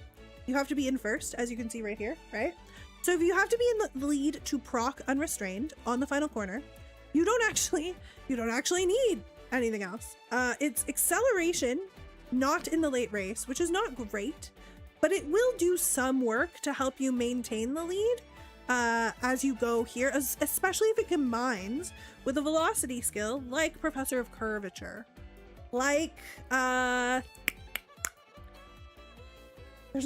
You have to be in first, as you can see right here, right? So if you have to be in the lead to proc unrestrained on the final corner, you don't actually need anything else. It's acceleration, not in the late race, which is not great, but it will do some work to help you maintain the lead as you go here, especially if it combines with a velocity skill like Professor of Curvature. Like, there's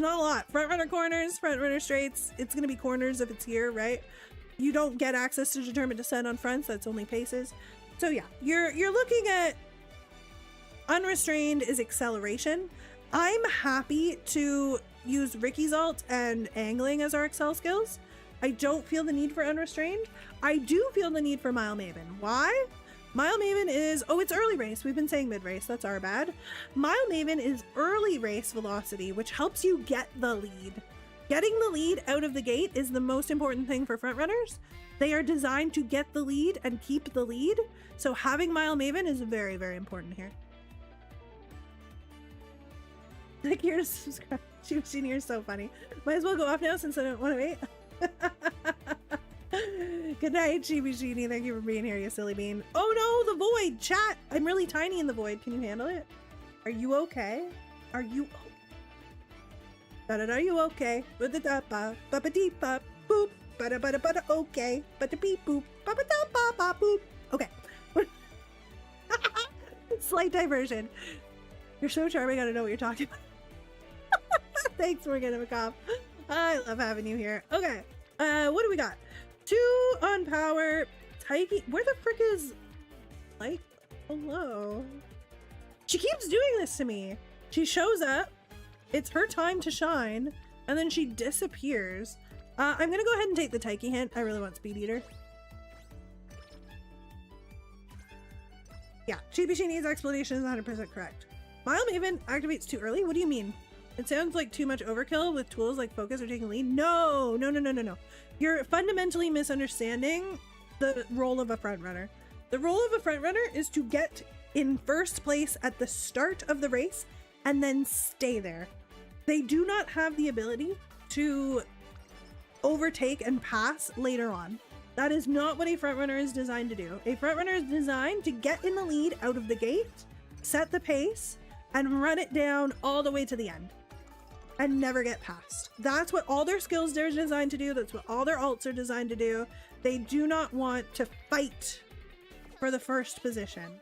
not a lot. Front runner corners, front runner straights. It's gonna be corners if it's here, right? You don't get access to determined descent on fronts. That's only paces. So yeah, you're looking at unrestrained is acceleration. I'm happy to use Ricky's ult and angling as our excel skills. I don't feel the need for unrestrained. I do feel the need for Mile Maven. Why? Mile Maven is, oh, it's early race. We've been saying mid race. That's our bad. Mile Maven is early race velocity, which helps you get the lead. Getting the lead out of the gate is the most important thing for front runners. They are designed to get the lead and keep the lead. So having Mile Maven is very, very important here. Click here to subscribe. She is so funny. Might as well go off now since I don't want to wait. Good night, Chibi Sheeny. Thank you for being here, you silly bean. Oh no, the void! Chat! I'm really tiny in the void. Can you handle it? Are you okay? Are you Da-da-da, you okay? Ba-da-da-ba, ba-ba-dee-ba, boop, ba-da-ba-da-ba-da, okay. Ba-da-beep, boop, ba-ba-da-ba-ba, boop. Okay. Slight diversion. You're so charming, I don't know what you're talking about. Thanks, Morgan McCobb. I love having you here. Okay. What do we got? 2 on power. Taiki. Where the frick is Light? Hello. She keeps doing this to me. She shows up. It's her time to shine. And then she disappears. I'm gonna go ahead and take the Taiki hint. I really want Speed Eater. Yeah, She needs explanation is 100% correct. Mile Maven activates too early? What do you mean? It sounds like too much overkill with tools like focus or taking lead. No. You're fundamentally misunderstanding the role of a front runner. The role of a front runner is to get in first place at the start of the race and then stay there. They do not have the ability to overtake and pass later on. That is not what a front runner is designed to do. A front runner is designed to get in the lead out of the gate, set the pace, and run it down all the way to the end and never get past. That's what all their skills are designed to do. That's what all their alts are designed to do. They do not want to fight for the first position.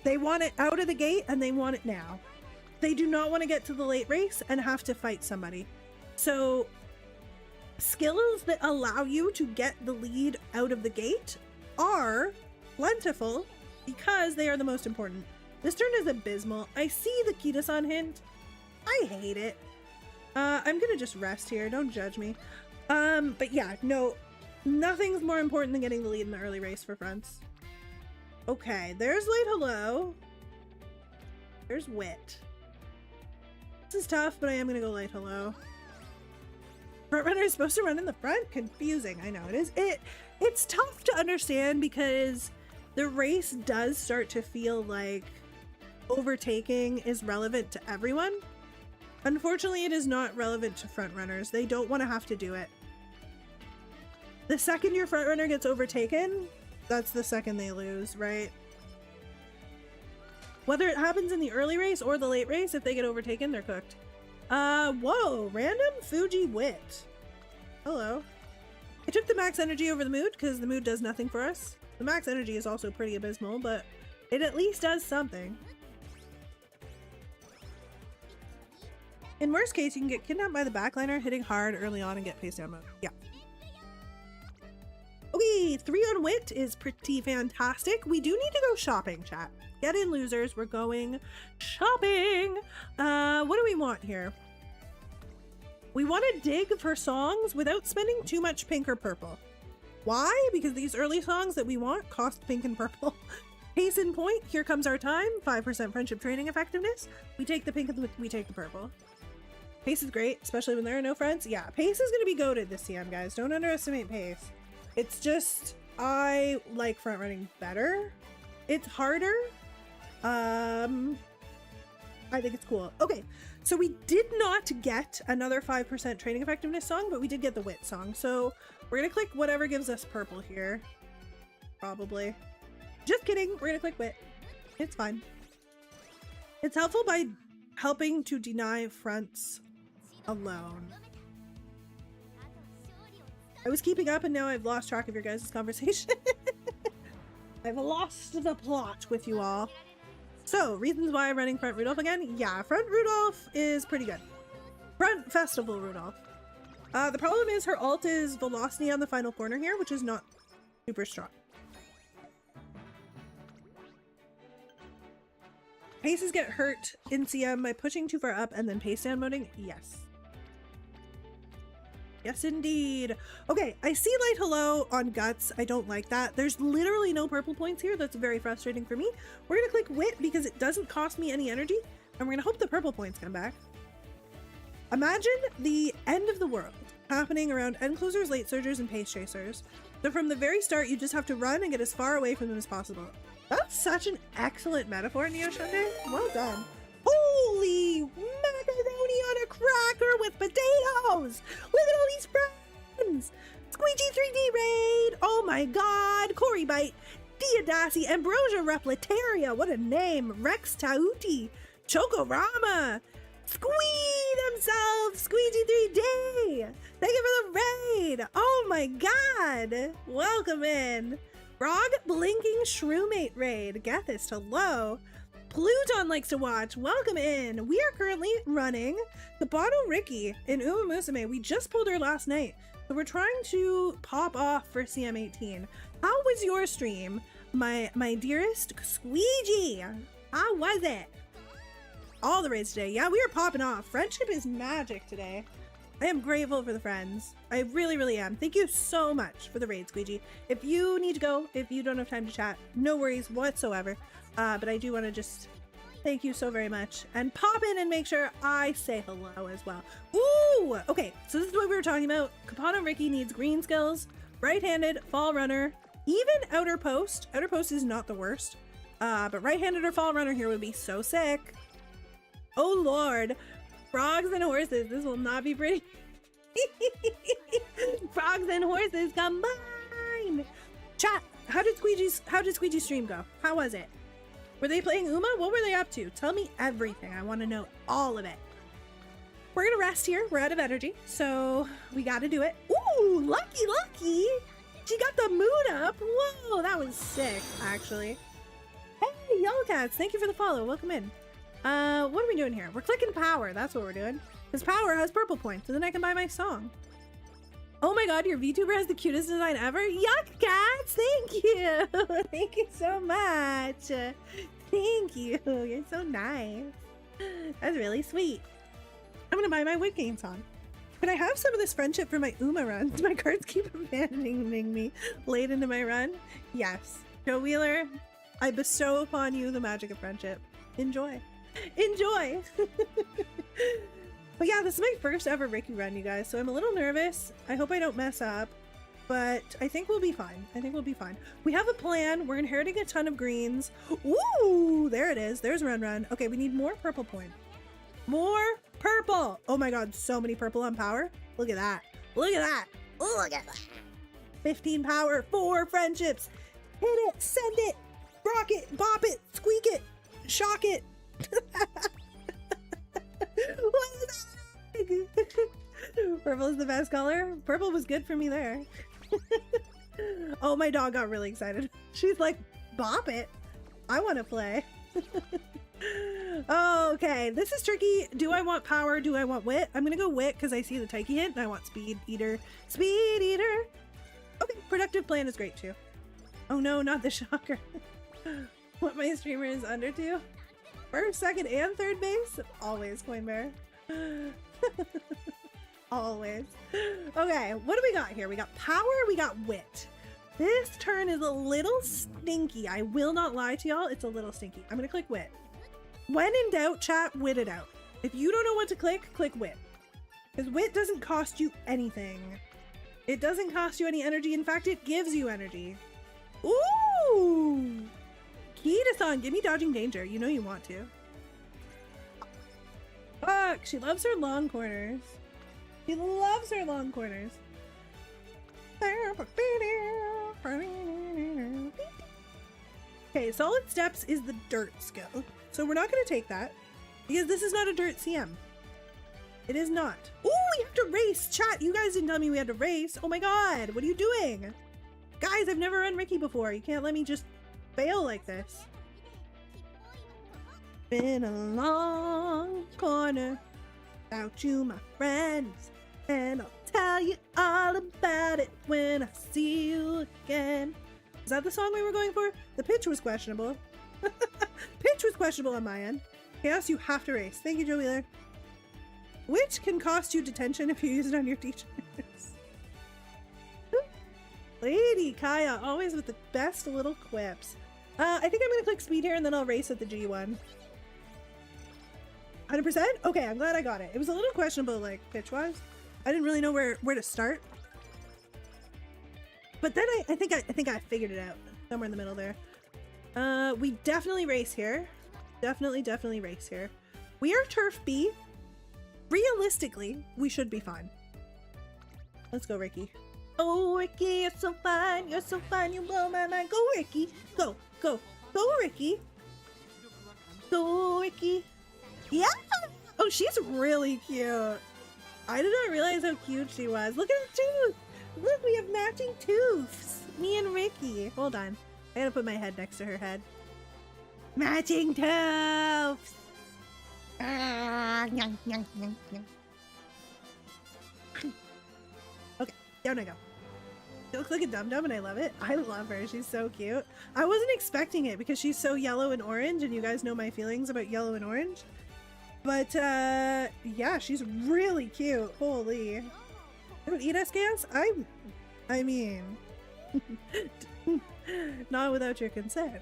They want it out of the gate and they want it now. They do not want to get to the late race and have to fight somebody. So skills that allow you to get the lead out of the gate are plentiful because they are the most important. This turn is abysmal. I see the Kita-san hint. I hate it. I'm gonna just rest here. Don't judge me. But yeah, no, nothing's more important than getting the lead in the early race for fronts. Okay, there's Light Hello. There's Wit. This is tough, but I am gonna go Light Hello. Front runner is supposed to run in the front? Confusing. I know it is. It's tough to understand because the race does start to feel like overtaking is relevant to everyone. Unfortunately, it is not relevant to front runners. They don't want to have to do it. The second your front runner gets overtaken, that's the second they lose, right? Whether it happens in the early race or the late race, if they get overtaken, they're cooked. Whoa, random Fuji Wit. Hello. I took the max energy over the mood because the mood does nothing for us. The max energy is also pretty abysmal, but it at least does something. In worst case, you can get kidnapped by the backliner, hitting hard early on and get face down mode. Yeah. Okay, 3 on Wit is pretty fantastic. We do need to go shopping, chat. Get in, losers. We're going shopping. What do we want here? We want to dig for songs without spending too much pink or purple. Why? Because these early songs that we want cost pink and purple. Case in point, here comes our time. 5% friendship training effectiveness. We take the pink and we take the purple. Pace is great, especially when there are no friends. Yeah, Pace is going to be goated this CM, guys. Don't underestimate Pace. It's just, I like front running better. It's harder. I think it's cool. Okay, so we did not get another 5% training effectiveness song, but we did get the Wit song. So we're going to click whatever gives us purple here. Probably. Just kidding. We're going to click Wit. It's fine. It's helpful by helping to deny fronts alone. I was keeping up and now I've lost track of your guys' conversation. I've lost the plot with you all. So, reasons why I'm running Front Rudolph again? Yeah, Front Rudolph is pretty good. Front Festival Rudolph. The problem is her ult is velocity on the final corner here, which is not super strong. Paces get hurt in CM by pushing too far up and then pace down moding? Yes. Yes, indeed. Okay, I see Light Hello on Guts. I don't like that. There's literally no purple points here. That's very frustrating for me. We're going to click Wit because it doesn't cost me any energy. And we're going to hope the purple points come back. Imagine the end of the world happening around end closers, late surgers, and pace chasers. So from the very start, you just have to run and get as far away from them as possible. That's such an excellent metaphor, Neo Shunde. Well done. Holy macaroni on a cracker with potatoes! Look at all these friends! Squeegee 3D raid! Oh my god! Cory Bite, Diodasi, Ambrosia Repletaria, what a name! Rex Tauti, Chokorama! Squee! Them yourself, Squeegee3D! Thank you for the raid! Oh my god! Welcome in! Frog Blinking Shroomate raid. Gethys, hello. Pluton likes to watch. Welcome in. We are currently running Kabano Riki in Uma Musume. We just pulled her last night. So we're trying to pop off for CM18. How was your stream, my dearest Squeegee? How was it? All the raids today. Yeah, we are popping off. Friendship is magic today. I am grateful for the friends. I really, really am. Thank you so much for the raid, Squeegee. If you need to go, if you don't have time to chat, no worries whatsoever. But I do want to just thank you so very much and pop in and make sure I say hello as well. Ooh, okay. So this is what we were talking about. Kabano Riki needs green skills, right-handed, fall runner, even outer post. Outer post is not the worst. But right-handed or fall runner here would be so sick. Oh Lord, frogs and horses. This will not be pretty. Frogs and horses combined. Chat. How did Squeegee's stream go? How was it? Were they playing Uma? What were they up to? Tell me everything. I want to know all of it. We're gonna rest here. We're out of energy, so we gotta do it. Ooh, lucky. She got the mood up. Whoa, that was sick, actually. Hey, Yellow Cats, thank you for the follow. Welcome in. What are we doing here? We're clicking power. That's what we're doing. Because power has purple points, and then I can buy my song. Oh my god, your VTuber has the cutest design ever. Yuck, Cats! Thank you! Thank you so much. Thank you. You're so nice. That's really sweet. I'm gonna buy my Wit Game song. Can I have some of this friendship for my Uma runs? My cards keep abandoning me late into my run. Yes. Joe Wheeler, I bestow upon you the magic of friendship. Enjoy. Enjoy! But yeah, this is my first ever Riki run, you guys, so I'm a little nervous. I hope I don't mess up, but I think we'll be fine. I think we'll be fine. We have a plan. We're inheriting a ton of greens. Ooh, there it is. There's Run. Okay, we need more purple point. More purple! Oh my god, so many purple on power. Look at that. Look at that. Look at that. 15 power, 4 friendships. Hit it, send it, rock it, bop it, squeak it, shock it. What is that? Purple is the best color. Purple was good for me there. Oh, my dog got really excited. She's like, bop it. I want to play. Okay, this is tricky. Do I want power? Do I want wit? I'm gonna go wit because I see the Taiki hint and I want speed eater. Speed eater. Okay, productive plan is great too. Oh no, not the shocker. What my streamer is under to? First, second, and third base? Always, Coin Bear. Always. Okay, what do we got here? We got power, we got wit. This turn is a little stinky. I will not lie to y'all, it's a little stinky. I'm gonna click wit. When in doubt, chat, wit it out. If you don't know what to click, click wit. Because wit doesn't cost you anything. It doesn't cost you any energy. In fact, it gives you energy. Ooh! Kita-san, give me dodging danger. You know you want to. Fuck, she loves her long corners. She loves her long corners. Okay, solid steps is the dirt skill. So we're not going to take that because this is not a dirt CM. It is not. Ooh, we have to race. Chat, you guys didn't tell me we had to race. Oh my god, what are you doing? Guys, I've never run Riki before. You can't let me just fail like this. Been a long corner without you, my friends, and I'll tell you all about it when I see you again. Is that the song we were going for? The pitch was questionable. Pitch was questionable on my end. Chaos, you have to race. Thank you, Joe Wheeler. Which can cost you detention if you use it on your teachers. Lady Kaya, always with the best little quips. I think I'm gonna click speed here and then I'll race at the G1. 100%? Okay, I'm glad I got it. It was a little questionable, like, pitch-wise. I didn't really know where to start. But then I think I figured it out. Somewhere in the middle there. We definitely race here. Definitely race here. We are Turf B. Realistically, we should be fine. Let's go, Riki. Oh, Riki, you're so fine. You're so fine. You blow my mind. Go, Riki. Go, go, go, Riki. Go, Riki. Yeah. Oh, she's really cute. I did not realize how cute she was. Look at her tooth. Look, we have matching tooths. Me and Ricky. Hold on. I gotta put my head next to her head. Matching tooths. Okay, down I go. She looks like a dum-dum and I love it. I love her. She's so cute. I wasn't expecting it because she's so yellow and orange, and you guys know my feelings about yellow and orange. But, yeah, she's really cute. Holy. Don't eat us, Gas? I mean, not without your consent.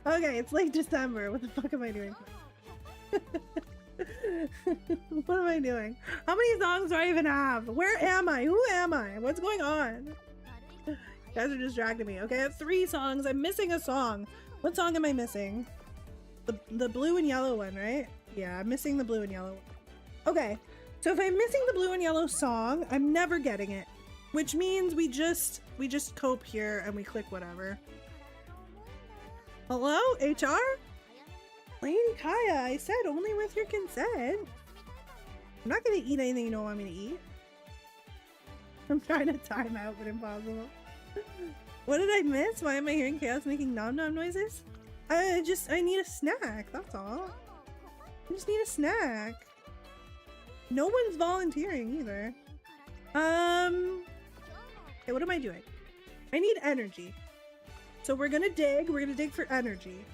Okay, it's late December. What the fuck am I doing? What am I doing? How many songs do I even have? Where am I? Who am I? What's going on? You guys are distracting me. Okay, I have 3 songs. I'm missing a song. What song am I missing? The blue and yellow one, right? Yeah, I'm missing the blue and yellow one. Okay, so if I'm missing the blue and yellow song, I'm never getting it. Which means we just cope here and we click whatever. Hello, HR? Lady Kaya, I said only with your consent. I'm not gonna eat anything you don't want me to eat. I'm trying to time out, but impossible. What did I miss? Why am I hearing Chaos making nom-nom noises? I need a snack, that's all. I just need a snack. No one's volunteering either. Okay, what am I doing? I need energy. So we're gonna dig for energy.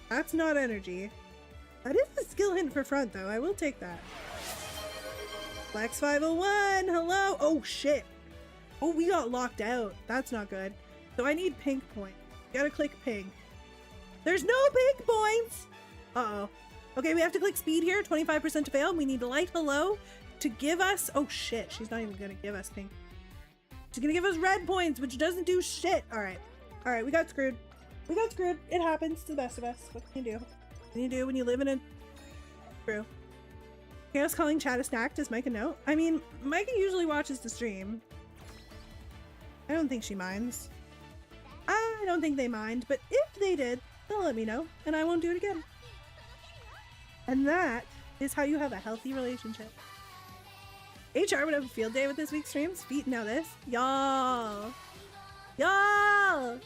That's not energy. That is a skill hint for front though, I will take that. Flex 501, hello! Oh shit! Oh, we got locked out. That's not good. So I need pink point. Gotta click pink. There's no pink points! Uh-oh. Okay, we have to click speed here, 25% to fail. We need light hello to give us... Oh shit, she's not even gonna give us pink. She's gonna give us red points, which doesn't do shit. Alright. Alright, we got screwed. We got screwed. It happens to the best of us. What can you do? What can you do when you live in a... True. Chaos calling chat a snack. Does Micah know? I mean, Micah usually watches the stream. I don't think she minds. I don't think they mind, but if they did, they'll let me know, and I won't do it again. And that is how you have a healthy relationship. HR would have a field day with this week's streams. Feet know this. Y'all. Y'all.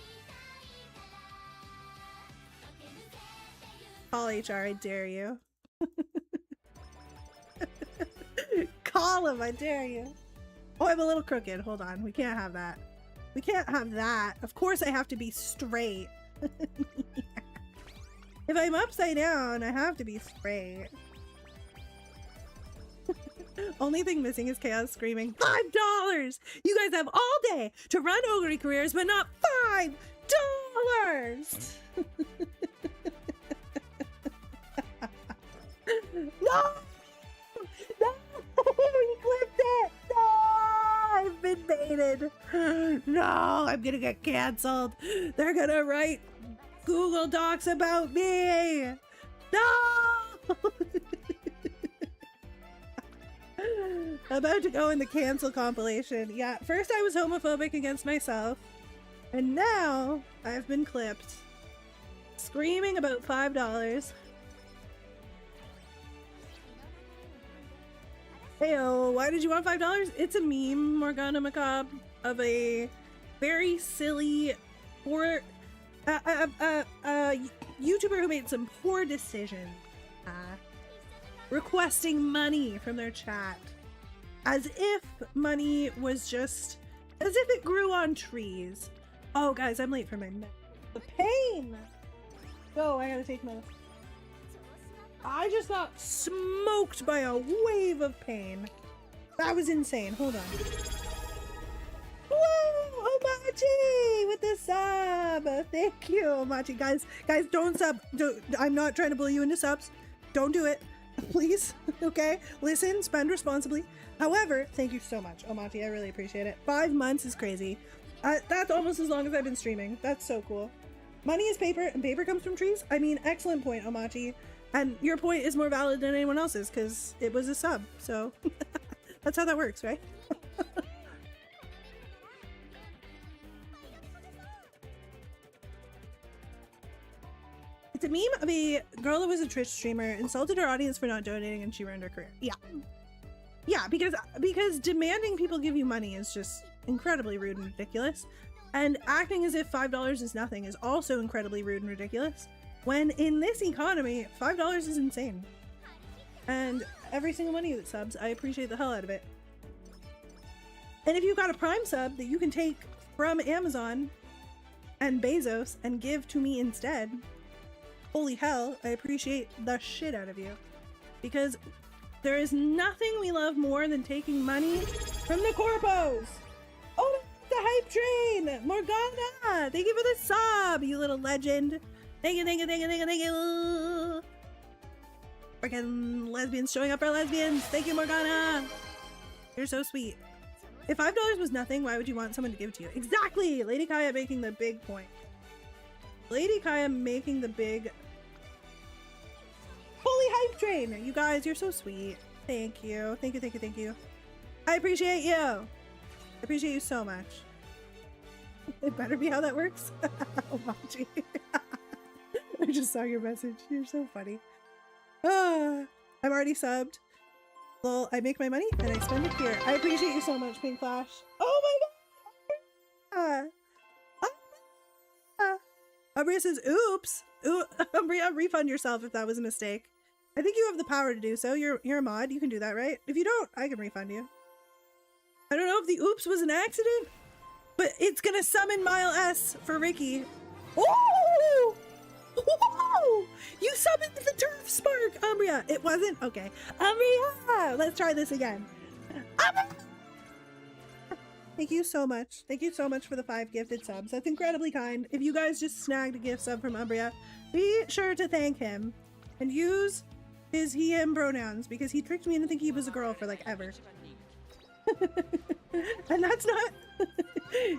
Call HR, I dare you. Call him, I dare you. Oh, I'm a little crooked. Hold on. We can't have that. We can't have that. Of course I have to be straight. If I'm upside down, I have to be straight. Only thing missing is Chaos screaming, $5! You guys have all day to run ogre careers, but not $5! No! No! He clipped it! No! I've been baited. No, I'm gonna get canceled. They're gonna write Google Docs about me. No! About to go in the cancel compilation. Yeah, first I was homophobic against myself, and now I've been clipped. Screaming about $5. Heyo, why did you want $5? It's a meme, Morgana Macabre, of a very silly, poor, YouTuber who made some poor decisions. Requesting money from their chat. As if money was just... as if it grew on trees. Oh, guys, I'm late for my... The pain! Oh, I gotta take my... I just got smoked by a wave of pain. That was insane. Hold on. Whoa! Omachi with the sub! Thank you, Omachi. Guys, don't sub. I'm not trying to bully you into subs. Don't do it. Please, okay? Listen, spend responsibly. However, thank you so much, Omachi. I really appreciate it. 5 months is crazy. That's almost as long as I've been streaming. That's so cool. Money is paper, and paper comes from trees? I mean, excellent point, Omachi. And your point is more valid than anyone else's, because it was a sub, so... That's how that works, right? a girl that was a Twitch streamer insulted her audience for not donating and she ruined her career. Yeah. Yeah, because demanding people give you money is just incredibly rude and ridiculous. And acting as if $5 is nothing is also incredibly rude and ridiculous. When in this economy, $5 is insane. And every single money that subs, I appreciate the hell out of it. And if you've got a Prime sub that you can take from Amazon and Bezos and give to me instead, holy hell, I appreciate the shit out of you. Because there is nothing we love more than taking money from the corpos. Oh, the hype train! Morgana! Thank you for the sub, you little legend. Thank you, thank you, thank you, thank you, thank you. Freaking lesbians showing up for lesbians. Thank you, Morgana. You're so sweet. If $5 was nothing, why would you want someone to give it to you? Exactly! Lady Kaya making the big point. Lady Kaya making the big... Holy hype train! You guys, you're so sweet. Thank you. Thank you, thank you, thank you. I appreciate you. I appreciate you so much. It better be how that works. Oh, Machi. I just saw your message. You're so funny. Ah, I'm already subbed. Well, I make my money and I spend it here. I appreciate you so much, Pink Flash. Oh my god! Umbria says, oops! Ooh, Umbria, refund yourself if that was a mistake. I think you have the power to do so. You're a mod. You can do that, right? If you don't, I can refund you. I don't know if the oops was an accident, but it's gonna summon Mile S for Ricky. Oh! Whoa! You summoned the turf spark, Umbria. It wasn't? Okay. Umbria! Let's try this again. Umbria! Thank you so much. Thank you so much for the 5 gifted subs. That's incredibly kind. If you guys just snagged a gift sub from Umbria, be sure to thank him and use his he him pronouns because he tricked me into thinking he was a girl for like ever. And that's not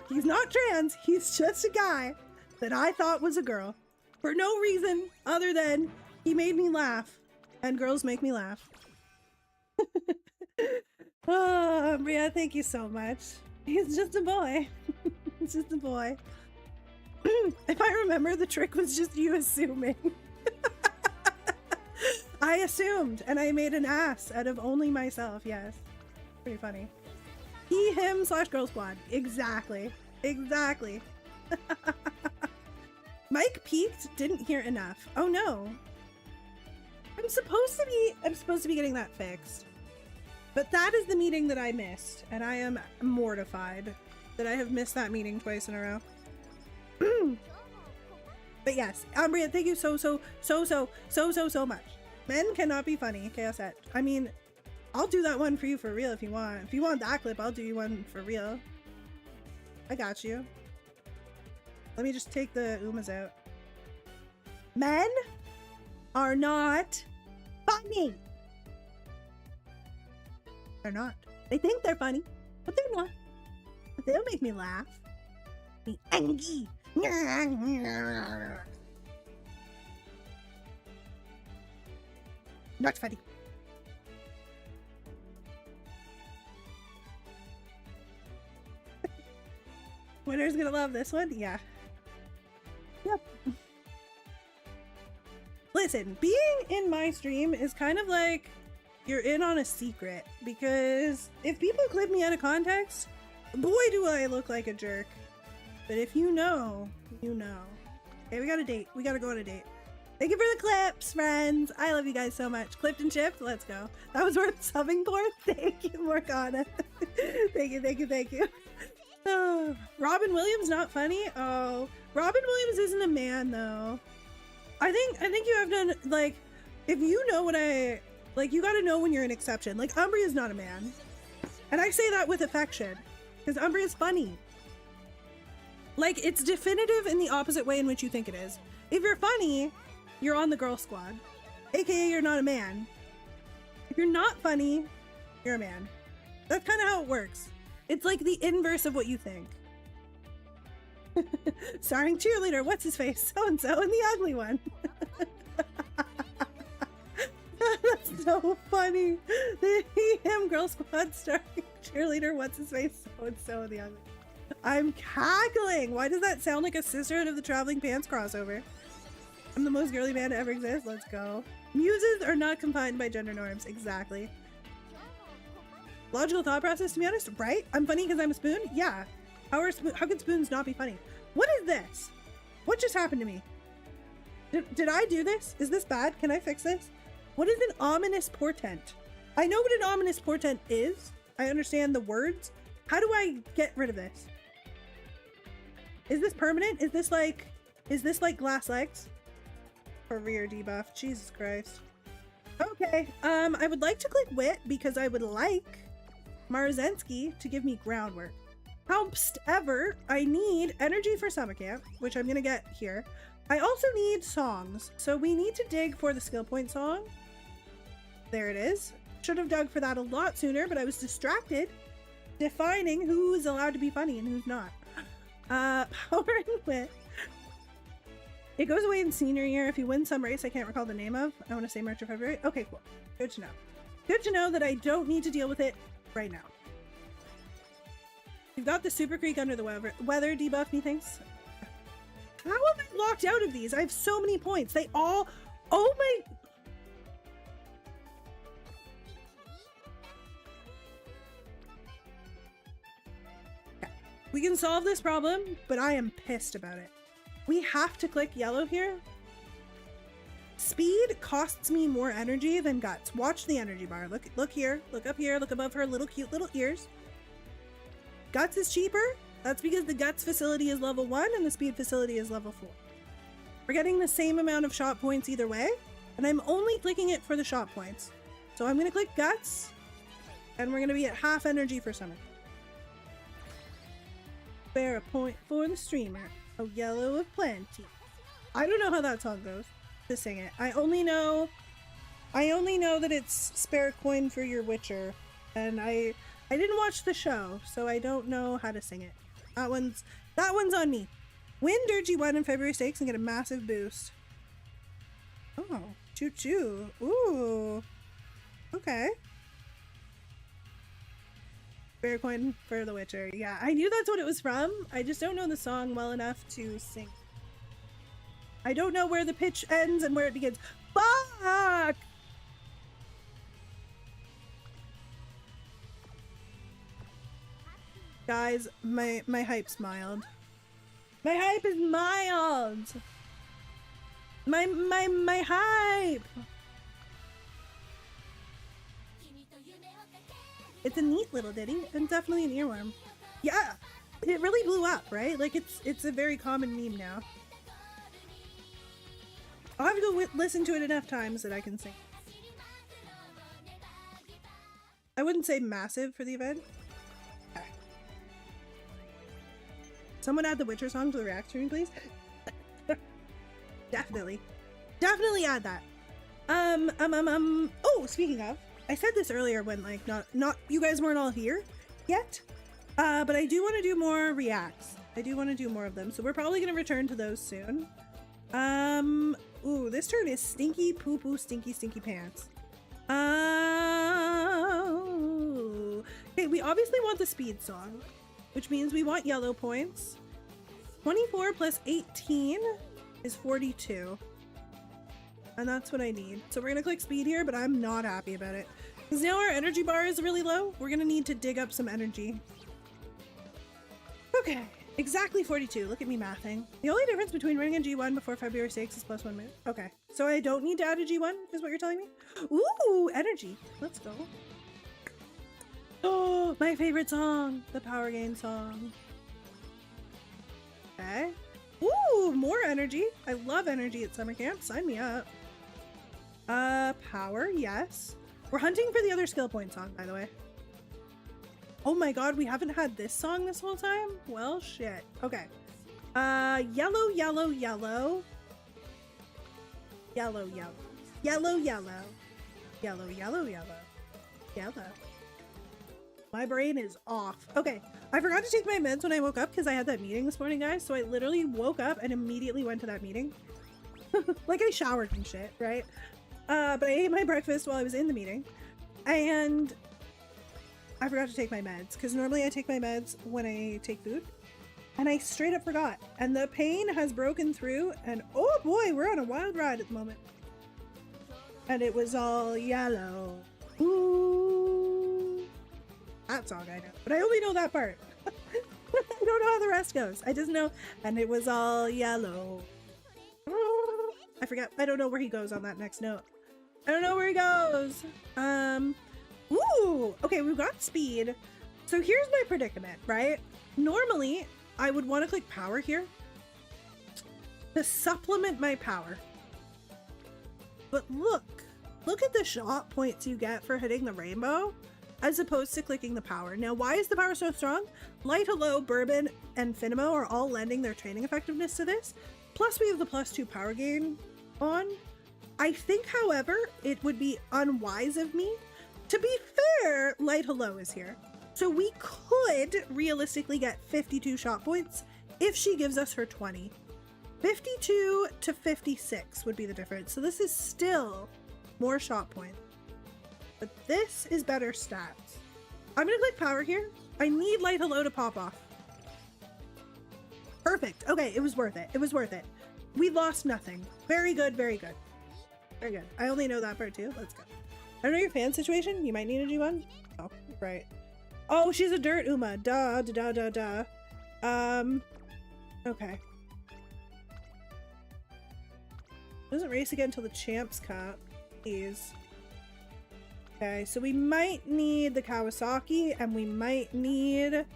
he's not trans, he's just a guy that I thought was a girl. For no reason other than he made me laugh, and girls make me laugh. Oh, Umbria, thank you so much. He's just a boy. He's just a boy. If I remember, the trick was just you assuming. I assumed, and I made an ass out of only myself, yes. Pretty funny. He, him, / girl squad. Exactly. Exactly. Mike peaked, didn't hear enough. Oh no. I'm supposed to be getting that fixed. But that is the meeting that I missed, and I am mortified that I have missed that meeting twice in a row. But yes, Umbria, thank you so much. Men cannot be funny, Chaosette. I mean, I'll do that one for you for real if you want. If you want that clip, I'll do you one for real. I got you. Let me just take the Umas out. Men are not funny. They're not. They think they're funny, but they're not. But they'll make me laugh. Be angry. Not funny. Winner's gonna love this one? Yeah. Yep. Listen, being in my stream is kind of like you're in on a secret, because if people clip me out of context, boy do I look like a jerk. But if you know, you know. Okay, we got a date. We gotta go on a date. Thank you for the clips, friends. I love you guys so much. Clipped and chipped, let's go. That was worth subbing for. Thank you, Morgana. Thank you, thank you, thank you. Oh, Robin Williams not funny? Oh, Robin Williams isn't a man though. I think you have done, like, if you know what I, like, you gotta know when you're an exception. Like, Umbria's not a man. And I say that with affection, because Umbria's funny. Like, it's definitive in the opposite way in which you think it is. If you're funny, you're on the girl squad. AKA you're not a man. If you're not funny, you're a man. That's kind of how it works. It's like the inverse of what you think. Starring cheerleader, what's his face? So-and-so and the ugly one. That's so funny. The him girl squad starring cheerleader, what's his face? So-and-so and the ugly. I'm cackling. Why does that sound like a Sisterhood of the Traveling Pants crossover? I'm the most girly man to ever exist. Let's go. Muses are not confined by gender norms. Exactly. Logical thought process, to be honest, right? I'm funny because I'm a spoon? Yeah. How can spoons not be funny? What is this? What just happened to me? Did I do this? Is this bad? Can I fix this? What is an ominous portent? I know what an ominous portent is. I understand the words. How do I get rid of this? Is this permanent? Is this like glass legs? For rear debuff. Jesus Christ. Okay. I would like to click wit because I would like Marzensky to give me groundwork. However, I need energy for summer camp, which I'm gonna get here. I also need songs, so we need to dig for the skill point song. There it is. Should have dug for that a lot sooner, but I was distracted defining who's allowed to be funny and who's not. Power and wit. It goes away in senior year if you win some race I can't recall the name of. I want to say March or February. Okay, cool. Good to know. Good to know that I don't need to deal with it right now. You've got the Super Creek under the weather debuff, methinks. How am I locked out of these? I have so many points. They all... Oh my... Okay. We can solve this problem, but I am pissed about it. We have to click yellow here. Speed costs me more energy than guts. Watch the energy bar. Look here. Look up here. Look above her little cute little ears. Guts is cheaper. That's because the guts facility is level 1 and the speed facility is level 4. We're getting the same amount of shot points either way, and I'm only clicking it for the shot points. So I'm gonna click guts, and we're gonna be at half energy for summer. Spare a point for the streamer. Oh, yellow of plenty. I don't know how that song goes. To sing it. I only know that it's spare a coin for your Witcher, and I didn't watch the show, so I don't know how to sing it. That one's on me. Win Dirgy 1 in February stakes and get a massive boost. Oh, choo choo. Ooh. Okay. Spare coin for the Witcher. Yeah, I knew that's what it was from. I just don't know the song well enough to sing. I don't know where the pitch ends and where it begins. Fuck! Guys, my hype's mild. My hype is mild! My hype! It's a neat little ditty and definitely an earworm. Yeah, it really blew up, right? Like it's a very common meme now. I'll have to go listen to it enough times that I can sing. I wouldn't say massive for the event. Okay. Someone add the Witcher song to the react stream, please. Definitely add that. Oh, speaking of, I said this earlier when like not you guys weren't all here yet, but I do want to do more reacts. I do want to do more of them, so we're probably gonna return to those soon. Ooh, this turn is stinky poo poo stinky pants. Oh, okay, we obviously want the speed song, which means we want yellow points. 24 plus 18 is 42. And that's what I need. So we're gonna click speed here, but I'm not happy about it. Because now our energy bar is really low. We're gonna need to dig up some energy. Okay, exactly 42. Look at me mathing. The only difference between running a G1 before February 6th is +1 move. Okay, so I don't need to add a G1 is what you're telling me? Ooh, energy. Let's go. Oh, my favorite song. The power gain song. Okay. Ooh, more energy. I love energy at summer camp. Sign me up. Power, yes. We're hunting for the other skill point song, by the way. Oh my god, we haven't had this song this whole time? Well, shit. Okay. Yellow, yellow, yellow. Yellow, yellow. Yellow, yellow. Yellow, yellow, yellow. Yellow. My brain is off. Okay, I forgot to take my meds when I woke up because I had that meeting this morning, guys. So I literally woke up and immediately went to that meeting. Like I showered and shit, right? But I ate my breakfast while I was in the meeting. And I forgot to take my meds because normally I take my meds when I take food. And I straight up forgot. And the pain has broken through, and oh boy, we're on a wild ride at the moment. And it was all yellow. Ooh. That song I know, but I only know that part. I don't know how the rest goes. I just know, and it was all yellow. I forget. I don't know where he goes on that next note. I don't know where he goes. Ooh. Okay, we've got speed. So here's my predicament, right? Normally, I would want to click power here to supplement my power. But look at the shot points you get for hitting the rainbow as opposed to clicking the power. Now, why is the power so strong? Light, Hello, Bourbon, and Finimo are all lending their training effectiveness to this. Plus, we have the +2 power gain on. I think, however, it would be unwise of me. To be fair, Light Hello is here. So we could realistically get 52 shot points if she gives us her 20. 52 to 56 would be the difference. So this is still more shot points. But this is better stats. I'm gonna click power here. I need Light Hello to pop off. Perfect. Okay, it was worth it. It was worth it. We lost nothing. Very good, very good. Very good. I only know that part too. Let's go. I don't know your fan situation. You might need a G1. Oh, right. Oh, she's a dirt Uma. Duh, duh, duh, duh, duh. Okay. Doesn't race again until the Champs Cup. Please. Okay, so we might need the Kawasaki, and we might need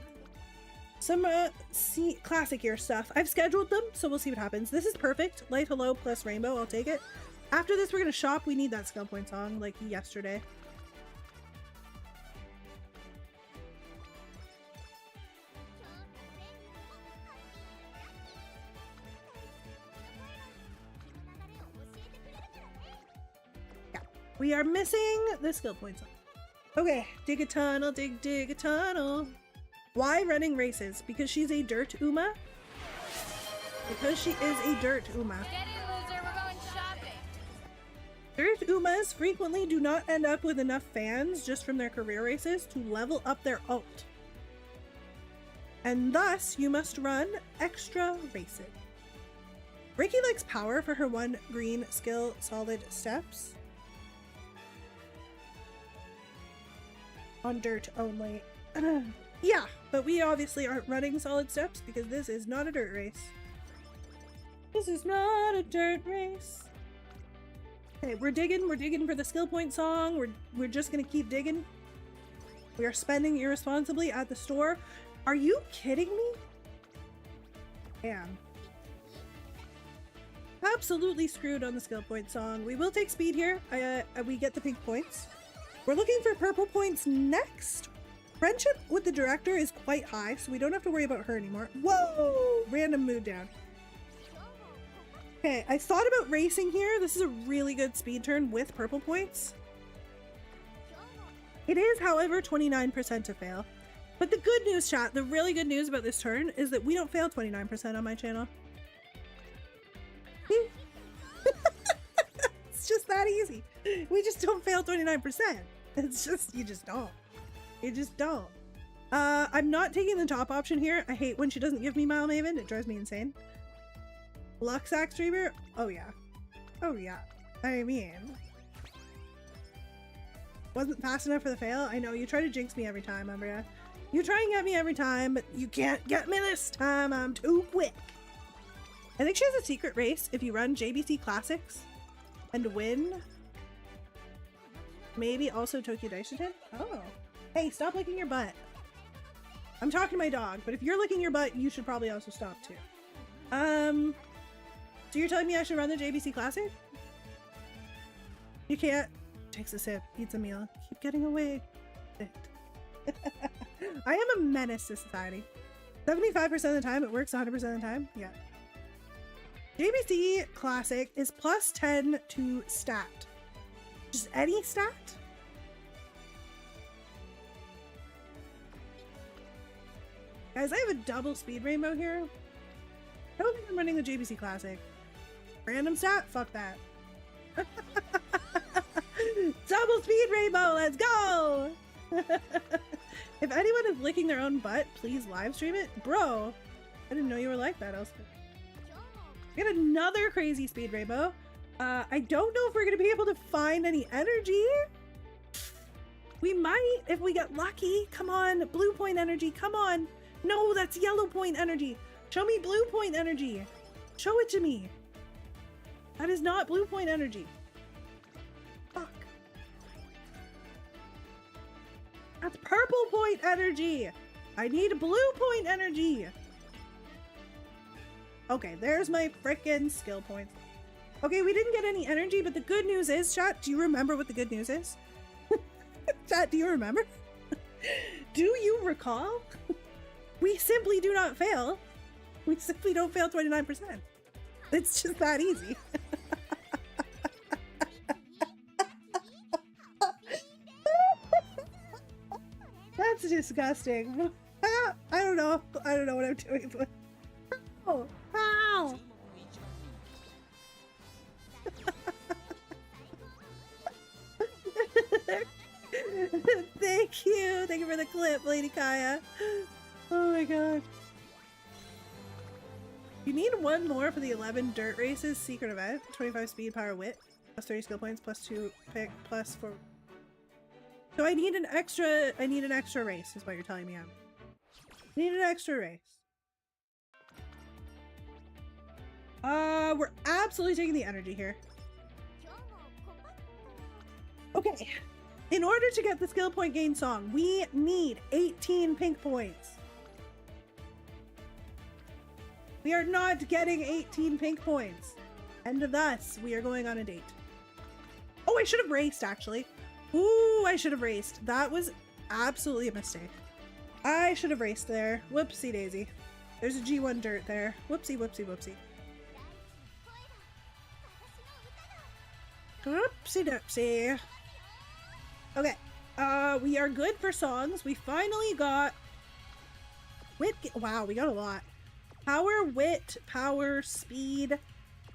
some classic year stuff. I've scheduled them, so we'll see what happens. This is perfect. Light Hello plus Rainbow. I'll take it. After this, we're gonna shop. We need that skill point song like yesterday. We are missing the skill points. Okay, dig a tunnel, dig a tunnel. Why running races? Because she's a dirt Uma? Because she is a dirt Uma. Steady, loser, we're going shopping. Dirt Umas frequently do not end up with enough fans just from their career races to level up their ult. And thus, you must run extra races. Ricky likes power for her 1 green skill solid steps. On dirt only. Yeah, but we obviously aren't running solid steps because this is not a dirt race. This is not a dirt race. Okay, we're digging for the skill point song. We're just gonna keep digging. We are spending irresponsibly at the store. Are you kidding me? Damn. Absolutely screwed on the skill point song. We will take speed here. We get the pink points. We're looking for purple points next. Friendship with the director is quite high, so we don't have to worry about her anymore. Whoa! Random mood down. Okay, I thought about racing here. This is a really good speed turn with purple points. It is, however, 29% to fail. But the good news, chat, the really good news about this turn is that we don't fail 29% on my channel. It's just that easy. We just don't fail 29%. It's just, you just don't. You just don't. I'm not taking the top option here. I hate when she doesn't give me Mile Maven. It drives me insane. Luxac streamer? Oh yeah. Oh yeah. I mean, wasn't fast enough for the fail. I know, you try to jinx me every time, Umbria. You try and get me every time, but you can't get me this time. I'm too quick. I think she has a secret race if you run JBC Classics and win. Maybe also Tokyo Daishiton? Oh. Hey, stop licking your butt. I'm talking to my dog, but if you're licking your butt, you should probably also stop too. So you're telling me I should run the JBC Classic? You can't. Takes a sip, eats a meal. Keep getting away. I am a menace to society. 75% of the time, it works 100% of the time. Yeah. JBC Classic is +10 to stat. Just any stat? Guys, I have a double speed rainbow here. I don't think I'm running the JBC Classic. Random stat? Fuck that. Double speed rainbow, let's go! If anyone is licking their own butt, please live stream it. Bro, I didn't know you were like that, Elspeth. We got another crazy speed rainbow. I don't know if we're gonna be able to find any energy. We might if we get lucky. Come on, blue point energy, come on. No, that's yellow point energy. Show me blue point energy. Show it to me. That is not blue point energy. Fuck. That's purple point energy. I need blue point energy. Okay, there's my frickin' skill points. Okay, we didn't get any energy, but the good news is, chat, do you remember what the good news is? Chat, do you remember? Do you recall? We simply do not fail. We simply don't fail 29%. It's just that easy. That's disgusting. I don't know. I don't know what I'm doing. Oh, ow. Thank you. Thank you for the clip, Lady Kaya. Oh my god. You need one more for the 11 dirt races secret event. 25 speed, power, wit. Plus 30 skill points, plus 2 pick, plus 4. So I need an extra race is what you're telling me. I need an extra race. We're absolutely taking the energy here. Okay. In order to get the skill point gain song, we need 18 pink points. We are not getting 18 pink points. And thus, we are going on a date. Oh, I should have raced, actually. Ooh, I should have raced. That was absolutely a mistake. I should have raced there. Whoopsie daisy. There's a G1 dirt there. Whoopsie, whoopsie, whoopsie. Whoopsie doopsie. Okay. We are good for songs. We finally got wit. Wow, we got a lot. Power, wit, power, speed.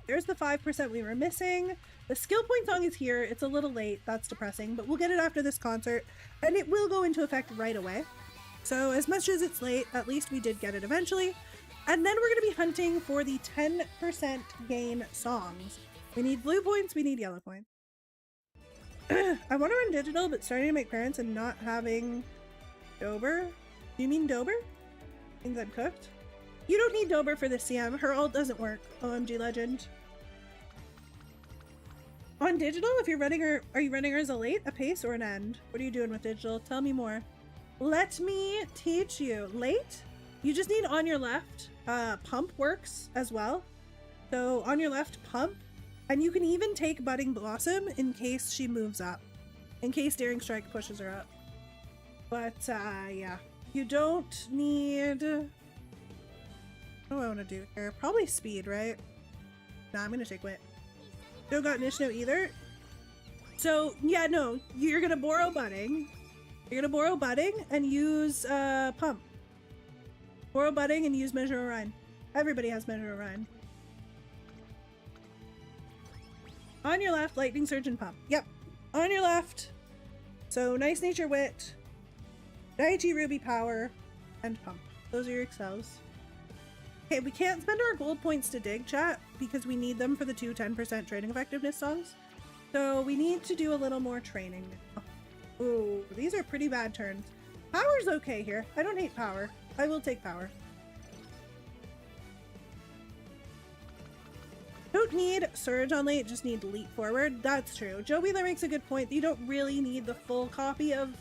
There's the 5% we were missing. The skill point song is here. It's a little late. That's depressing, but we'll get it after this concert, and it will go into effect right away. So as much as it's late, at least we did get it eventually. And then we're going to be hunting for the 10% gain songs. We need blue points. We need yellow points. I want to run digital, but starting to make parents and not having Dober. Do you mean Dober? Means I'm cooked? You don't need Dober for this CM. Her ult doesn't work. OMG legend. On digital, if you're running her, are you running her as a late, a pace, or an end? What are you doing with digital? Tell me more. Let me teach you. Late, you just need on your left. Pump works as well. So on your left, pump. And you can even take Budding Blossom in case she moves up. In case Daring Strike pushes her up. But, yeah. You don't need... What do I want to do here? Probably speed, right? Nah, I'm gonna take wit. Don't got Nishno either. So, yeah, no. You're gonna borrow Budding. You're gonna borrow Budding and use, Pump. Borrow Budding and use Measure Orion. Everybody has Measure Orion. On your left, Lightning Surge and Pump. Yep. On your left. So, Nice Nature Wit, Daiichi Ruby Power, and Pump. Those are your excels. Okay, we can't spend our gold points to dig, chat, because we need them for the 2 10% training effectiveness songs. So we need to do a little more training now. Ooh, these are pretty bad turns. Power's okay here. I don't hate power. I will take power. Don't need surge on late, just need leap forward. That's true. Joe Wheeler makes a good point. You don't really need the full copy of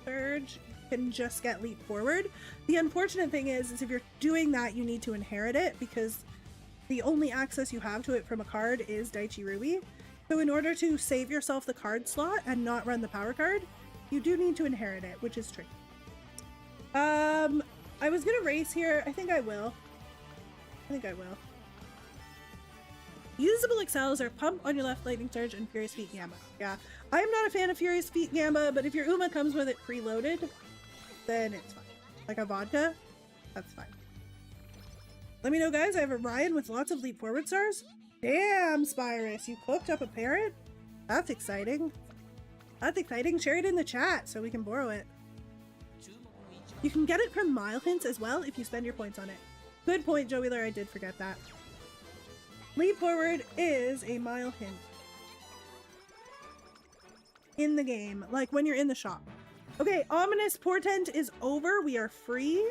surge. You can just get leap forward. The unfortunate thing is if you're doing that, you need to inherit it because the only access you have to it from a card is Daiichi Ruby. So in order to save yourself the card slot and not run the power card, you do need to inherit it, which is tricky. I was gonna race here. I think I will. Usable excels are Pump on your left, Lightning Surge, and Furious Feet Gamba. Yeah, I'm not a fan of Furious Feet Gamba, but if your Uma comes with it preloaded, then it's fine. Like a vodka, that's fine. Let me know, guys. I have a Ryan with lots of leap forward stars. Damn, Spyrus, you cooked up a parrot? That's exciting. That's exciting. Share it in the chat so we can borrow it. You can get it from mile hints as well if you spend your points on it. Good point, Joey Wheeler. I did forget that. Leap forward is a mile hint in the game, like when you're in the shop. Okay, ominous portent is over. We are free.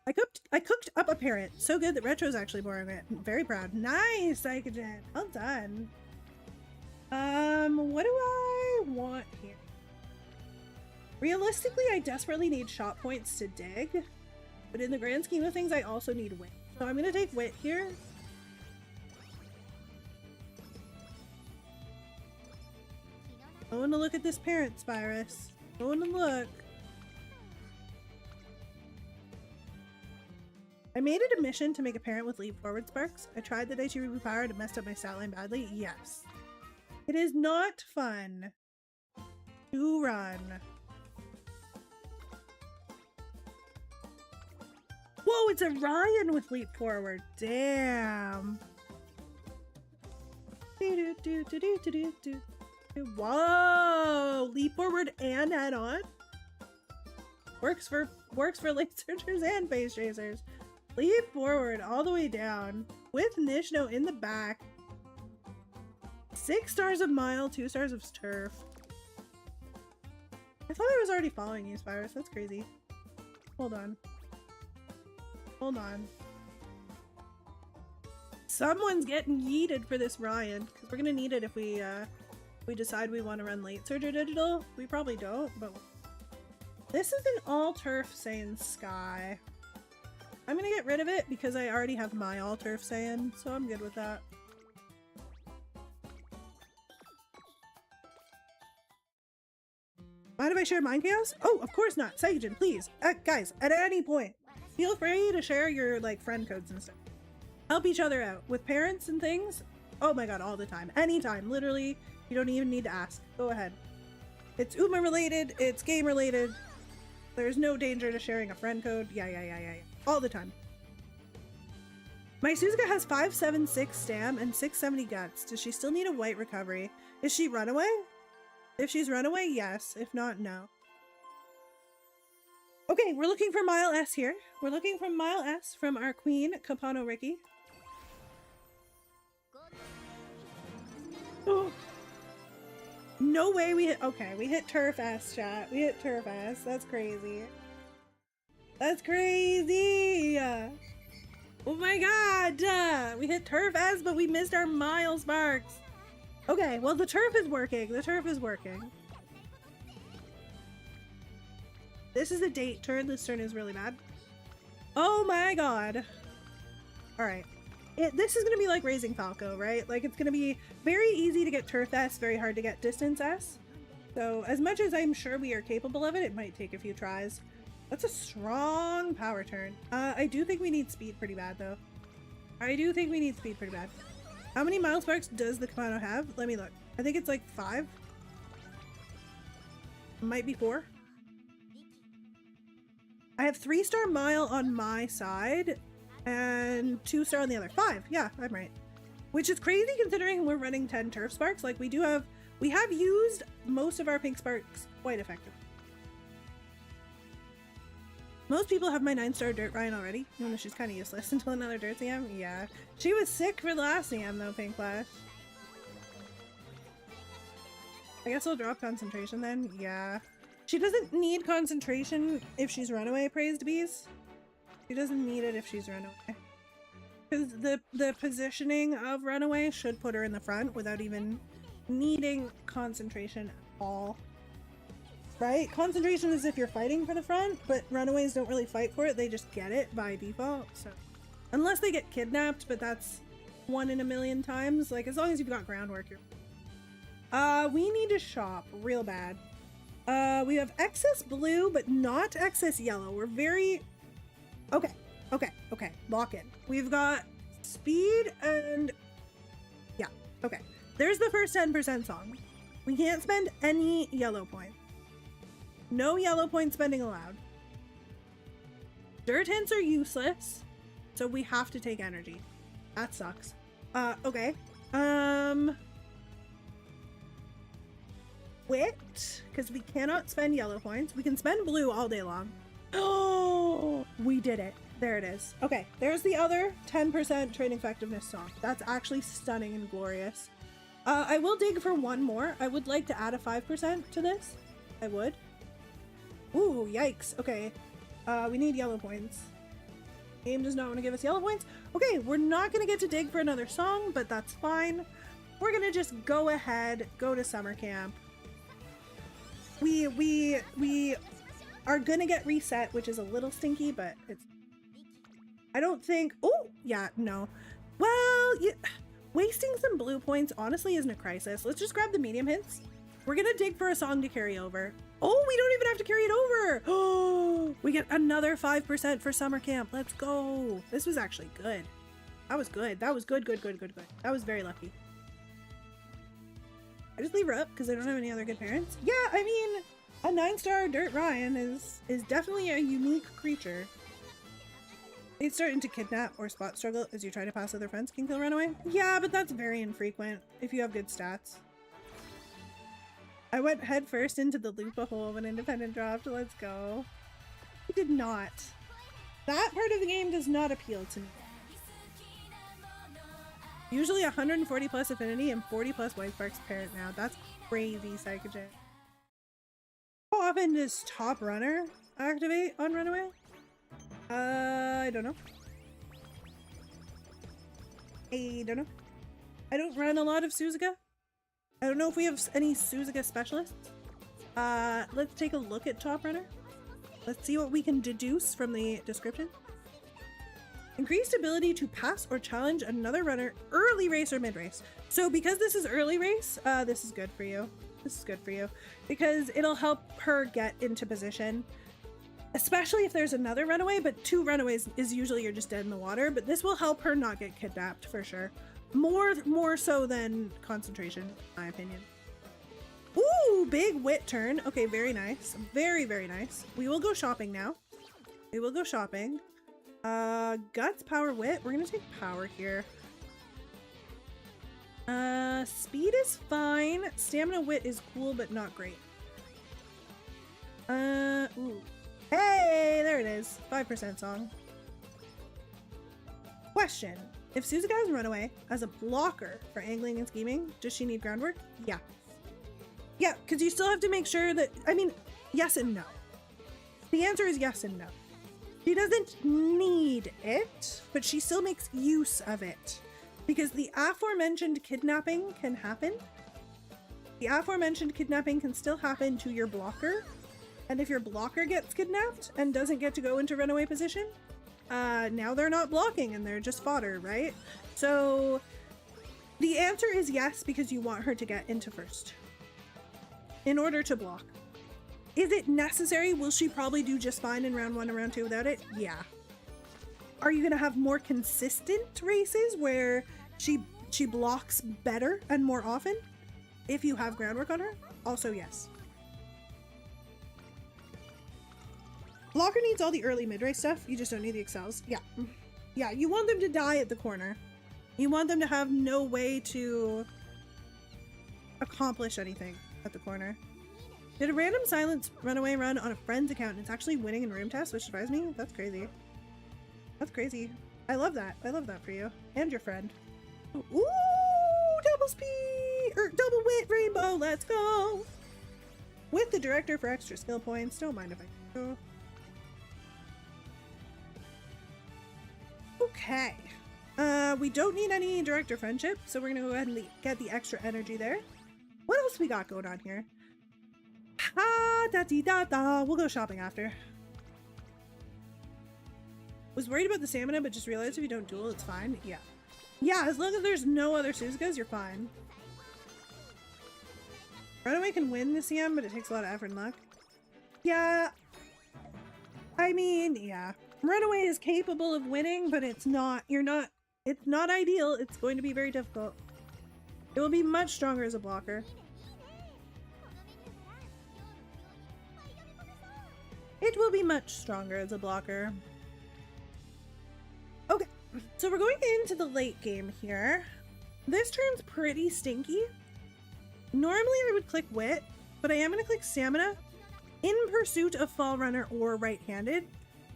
I cooked up a parent. So good that Retro's actually borrowing it. I'm very proud. Nice, Psychogen. Well done. What do I want here? Realistically, I desperately need shop points to dig, but in the grand scheme of things, I also need wit. So I'm gonna take wit here. I want to look at this parent, Spyrus. I want to look. I made it a mission to make a parent with leap forward sparks. I tried the Daichi Reboot power and messed up my stat line badly. Yes. It is not fun to run. Whoa, it's a Ryan with leap forward. Damn. Whoa, leap forward and head on. Works for late searchers and face chasers. Leap forward all the way down with Nishno in the back. 6 stars of mile, 2 stars of turf. I thought I was already following you, Spyrus. That's crazy. Hold on. Hold on. Someone's getting yeeted for this Ryan, because we're gonna need it if we decide we want to run late surge or digital. We probably don't, but this is an all turf Saiyan Sky. I'm gonna get rid of it because I already have my all turf Saiyan, so I'm good with that. Mind if I share Mind Chaos? Oh, of course not. Psychogen, please. Guys, at any point, feel free to share your like friend codes and stuff. Help each other out with parents and things. Oh my god, all the time. Anytime, literally. You don't even need to ask. Go ahead. It's UMA related, it's game related. There's no danger to sharing a friend code. Yeah. All the time. My Suzuka has 576 stam and 670 guts. Does she still need a white recovery? Is she runaway? If she's runaway, yes. If not, no. Okay, we're looking for Mile S here. We're looking for Mile S from our queen, Capano Ricky. Oh. No way we hit- okay, we hit Turf S, chat. We hit Turf S. That's crazy. That's crazy! Oh my god! We hit Turf S, but we missed our Mile Sparks! Okay, well the turf is working. The turf is working. This is a date turn. This turn is really bad. Oh my god. Alright. This is going to be like raising Falco, right? Like, it's going to be very easy to get Turf S, very hard to get Distance S. So, as much as I'm sure we are capable of it, it might take a few tries. That's a strong power turn. I do think we need speed pretty bad, though. I do think we need speed pretty bad. How many Mile Sparks does the Kamado have? Let me look. I think it's like 5. Might be 4. I have 3-star Mile on my side. And 2-star on the other. 5. Yeah, I'm right. Which is crazy considering we're running 10 turf sparks. Like we have used most of our pink sparks quite effectively. Most people have my 9-star dirt Ryan already. No, no, she's kind of useless until another dirt CM. Yeah. She was sick for the last CM though, Pink Flash. I guess I'll drop concentration then. Yeah. She doesn't need concentration if she's runaway, praised bees. She doesn't need it if she's runaway. Because the positioning of runaway should put her in the front without even needing concentration at all. Right? Concentration is if you're fighting for the front, but runaways don't really fight for it. They just get it by default. So unless they get kidnapped, but that's 1 in a million times. Like, as long as you've got groundwork, you're... we need to shop real bad. We have excess blue, but not excess yellow. We're very... Okay. Lock in. We've got speed and... Yeah, okay. There's the first 10% song. We can't spend any yellow points. No yellow point spending allowed. Dirt hints are useless, so we have to take energy. That sucks. Okay. Wit, because we cannot spend yellow points. We can spend blue all day long. Oh, we did it. There it is. Okay, there's the other 10% training effectiveness song. That's actually stunning and glorious. I will dig for one more. I would like to add a 5% to this. I would. Ooh, yikes. Okay, we need yellow points. Game does not want to give us yellow points. Okay, we're not going to get to dig for another song, but that's fine. We're going to just go ahead, go to summer camp. We are going to get reset, which is a little stinky, but it's... I don't think... Oh, yeah, no. Well, wasting some blue points honestly isn't a crisis. Let's just grab the medium hits. We're going to dig for a song to carry over. Oh, we don't even have to carry it over. Oh, we get another 5% for summer camp. Let's go. This was actually good. That was good. That was good. That was very lucky. I just leave her up because I don't have any other good parents. Yeah, I mean, a 9-star Dirt Ryan is definitely a unique creature. It's starting to kidnap or spot struggle as you try to pass other friends can kill runaway. Yeah, but that's very infrequent if you have good stats. I went head first into the Lupa hole when Independent dropped. Let's go. I did not. That part of the game does not appeal to me. Usually 140 plus affinity and 40 plus white sparks parent now. That's crazy, Psychogen. How often does top runner activate on runaway? I don't know. I don't know. I don't run a lot of Suzuka. I don't know if we have any Suzuka specialists. Let's take a look at top runner. Let's see what we can deduce from the description. Increased ability to pass or challenge another runner early race or mid race. So because this is early race, this is good for you. This is good for you because it'll help her get into position, especially if there's another runaway, but 2 runaways is usually you're just dead in the water, but this will help her not get kidnapped for sure. More so than concentration, in my opinion. Ooh, big wit turn. Okay, very nice. Very, very nice. We will go shopping now. We will go shopping. Guts, power, wit. We're gonna take power here. Speed is fine. Stamina, wit is cool, but not great. Ooh. Hey, there it is. 5% song. Question. If Suzuka has runaway as a blocker for angling and scheming, does she need groundwork? Yeah. Yeah, because you still have to make sure that, I mean, yes and no. The answer is yes and no. She doesn't need it, but she still makes use of it. Because the aforementioned kidnapping can happen. The aforementioned kidnapping can still happen to your blocker. And if your blocker gets kidnapped and doesn't get to go into runaway position, now they're not blocking and they're just fodder, right? So the answer is yes, because you want her to get into first in order to block. Is it necessary? Will she probably do just fine in round 1 and round 2 without it? Yeah. Are you gonna have more consistent races where she blocks better and more often if you have groundwork on her? Also yes. Blocker needs all the early mid-race stuff. You just don't need the excels. Yeah. Yeah, you want them to die at the corner. You want them to have no way to accomplish anything at the corner. Did a random silence runaway run on a friend's account and it's actually winning in room tests, which surprised me? That's crazy. That's crazy. I love that. I love that for you. And your friend. Ooh, double speed! Or double wit rainbow, let's go! With the director for extra skill points. Don't mind if I go. Okay. We don't need any director friendship, so we're gonna go ahead and get the extra energy there. What else we got going on here? We'll go shopping after. Was worried about the stamina, but just realized if you don't duel, it's fine. Yeah. Yeah, as long as there's no other Suzukas, you're fine. Runaway can win the CM, but it takes a lot of effort and luck. Yeah. I mean, yeah. Runaway is capable of winning, but it's not ideal. It's going to be very difficult. It will be much stronger as a blocker. It will be much stronger as a blocker. Okay, so we're going into the late game here. This turn's pretty stinky. Normally I would click wit, but I am going to click Stamina in pursuit of Fall Runner or right-handed.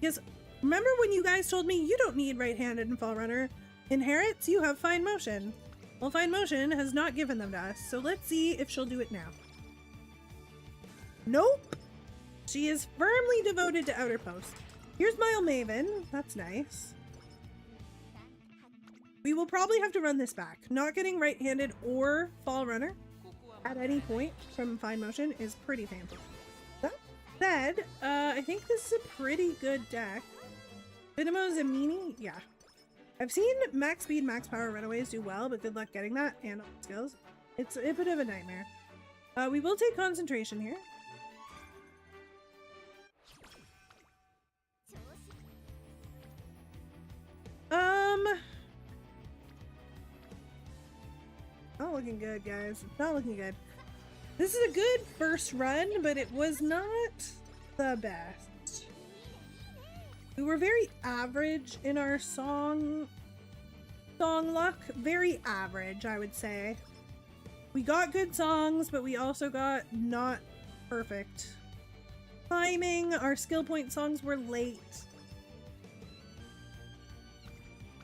Because remember when you guys told me you don't need right-handed and Fall Runner inherits, you have Fine Motion. Well, Fine Motion has not given them to us, so let's see if she'll do it now. Nope! She is firmly devoted to Outer Post. Here's Mile Maven. That's nice. We will probably have to run this back. Not getting right-handed or Fall Runner at any point from Fine Motion is pretty painful. That said, I think this is a pretty good deck. Vinamo Zamini? Yeah. I've seen max speed, max power runaways do well, but good luck getting that and all the skills. It's a bit of a nightmare. We will take concentration here. Not looking good, guys. It's not looking good. This is a good first run, but it was not the best. We were very average in our song luck. Very average, I would say. We got good songs, but we also got not perfect timing. Our skill point songs were late.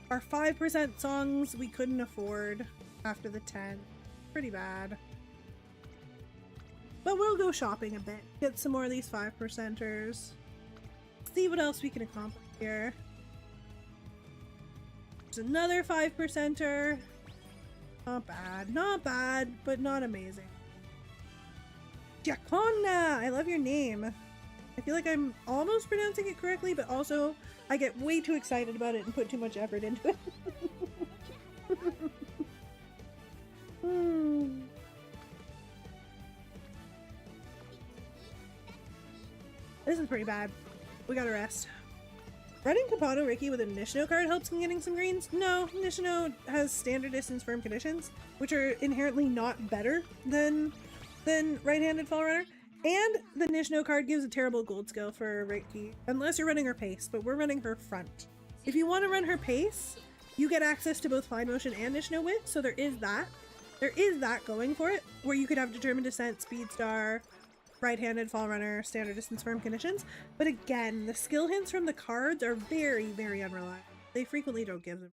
Our 5% songs we couldn't afford after the 10. Pretty bad. But we'll go shopping a bit. Get some more of these 5%ers. See what else we can accomplish here. There's another 5%er. Not bad. Not bad, but not amazing. Giaconna! I love your name. I feel like I'm almost pronouncing it correctly, but also I get way too excited about it and put too much effort into it. This is pretty bad. We gotta rest. Running Kapato Ricky with a Nishino card helps in getting some greens? No, Nishino has standard distance firm conditions, which are inherently not better than right-handed Fall Runner. And the Nishino card gives a terrible gold skill for Ricky, unless you're running her pace, but we're running her front. If you want to run her pace, you get access to both Fine Motion and Nishino Wit, so there is that. There is that going for it, where you could have Determined Descent, Speed Star, right-handed Fall Runner, standard distance firm conditions. But again, the skill hints from the cards are very, very unreliable. They frequently don't give them.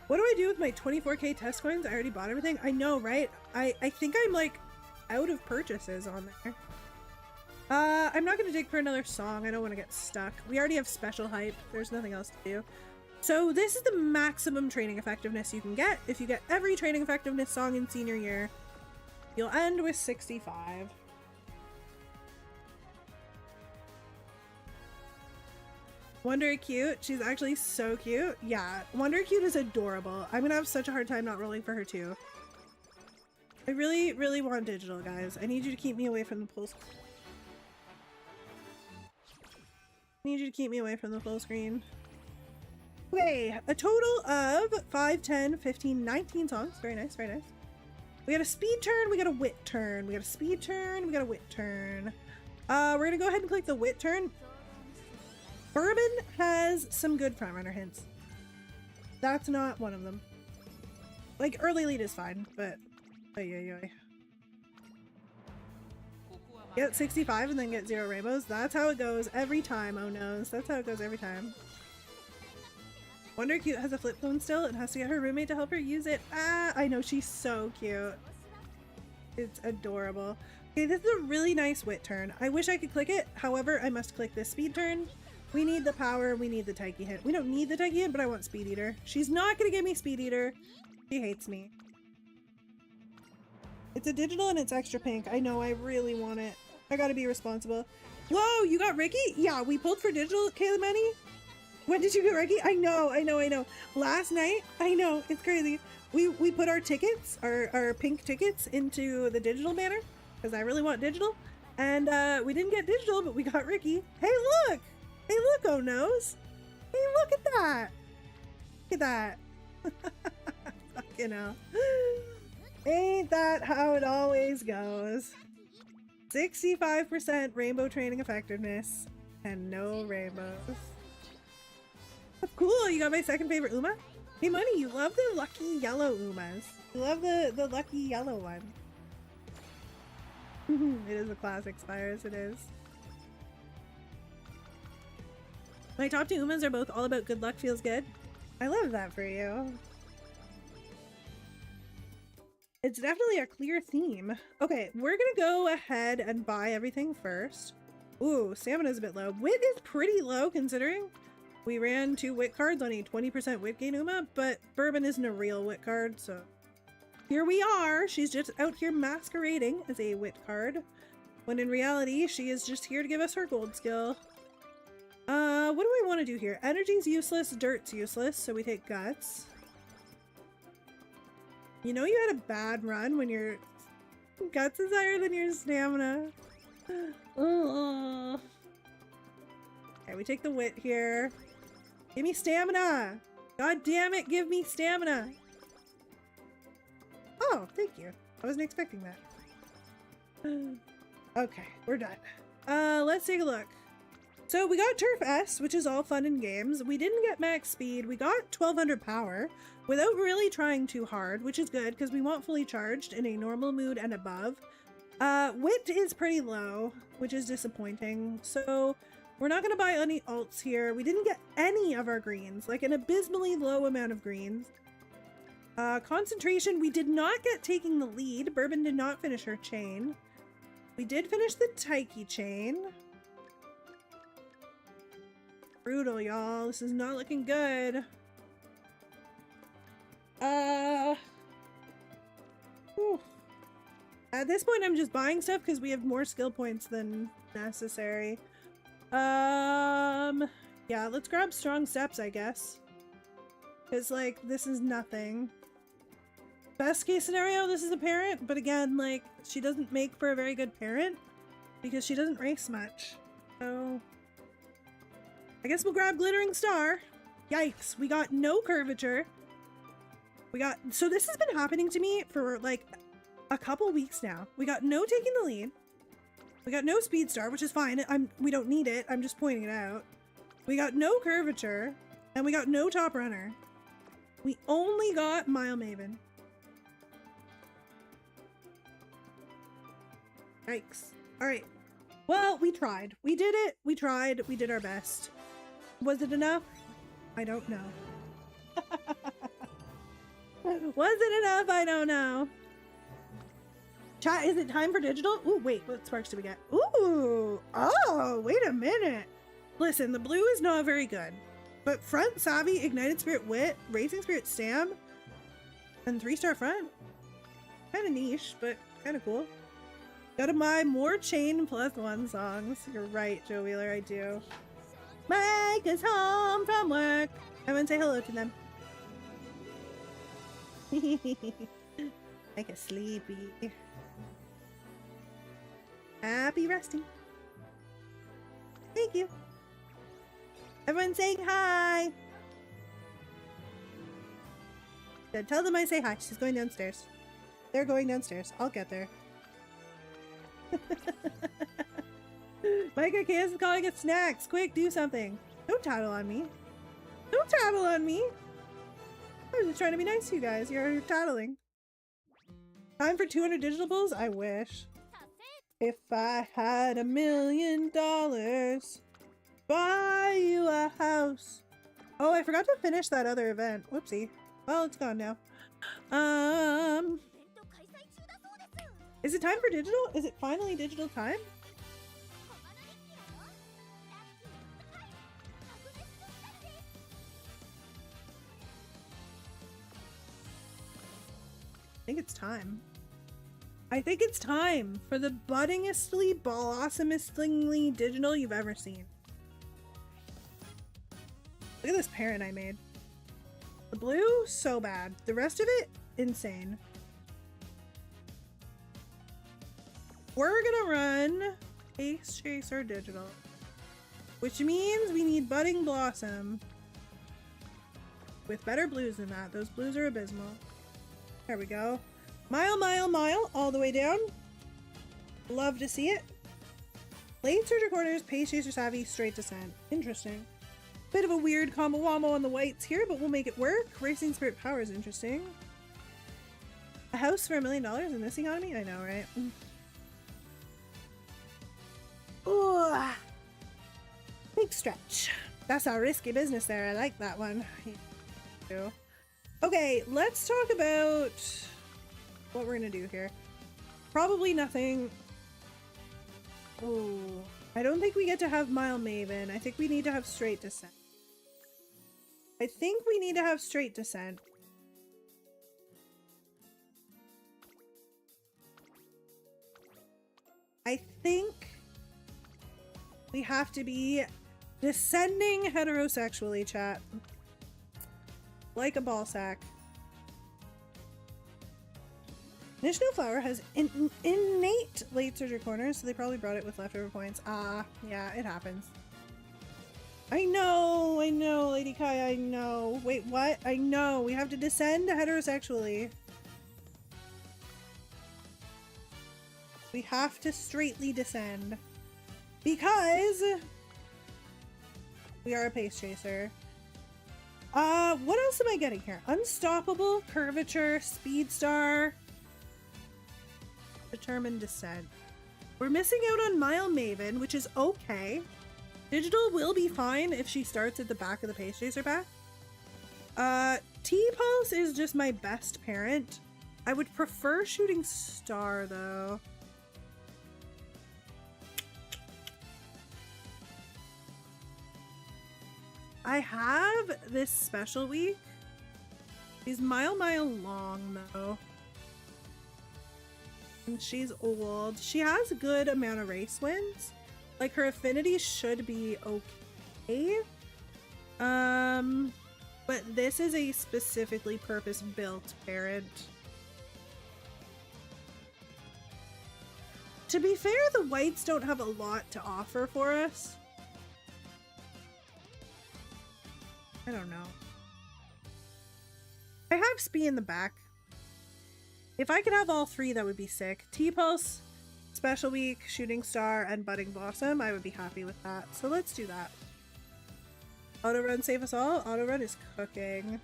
What do I do with my 24k test coins? I already bought everything. I know, right? I think I'm like out of purchases on there. I'm not gonna dig for another song. I don't want to get stuck. We already have special hype. There's nothing else to do. So this is the maximum training effectiveness you can get. If you get every training effectiveness song in senior year, you'll end with 65. Wonder Cute. She's actually so cute. Yeah, Wonder Cute is adorable. I'm gonna have such a hard time not rolling for her too. I really, really want digital, guys. I need you to keep me away from the full screen. I need you to keep me away from the full screen. Okay, a total of 5, 10, 15, 19 songs. Very nice, very nice. We got a speed turn, we got a wit turn. We got a speed turn, we got a wit turn. We're gonna go ahead and click the wit turn. Bourbon has some good frontrunner hints. That's not one of them. Like, early lead is fine, but get 65 and then get 0 rainbows. That's how it goes every time, oh noes. That's how it goes every time. Wonder Cute has a flip phone still and has to get her roommate to help her use it. Ah, I know, she's so cute. It's adorable. Okay, this is a really nice wit turn. I wish I could click it. However, I must click this speed turn. We need the power, we need the Taiki hit. We don't need the Taiki hit, but I want Speed Eater. She's not gonna give me Speed Eater. She hates me. It's a digital and it's extra pink. I know, I really want it. I gotta be responsible. Whoa, you got Ricky? Yeah, we pulled for digital, Kayla Manny. When did you get Ricky? I know. Last night, I know, it's crazy. We put our tickets, our pink tickets into the digital banner, because I really want digital. And we didn't get digital, but we got Ricky. Hey, look! Hey, look, oh noes! Hey, look at that! Look at that! Fucking hell. Ain't that how it always goes? 65% rainbow training effectiveness and no rainbows. That's cool, you got my second favorite Uma? Hey Money, you love the lucky yellow Umas. You love the lucky yellow one. It is a classic Spires, it is. My top 2 Umas are both all about good luck feels good. I love that for you. It's definitely a clear theme. Okay, we're gonna go ahead and buy everything first. Ooh, stamina's a bit low. Wit is pretty low considering we ran 2 wit cards on a 20% wit gain Uma, but Bourbon isn't a real wit card, so here we are. She's just out here masquerading as a wit card, when in reality, she is just here to give us her gold skill. What do we want to do here? Energy's useless, dirt's useless, so we take guts. You know you had a bad run when your guts is higher than your stamina. Okay, we take the wit here. Give me stamina! God damn it, give me stamina! Oh, thank you. I wasn't expecting that. Okay, we're done. Let's take a look. So we got Turf S, which is all fun and games. We didn't get max speed. We got 1200 power without really trying too hard, which is good because we want fully charged in a normal mood and above. Wit is pretty low, which is disappointing. So we're not going to buy any alts here. We didn't get any of our greens, like an abysmally low amount of greens. Concentration, we did not get taking the lead. Bourbon did not finish her chain. We did finish the Taiki chain. Brutal, y'all. This is not looking good. Whew. At this point, I'm just buying stuff because we have more skill points than necessary. Yeah, let's grab strong steps, I guess. Because, like, this is nothing. Best case scenario, this is a parent, but again, like, she doesn't make for a very good parent because she doesn't race much. So I guess we'll grab Glittering Star. Yikes, we got no curvature. So this has been happening to me for like a couple weeks now. We got no taking the lead. We got no Speed Star, which is fine. We don't need it. I'm just pointing it out. We got no curvature, and we got no top runner. We only got Mile Maven. Yikes. All right. Well, we tried. We did it. We tried. We did our best. Was it enough? I don't know. Was it enough? I don't know. Chat, is it time for digital? Ooh, wait, what sparks do we get? Ooh, oh, wait a minute. Listen, the blue is not very good, but front, savvy, ignited spirit, wit, racing spirit, stam, and 3-star front. Kind of niche, but kind of cool. Gotta buy more chain +1 songs. You're right, Joe Wheeler, I do. Mike is home from work. I want to say hello to them. Make a sleepy. Happy resting. Thank you. Everyone saying hi. Then tell them I say hi. She's going downstairs. They're going downstairs. I'll get there. Micah Chaos is calling it snacks. Quick, do something. Don't tattle on me. Don't tattle on me. I was just trying to be nice to you guys. You're tattling. Time for 200 digital pulls? I wish. If I had $1 million, buy you a house. Oh, I forgot to finish that other event. Whoopsie. Well, it's gone now. Is it time for digital? Is it finally digital time? I think it's time. I think it's time for the buddingestly, blossomestly digital you've ever seen. Look at this parent I made. The blue, so bad. The rest of it, insane. We're gonna run Ace Chaser Digital, which means we need Budding Blossom with better blues than that. Those blues are abysmal. There we go. Mile, mile, mile, all the way down. Love to see it. Late Surger Corners, Pace Chaser Savvy, Straight Descent. Interesting. Bit of a weird combo wombo on the whites here, but we'll make it work. Racing Spirit Power is interesting. A house for $1 million in this economy? I know, right? stretch. That's our risky business there. I like that one. Okay, let's talk about what we're gonna do here. Probably nothing. Oh, I don't think we get to have Mile Maven. I think we need to have straight descent. I think we need to have straight descent. I think we have to be descending heterosexually, chat. Like a ball sack. Nishino Flower has innate late surgery corners, so they probably brought it with leftover points. Ah, yeah, it happens. I know, Lady Kai, I know. Wait, what? I know. We have to descend heterosexually. We have to straightly descend. Because we are a pace chaser. What else am I getting here? Unstoppable, curvature, speed star, determined descent. We're missing out on Mile Maven, which is okay. Digital will be fine if she starts at the back of the pace chaser pack. T-Pulse is just my best parent. I would prefer shooting star though. I have this special week. She's mile long though. And she's old. She has a good amount of race wins. Like her affinity should be okay. But this is a specifically purpose-built parent. To be fair, the whites don't have a lot to offer for us. I don't know. I have Spee in the back. If I could have all three, that would be sick. T-Pulse, Special Week, Shooting Star, and Budding Blossom, I would be happy with that. So let's do that. Auto Run save us all? Auto Run is cooking.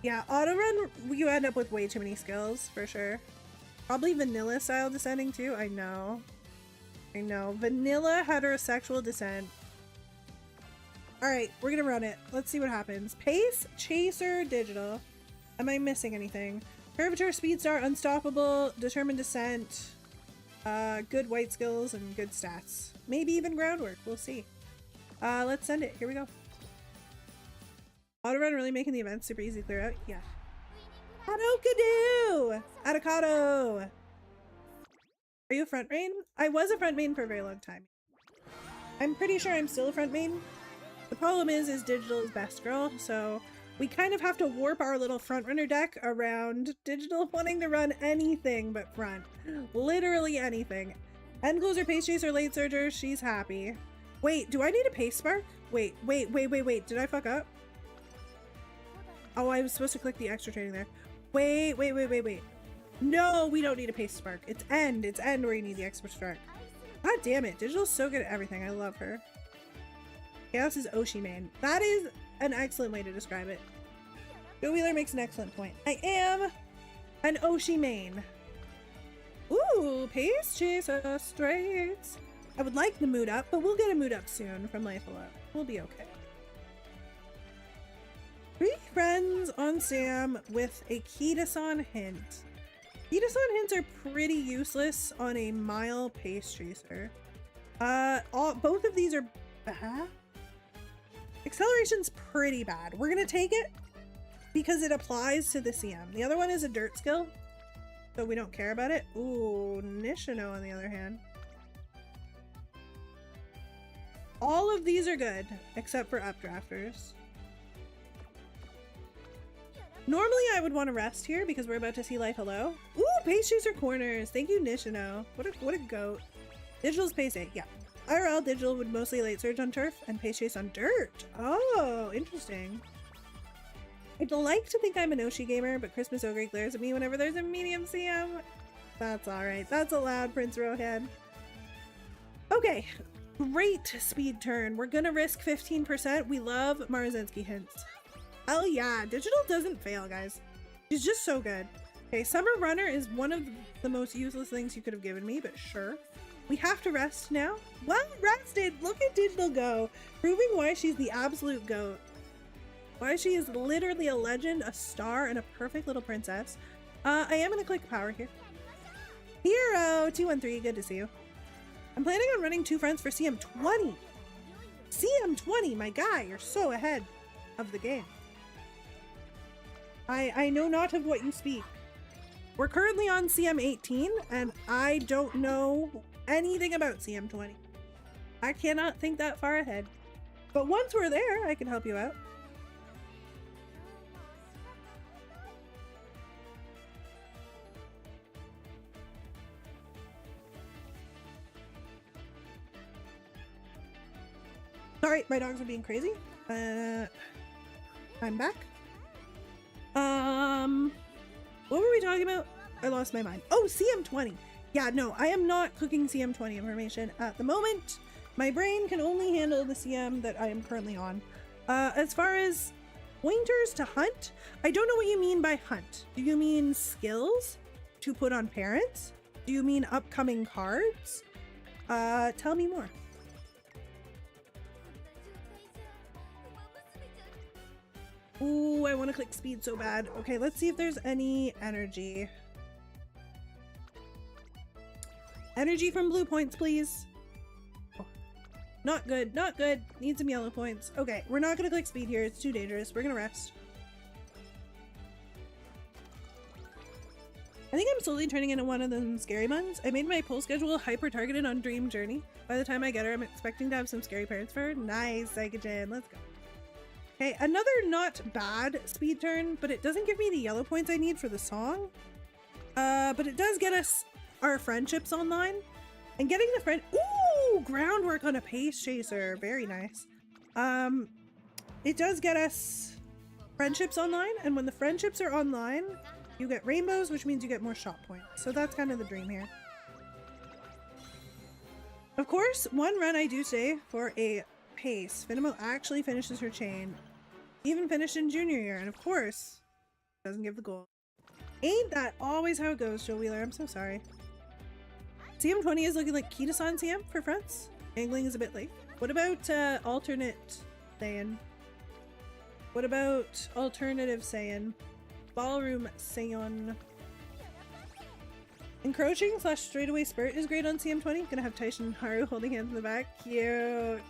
Yeah, Auto Run, you end up with way too many skills, for sure. Probably vanilla style descending too, I know. I know. Vanilla heterosexual descent. Alright, we're gonna run it. Let's see what happens. Pace, Chaser, Digital. Am I missing anything? Curvature, Speed Star, Unstoppable, Determined Descent, good white skills, and good stats. Maybe even groundwork. We'll see. Let's send it. Here we go. Auto Run really making the event super easy to clear out? Yeah. Adokadoo! Adokado! Are you a front main? I was a front main for a very long time. I'm pretty sure I'm still a front main. The problem is Digital is best girl, so we kind of have to warp our little front runner deck around Digital wanting to run anything but front. Literally anything. End closer, pace chaser, late surger, she's happy. Wait, do I need a pace spark? Wait, did I fuck up? Oh, I was supposed to click the extra training there. Wait. No, we don't need a pace spark. It's end where you need the extra spark. God damn it, Digital's so good at everything. I love her. Chaos is Oshi main. That is an excellent way to describe it. Joe Wheeler makes an excellent point. I am an Oshi main. Ooh, pace chaser straights. I would like the mood up, but we'll get a mood up soon from Life Alone. We'll be okay. 3 friends on Sam with a Kitasan hint. Kitasan hints are pretty useless on a mile pace chaser. Both of these are bad. Acceleration's pretty bad. We're gonna take it because it applies to the CM. The other one is a dirt skill, so we don't care about it. Ooh, Nishino on the other hand. All of these are good, except for updrafters. Normally I would want to rest here because we're about to see Life Hello. Ooh, pace chaser corners. Thank you, Nishino. What a goat. Digital's pace 8, yeah. IRL Digital would mostly late surge on turf and pace chase on dirt. Oh, interesting. I'd like to think I'm an Oshi gamer, but Christmas Ogre glares at me whenever there's a medium CM. That's alright. That's allowed, Prince Rohead. Okay, great speed turn. We're gonna risk 15%. We love Marzensky hints. Hell yeah, Digital doesn't fail, guys. She's just so good. Okay, Summer Runner is one of the most useless things you could have given me, but sure. We have to rest now. Well rested. Look at Digital go. Proving why she's the absolute GOAT. Why she is literally a legend, a star, and a perfect little princess. I am going to click power here. Hero 213, good to see you. I'm planning on running 2 friends for CM20. CM20, my guy, you're so ahead of the game. I know not of what you speak. We're currently on CM18, and I don't know anything about CM20. I cannot think that far ahead. But once we're there, I can help you out. Sorry, my dogs are being crazy. I'm back. What were we talking about? I lost my mind. Oh, CM20. Yeah, no, I am not cooking CM20 information at the moment. My brain can only handle the CM that I am currently on. As far as pointers to hunt, I don't know what you mean by hunt. Do you mean skills to put on parents? Do you mean upcoming cards? Tell me more. Ooh, I want to click speed so bad. Okay, let's see if there's any energy. Energy from blue points, please. Oh, not good, not good. Need some yellow points. Okay, we're not gonna click speed here. It's too dangerous. We're gonna rest. I think I'm slowly turning into one of them scary buns. I made my pull schedule hyper targeted on Dream Journey. By the time I get her, I'm expecting to have some scary parents for her. Nice, Psychogen. Let's go. Okay, another not bad speed turn, but it doesn't give me the yellow points I need for the song. But it does get us our friendships online. And getting the friend— ooh! Groundwork on a pace chaser. Very nice. It does get us friendships online, and when the friendships are online, you get rainbows, which means you get more shot points. So that's kind of the dream here. Of course, one run I do say for a pace. Finimo actually finishes her chain. Even finished in junior year, and of course, doesn't give the goal. Ain't that always how it goes, Joe Wheeler? I'm so sorry. CM20 is looking like Kita-san CM for friends. Angling is a bit late. What about alternate Saiyan? What about alternative Saiyan? Ballroom Saiyan. Encroaching / straightaway spurt is great on CM20. Gonna have Taishin and Haru holding hands in the back. Cute.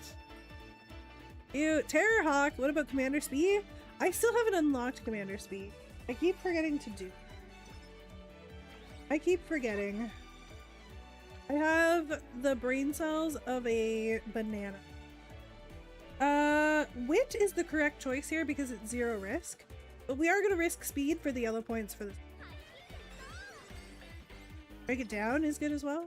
Cute. Terror Hawk. What about Commander Speed? I still haven't unlocked Commander Speed. I keep forgetting to do. I keep forgetting. I have the brain cells of a banana. Wit is the correct choice here because it's 0 risk. But we are going to risk speed for the yellow points for this. Break it down is good as well.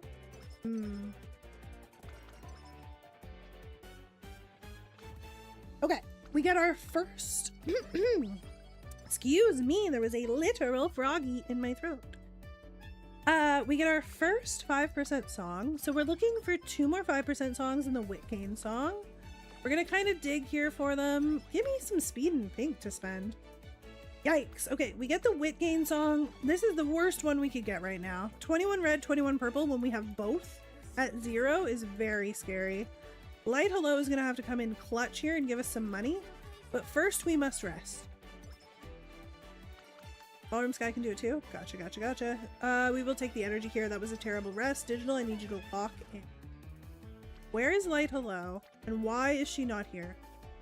Okay, we get our first. Excuse me, there was a literal froggy in my throat. We get our first 5% song. So we're looking for 2 more 5% songs in the Wit Gain song. We're gonna kind of dig here for them. Give me some speed and pink to spend. Yikes. Okay, we get the Wit Gain song. This is the worst one we could get right now. 21 red, 21 purple when we have both at 0 is very scary. Light Hello is gonna have to come in clutch here and give us some money. But first we must rest. Ballroom Sky can do it too. Gotcha, gotcha, gotcha. We will take the energy here. That was a terrible rest. Digital, I need you to lock in. Where is Light Hello? And why is she not here?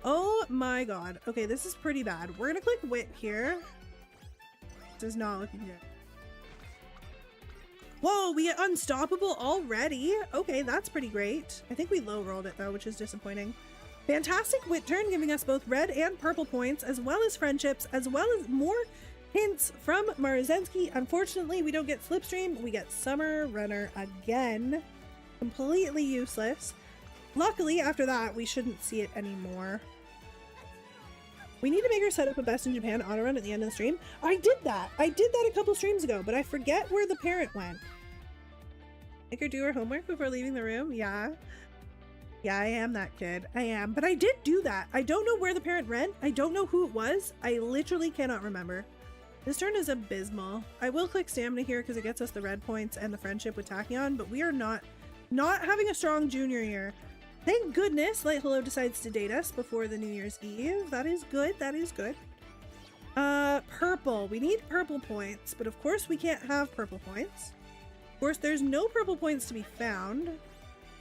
Oh my god. Okay, this is pretty bad. We're gonna click Wit here. This is not looking good. Whoa, we get Unstoppable already? Okay, that's pretty great. I think we low rolled it though, which is disappointing. Fantastic Wit turn, giving us both red and purple points, as well as friendships, as well as more hints from Maruzensky. Unfortunately, we don't get Slipstream. We get Summer Runner again. Completely useless. Luckily, after that, we shouldn't see it anymore. We need to make her set up a Best in Japan auto run at the end of the stream. I did that. I did that a couple streams ago, but I forget where the parent went. Make her do her homework before leaving the room? Yeah. Yeah, I am that kid. I am. But I did do that. I don't know where the parent went. I don't know who it was. I literally cannot remember. This turn is abysmal. I will click stamina here because it gets us the red points and the friendship with Tachyon, but we are not Not having a strong junior year. Thank goodness Light Hello decides to date us before the New Year's Eve. That is good. That is good. Purple. We need purple points, but of course we can't have purple points. Of course, there's no purple points to be found.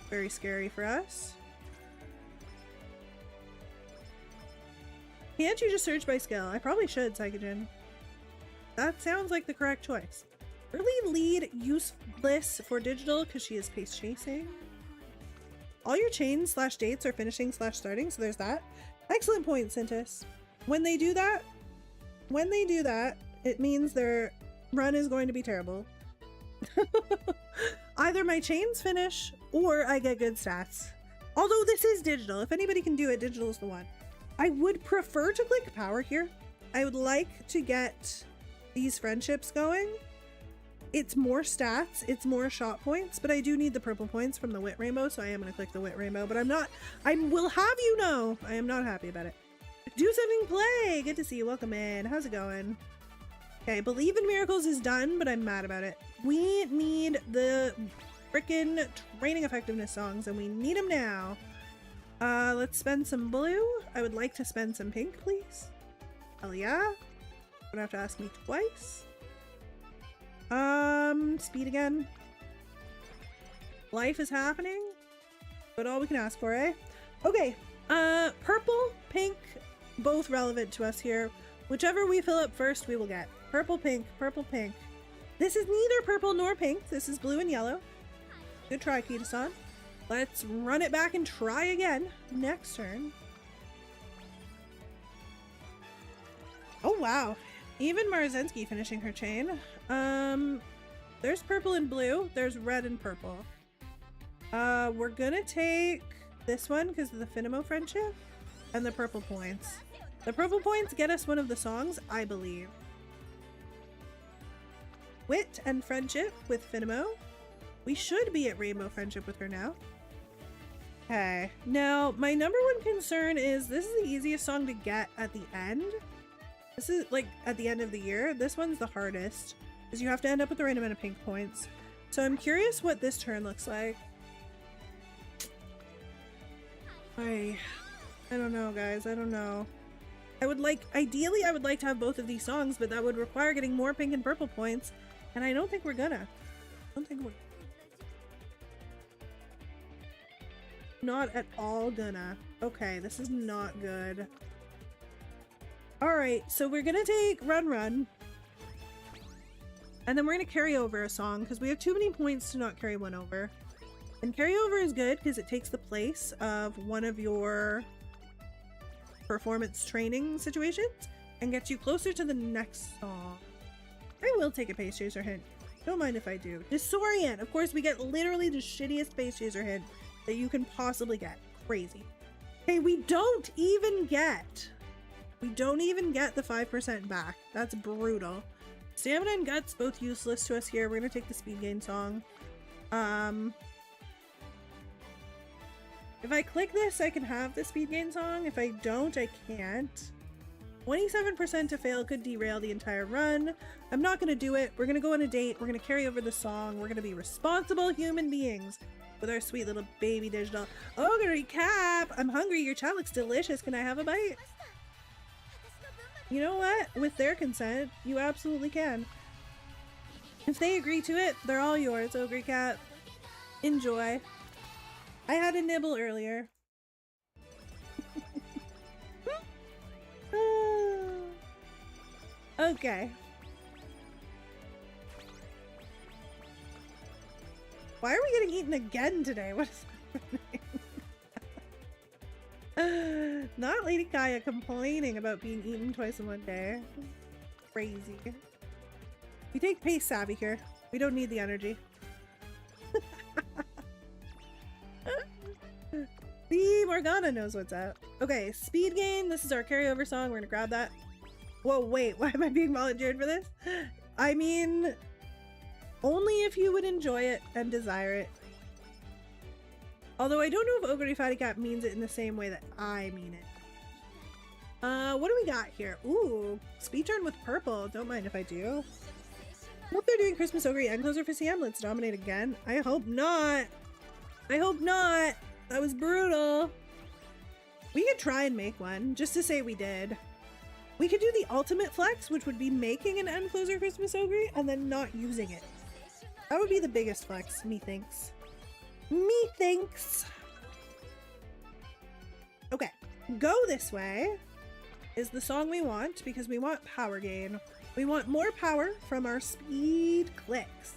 Very scary for us. Can't you just search by skill? I probably should, Psychogen. That sounds like the correct choice. Early lead useless for digital because she is pace chasing. All your chains / dates are finishing / starting, so there's that. Excellent point, Sintis. When they do that, it means their run is going to be terrible. Either my chains finish or I get good stats. Although this is digital. If anybody can do it, digital is the one. I would prefer to click power here. I would like to get these friendships going. It's more stats, it's more shot points, but I do need the purple points from the Wit Rainbow, so I am going to click the Wit Rainbow, but I will have you know, I am not happy about it. Do something play! Good to see you, welcome in. How's it going? Okay, Believe in Miracles is done, but I'm mad about it. We need the frickin' training effectiveness songs, and we need them now. Let's spend some blue. I would like to spend some pink, please. Hell yeah. Don't have to ask me twice. Speed again. Life is happening. But all we can ask for, eh? Okay, purple, pink, both relevant to us here. Whichever we fill up first, we will get. Purple, pink, purple, pink. This is neither purple nor pink. This is blue and yellow. Good try, Kita-san. Let's run it back and try again. Next turn. Oh, wow. Even Marzensky finishing her chain. There's purple and blue. There's red and purple. We're gonna take this one because of the Finimo friendship and the purple points. The purple points get us one of the songs, I believe. Wit and friendship with Finimo. We should be at Rainbow friendship with her now. Okay. Now, my number one concern is this is the easiest song to get at the end. This is like at the end of the year. This one's the hardest because you have to end up with the right amount of pink points. So I'm curious what this turn looks like. I don't know, guys. I don't know. Ideally, I would like to have both of these songs, but that would require getting more pink and purple points. And I don't think we're gonna. Not at all gonna. Okay, this is not good. Alright, so we're gonna take Run Run. And then we're gonna carry over a song because we have too many points to not carry one over. And carryover is good because it takes the place of one of your performance training situations and gets you closer to the next song. I will take a Pace Chaser hint. Don't mind if I do. Disorient! Of course, we get literally the shittiest Pace Chaser hint that you can possibly get. Crazy. Okay, we don't even get the 5% back. That's brutal. Stamina and Guts, both useless to us here. We're gonna take the speed gain song. If I click this, I can have the speed gain song. If I don't, I can't. 27% to fail could derail the entire run. I'm not gonna do it. We're gonna go on a date. We're gonna carry over the song. We're gonna be responsible human beings with our sweet little baby digital. Oh, gonna recap. I'm hungry. Your chat looks delicious. Can I have a bite? You know what? With their consent, you absolutely can. If they agree to it, they're all yours, Ogre Cat. Enjoy. I had a nibble earlier. Okay. Why are we getting eaten again today? What is happening? Not Lady Kaya complaining about being eaten twice in one day. Crazy. We take Pace Savvy here. We don't need the energy. The Morgana knows what's up. Okay, speed gain. This is our carryover song. We're gonna grab that. Whoa, wait. Why am I being volunteered for this? I mean, only if you would enjoy it and desire it. Although I don't know if Ogre Fatty Cat means it in the same way that I mean it. What do we got here? Ooh, speed turn with purple. Don't mind if I do. Hope they're doing Christmas Ogre and closer for CM. Let's dominate again. I hope not. I hope not. That was brutal. We could try and make one, just to say we did. We could do the ultimate flex, which would be making an end closer Christmas Ogre and then not using it. That would be the biggest flex, methinks. Methinks. Okay, go this way is the song we want because we want power gain. We want more power from our speed clicks.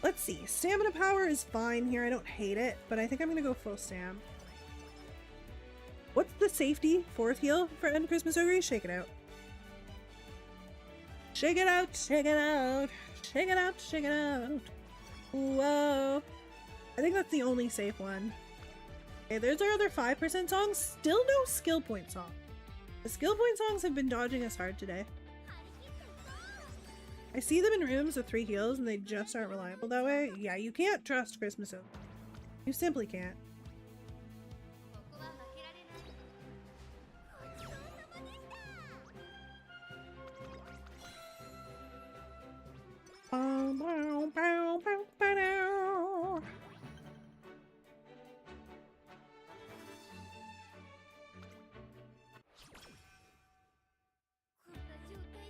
Let's see, stamina power is fine here. I don't hate it, but I think I'm gonna go full stam. What's the safety fourth heal for end Christmas Ogre? Shake it out. Shake it out, shake it out, shake it out, shake it out. Whoa. I think that's the only safe one. Okay, there's our other 5% songs. Still no skill point song. The skill point songs have been dodging us hard today. I see them in rooms with 3 heals and they just aren't reliable that way. Yeah, you can't trust Christmas Ogre. You simply can't.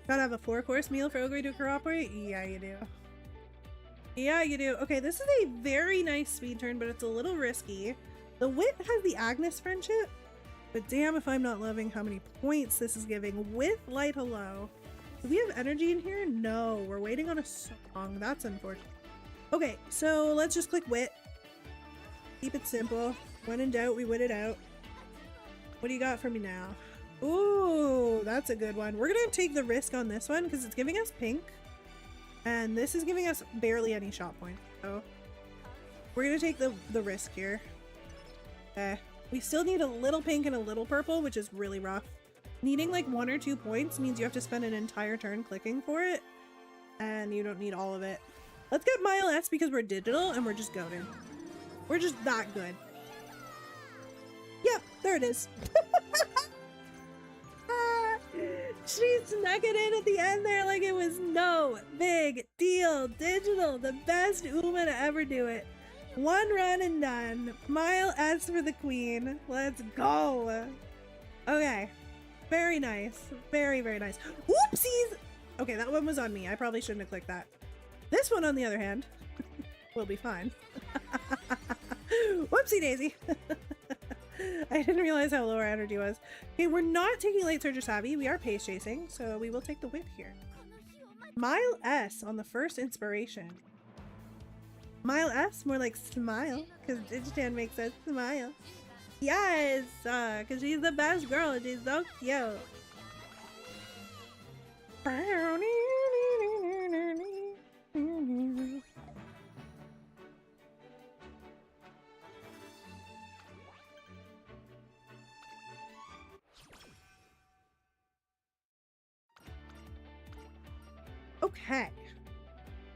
Gotta have a 4-course meal for Ogre to cooperate? Yeah, you do. Yeah, you do. Okay, this is a very nice speed turn, but it's a little risky. The Wit has the Agnes friendship, but damn if I'm not loving how many points this is giving with Light Hello. Do we have energy in here? No, we're waiting on a song. That's unfortunate. Okay, so let's just click Wit. Keep it simple. When in doubt, we wit it out. What do you got for me now? Ooh, that's a good one. We're gonna take the risk on this one because it's giving us pink. And this is giving us barely any shot points. So we're gonna take the risk here. We still need a little pink and a little purple, which is really rough. Needing like 1 or 2 points means you have to spend an entire turn clicking for it. And you don't need all of it. Let's get Mile S because we're digital and we're just goaded. We're just that good. Yep, there it is. She snuck it in at the end there like it was no big deal. Digital, the best Uma to ever do it. 1 run and done. Mile S for the queen. Let's go. Okay. Very nice. Very, very nice. Whoopsies! Okay, that one was on me. I probably shouldn't have clicked that. This one, on the other hand, will be fine. Whoopsie daisy. I didn't realize how low our energy was. Okay, we're not taking Late Surge or Savvy. We are pace chasing, so we will take the whip here. Mile S on the first inspiration. Mile S, more like smile, because Digitan makes us smile. Yes, because she's the best girl. She's so cute. Okay.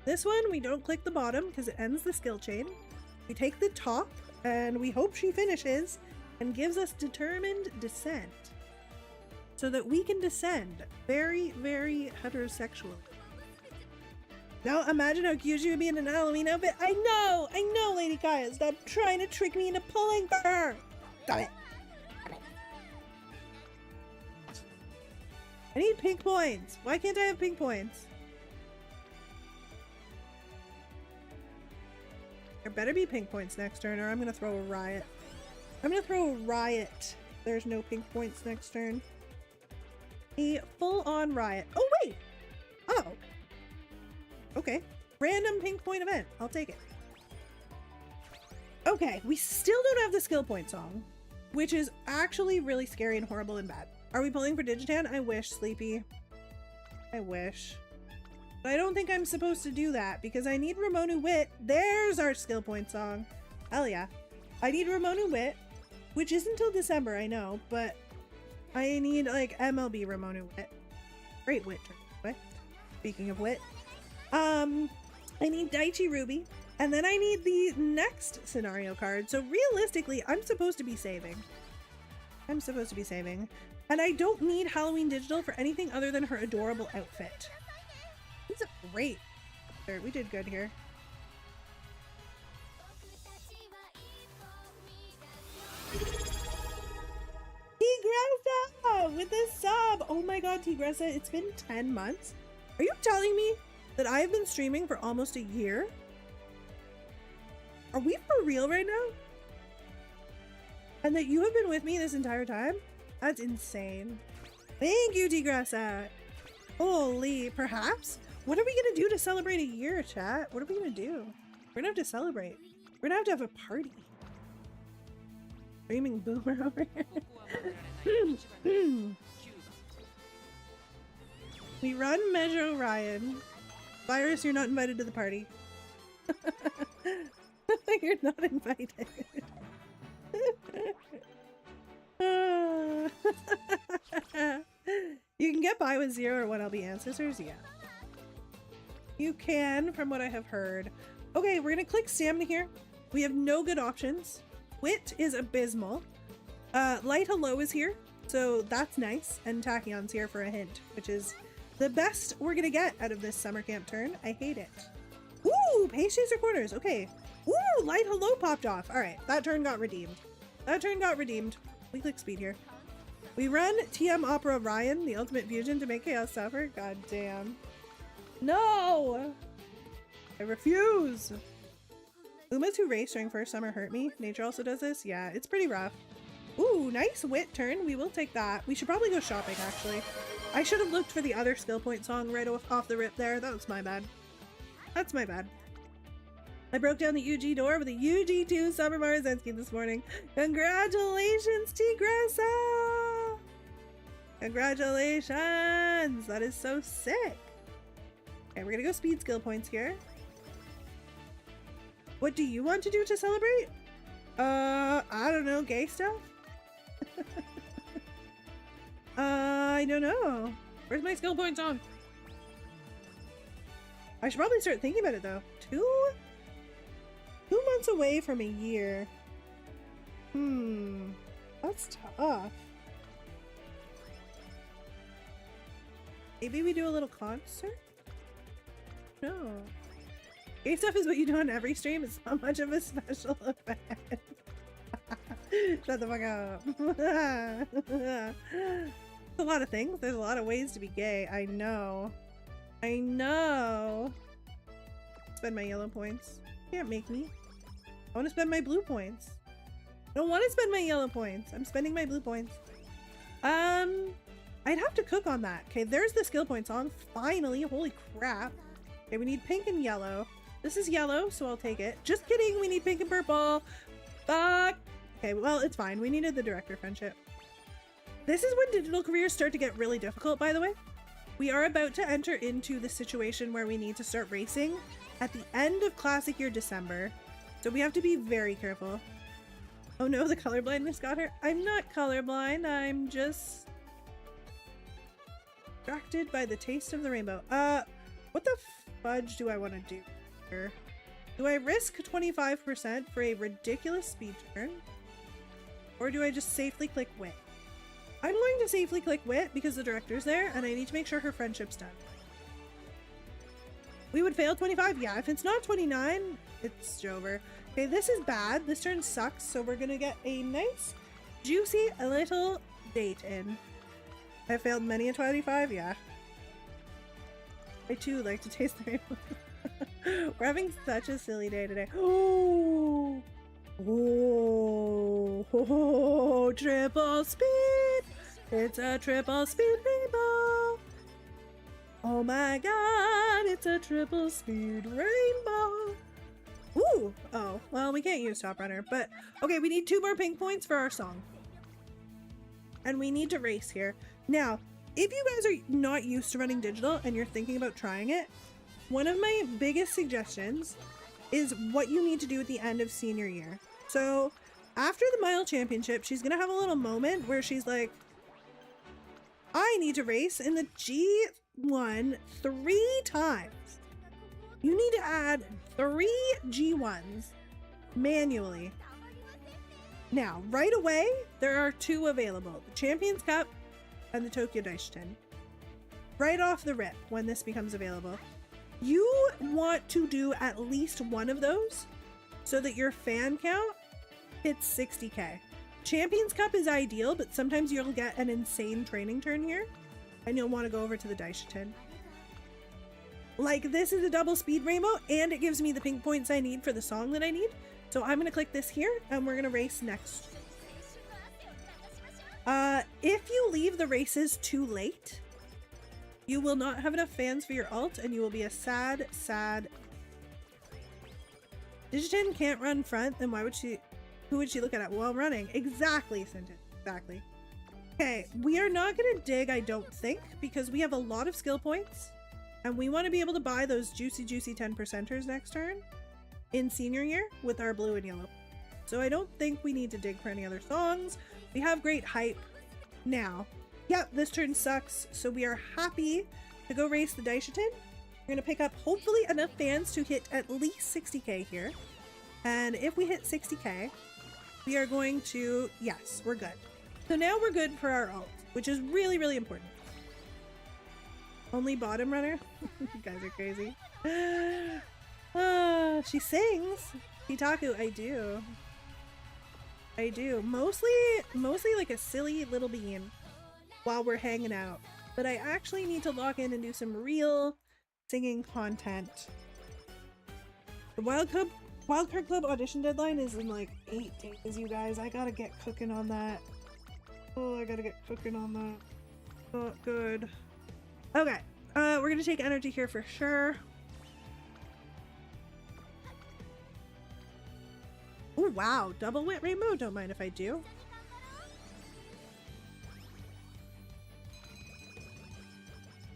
This one, we don't click the bottom because it ends the skill chain. We take the top and we hope she finishes and gives us determined descent so that we can descend very, very heterosexual. Now imagine how cute she would be in an Halloween outfit. I know, Lady Kaya. Stop trying to trick me into pulling for her. Stop it. I need pink points. Why can't I have pink points? There better be pink points next turn or I'm gonna throw a riot. I'm gonna throw a riot. There's no pink points next turn. A full-on riot. Oh, wait! Oh. Okay. Random pink point event. I'll take it. Okay, we still don't have the skill point song, which is actually really scary and horrible and bad. Are we pulling for Digitan? I wish, Sleepy. I wish. But I don't think I'm supposed to do that because I need Ramonu Wit. There's our skill point song. Hell yeah. I need Ramonu Wit, which isn't until December, I know, but I need like MLB Ramonu Wit. Great wit. Speaking of wit. I need Daichi Ruby, and then I need the next scenario card. So realistically, I'm supposed to be saving. And I don't need Halloween Digital for anything other than her adorable outfit. This is great. We did good here. Oh my god, Tigressa, it's been 10 months? Are you telling me that I have been streaming for almost a year? Are we for real right now? And that you have been with me this entire time? That's insane. Thank you, Tigressa. Holy, perhaps? What are we gonna do to celebrate a year, chat? What are we gonna do? We're gonna have to celebrate. We're gonna have a party. Screaming boomer over here. We run Measure Orion. Virus, you're not invited to the party. You're not invited. You can get by with 0 or 1 LB ancestors, yeah. You can, from what I have heard. Okay, we're gonna click stamina here. We have no good options. Wit is abysmal. Light Hello is here, so that's nice. And Tachyon's here for a hint, which is the best we're gonna get out of this summer camp turn. I hate it. Ooh, Pace Chaser Quarters, okay. Ooh, Light Hello popped off. All right, that turn got redeemed. That turn got redeemed. We click speed here. We run TM Opera Ryan, the ultimate fusion to make chaos suffer. God damn. No! I refuse! Umas who race during first summer hurt me. Nature also does this. Yeah, it's pretty rough. Ooh, nice wit turn. We will take that. We should probably go shopping, actually. I should have looked for the other skill point song right off the rip there. That was my bad. That's my bad. I broke down the UG door with a UG2 Summer Marzensky this morning. Congratulations, Tigressa! Congratulations! That is so sick. Okay, we're gonna go speed skill points here. What do you want to do to celebrate? I don't know, gay stuff? I don't know. Where's my skill points on? I should probably start thinking about it though. 2 months away from a year. That's tough. Maybe we do a little concert? No. Gay stuff is what you do on every stream. It's not much of a special event. Shut the fuck up. A lot of things. There's a lot of ways to be gay. I know. I know. Spend my yellow points. Can't make me. I want to spend my blue points. I don't want to spend my yellow points. I'm spending my blue points. I'd have to cook on that. Okay, there's the skill point song. Finally. Holy crap. Okay, we need pink and yellow. This is yellow, so I'll take it. Just kidding. We need pink and purple. Fuck. Okay, well, it's fine. We needed the director friendship. This is when digital careers start to get really difficult, by the way. We are about to enter into the situation where we need to start racing at the end of Classic Year December. So we have to be very careful. Oh no, the colorblindness got her. I'm not colorblind. I'm just distracted by the taste of the rainbow. What the fudge do I want to do here? Do I risk 25% for a ridiculous speed turn? Or do I just safely click wit? I'm going to safely click wit because the director's there and I need to make sure her friendship's done. We would fail 25? Yeah, if it's not 29, it's over. Okay, this is bad. This turn sucks, so we're gonna get a nice, juicy little date in. I failed many a 25? Yeah. I too like to taste the rainbow. We're having such a silly day today. Oh, oh, triple speed. It's a triple speed rainbow. Oh my god, it's a triple speed rainbow. Ooh, oh, well, we can't use Top Runner, but okay, we need 2 more pink points for our song. And we need to race here. Now, if you guys are not used to running digital and you're thinking about trying it, one of my biggest suggestions is what you need to do at the end of senior year. So after the mile championship, she's gonna have a little moment where she's like, I need to race in the G1 3 times. You need to add 3 G1s manually. Now, right away, there are 2 available. The Champions Cup and the Tokyo Daishin. Right off the rip, when this becomes available. You want to do at least one of those so that your fan count hits 60k. Champions Cup is ideal, but sometimes you'll get an insane training turn here. and you'll want to go over to the Daishitin. Like, this is a double speed rainbow, and it gives me the pink points I need for the song that I need. So I'm gonna click this here, and we're gonna race next. If you leave the races too late, you will not have enough fans for your ult, and you will be a sad, sad... Digitin can't run front, then why would she... Who would she look at while running? Exactly, Sinton. Exactly. Okay, we are not gonna dig, I don't think, because we have a lot of skill points, and we want to be able to buy those juicy 10%ers next turn in senior year with our blue and yellow. So I don't think we need to dig for any other songs. We have great hype now. Yep, this turn sucks, so we are happy to go race the Daishitin. We're gonna pick up hopefully enough fans to hit at least 60k here. And if we hit 60k, we are going to, yes, we're good. So now we're good for our ult, which is really, really important. Only bottom runner? You guys are crazy. She sings. Hitaku, I do. I do. Mostly like a silly little bean while we're hanging out. But I actually need to log in and do some real singing content. The Wildcard Club audition deadline is in like 8 days, you guys. I gotta get cooking on that. Oh, I gotta get cooking on that. Not good. Okay, we're gonna take energy here for sure. Oh wow, double wit rainbow. Don't mind if I do.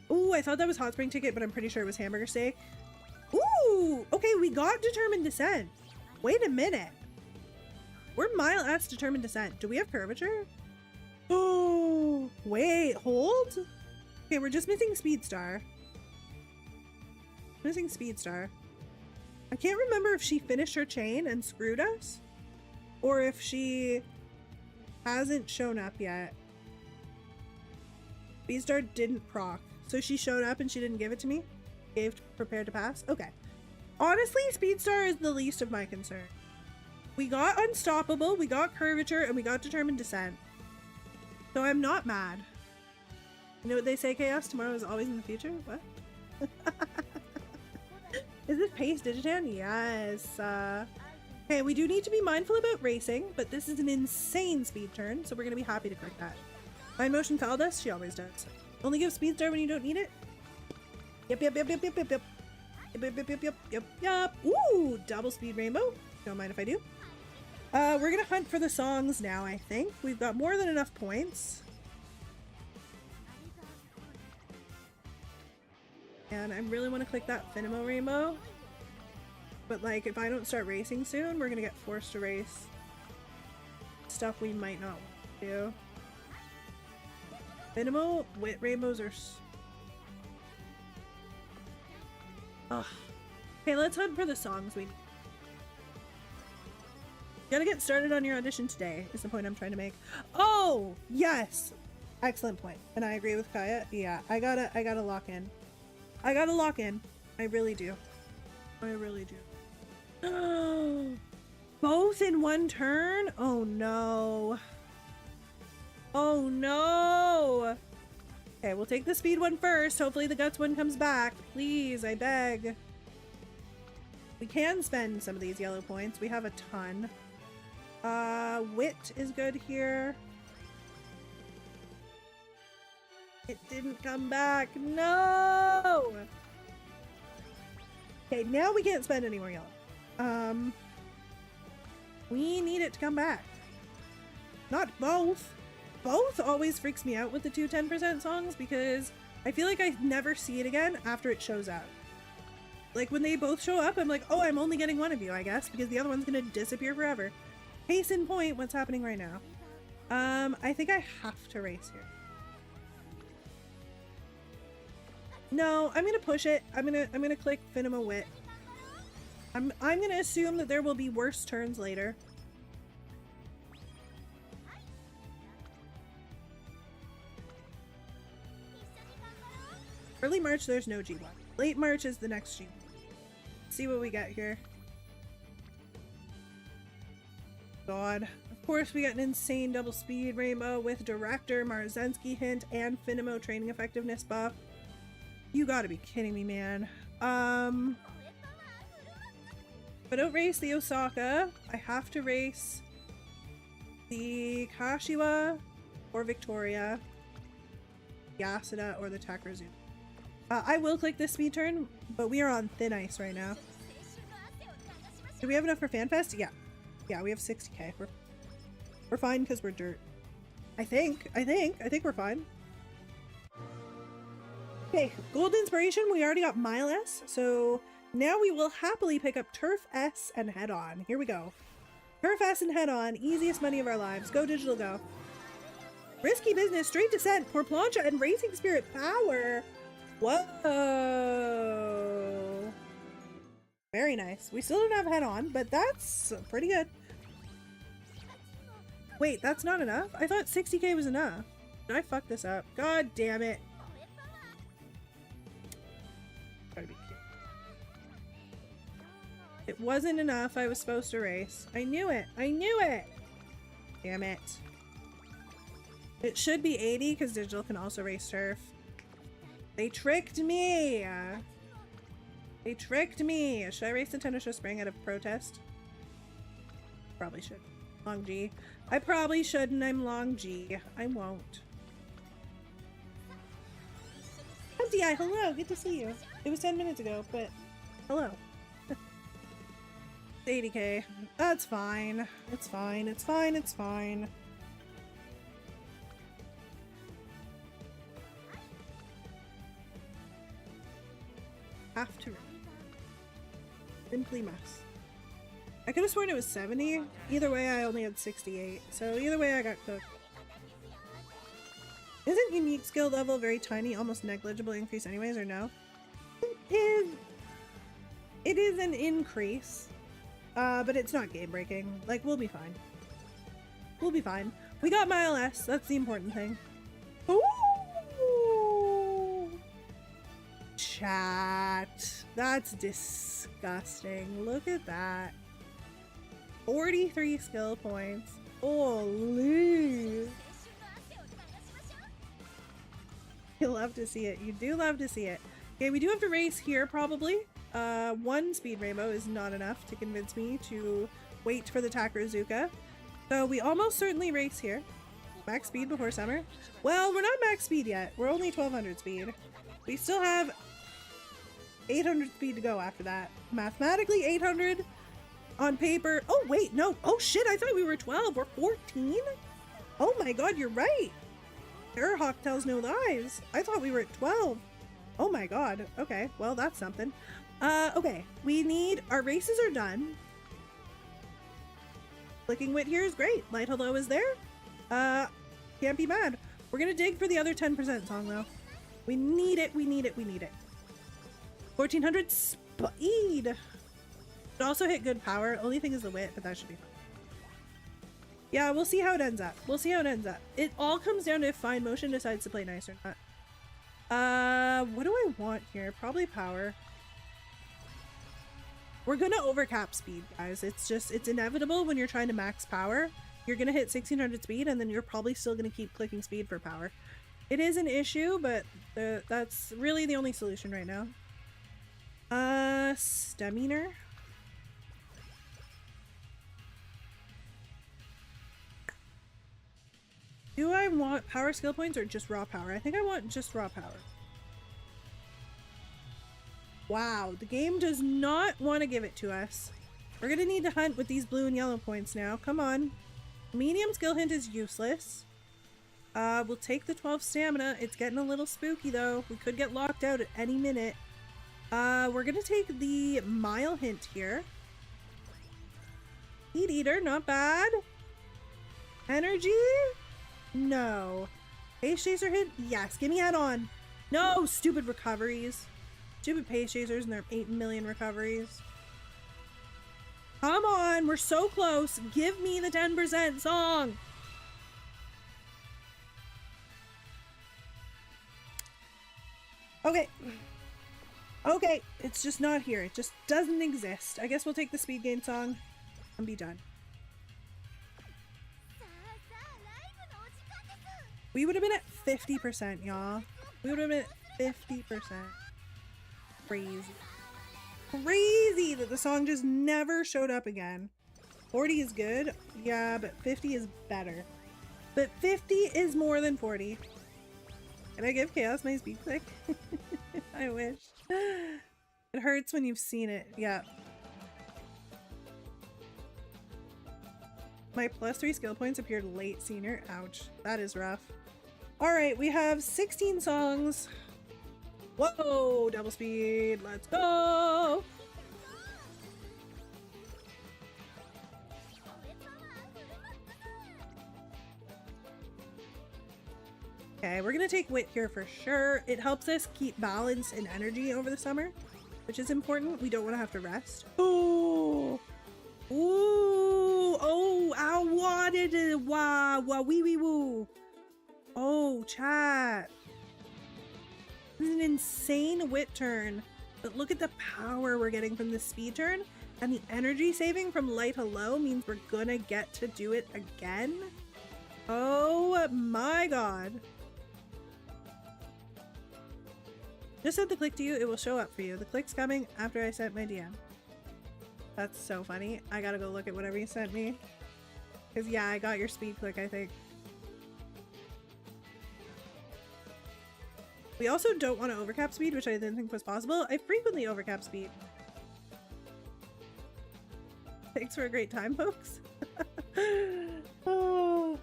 Oh, I thought that was hot spring ticket, but I'm pretty sure it was hamburger steak. Ooh, okay, we got determined descent. Wait a minute. We're mile at determined descent. Do we have curvature? Oh, wait, hold? Okay, we're just missing Speed Star. Missing Speed Star. I can't remember if she finished her chain and screwed us, or if she hasn't shown up yet. Speed Star didn't proc, so she showed up and she didn't give it to me. Gave prepared to pass. Okay. Honestly, Speed Star is the least of my concern. We got Unstoppable, we got Curvature, and we got Determined Descent. So I'm not mad. You know what they say, Chaos? Tomorrow is always in the future? What? Is this Pace Digitan? Yes. Okay, we do need to be mindful about racing, but this is an insane speed turn, so we're going to be happy to click that. Mind Motion fouled us? She always does. Only give Speed Star when you don't need it? Yep. Yep. Ooh, double speed rainbow. Don't mind if I do. We're gonna hunt for the songs now, I think. We've got more than enough points. And I really want to click that Finimo rainbow. But like, if I don't start racing soon, we're gonna get forced to race stuff we might not want to do. Finimo wit rainbows are... Ugh. Okay, let's hunt for the songs we need. Gotta get started on your audition today, is the point I'm trying to make. Oh, yes! Excellent point. And I agree with Kaya. Yeah, I gotta lock in. I gotta lock in. I really do. I really do. Both in one turn? Oh no. Oh no! Okay, we'll take the speed one first. Hopefully the guts one comes back. Please, I beg. We can spend some of these yellow points. We have a ton. Wit is good here. It didn't come back. No! Okay, now we can't spend any more yellow. We need it to come back. Not both. Both always freaks me out with the two 10% songs because I feel like I never see it again after it shows up. Like when they both show up, I'm like, oh, I'm only getting one of you, I guess, because the other one's gonna disappear forever. Case in point, what's happening right now. I think I have to race here. No, I'm gonna push it. I'm gonna click Finima Wit. I'm gonna assume that there will be worse turns later. Early March, there's no G1. Late March is the next G1. Let's see what we got here. God, Of course, we got an insane double speed rainbow with Director, Marzensky hint, and Finimo training effectiveness buff. You gotta be kidding me, man. If I don't race the Osaka, I have to race the Kashiwa or Victoria, Yasuda, or the Takarazu. I will click this speed turn, but we are on thin ice right now. Do we have enough for FanFest? Yeah. Yeah, we have 60k. We're fine because we're dirt. I think we're fine. Okay, Gold Inspiration, we already got Mile S, so now we will happily pick up Turf S and Head On. Here we go. Turf S and Head On, easiest money of our lives. Go digital, go. Risky Business, Straight Descent, Pour Plancha, and Racing Spirit Power. Whoa. Very nice. We still don't have Head On, but that's pretty good. Wait, that's not enough? I thought 60k was enough. Did I fuck this up? God damn it. Gotta be cute. It wasn't enough. I was supposed to race. I knew it. I knew it. Damn it. It should be 80 because digital can also race turf. They tricked me. They tricked me. Should I race the Tennis Show Spring out of protest? Probably should. Long G. I probably shouldn't. I'm long G. I won't. Empty Eye, hello. Good to see you. It was 10 minutes ago, but hello. 80k. That's fine. It's fine. It's fine. It's fine. Have to. Simply must. I could have sworn it was 70. Either way, I only had 68. So either way, I got cooked. Isn't unique skill level very tiny, almost negligible increase anyways, or no? It is an increase. But it's not game breaking. Like, we'll be fine. We'll be fine. We got Mile S. That's the important thing. Ooh! Chat. That's disgusting. Look at that. 43 skill points. Holy. You love to see it. You do love to see it. Okay, we do have to race here probably. One speed rainbow is not enough to convince me to wait for the Takarazuka. So we almost certainly race here. Max speed before summer. Well, we're not max speed yet. We're only 1200 speed. We still have 800 speed to go after that. Mathematically 800 on paper. Oh wait, no. Oh shit, I thought we were 12. We're 14? Oh my god, you're right. Airhawk tells no lies. I thought we were at 12. Oh my god. Okay, well that's something. Okay, we need, our races are done. Clicking wit here is great. Light hello is there. Can't be mad. We're gonna dig for the other 10% song though. We need it, we need it, we need it. 1400 speed. It also hit good power. Only thing is the wit, but that should be fine. Yeah, we'll see how it ends up. We'll see how it ends up. It all comes down to if Fine Motion decides to play nice or not. What do I want here? Probably power. We're gonna overcap speed, guys. It's inevitable when you're trying to max power. You're gonna hit 1600 speed and then you're probably still gonna keep clicking speed for power. It is an issue, but that's really the only solution right now. Stamina. Do I want power skill points or just raw power? I think I want just raw power. Wow, the game does not want to give it to us. We're gonna need to hunt with these blue and yellow points now. Come on. Medium skill hint is useless. We'll take the 12 stamina. It's getting a little spooky though. We could get locked out at any minute. We're gonna take the mile hint here. Heat Eater, not bad. Energy? No. Pace Chaser hit? Yes. Give me head on. No, stupid recoveries. Stupid Pace Chasers and their 8 million recoveries. Come on, we're so close. Give me the 10% song. Okay. Okay, it's just not here. It just doesn't exist. I guess we'll take the speed gain song and be done. We would have been at 50%, y'all. We would have been at 50%. Crazy. Crazy that the song just never showed up again. 40 is good, yeah, but 50 is better. But 50 is more than 40. Can I give Chaos my speed click? I wish. It hurts when you've seen it, yeah. My +3 skill points appeared late senior. Ouch, that is rough. Alright, we have 16 songs. Whoa, double speed, let's go! Okay, we're gonna take Wit here for sure. It helps us keep balance and energy over the summer, which is important. We don't want to have to rest. Ooh! Ooh! Oh! Ow! What did it? Wow! Wow! Wee wee woo! Oh, chat! This is an insane Wit turn, but look at the power we're getting from the speed turn, and the energy saving from light to low means we're gonna get to do it again. Oh my god! Just sent the click to you, it will show up for you. The click's coming after I sent my DM. That's so funny. I gotta go look at whatever you sent me. Cause yeah, I got your speed click, I think. We also don't want to overcap speed, which I didn't think was possible. I frequently overcap speed. Thanks for a great time, folks. Oh.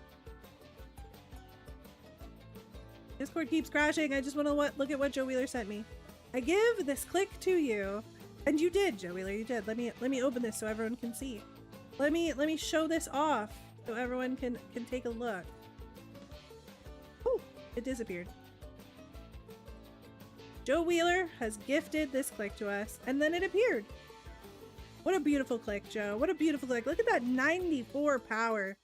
Discord keeps crashing. I just want to look at what Joe Wheeler sent me. I give this click to you, and you did, Joe Wheeler. You did. Let me open this so everyone can see. Let me show this off so everyone can take a look. Oh, it disappeared. Joe Wheeler has gifted this click to us, and then it appeared. What a beautiful click, Joe. What a beautiful click. Look at that 94 power.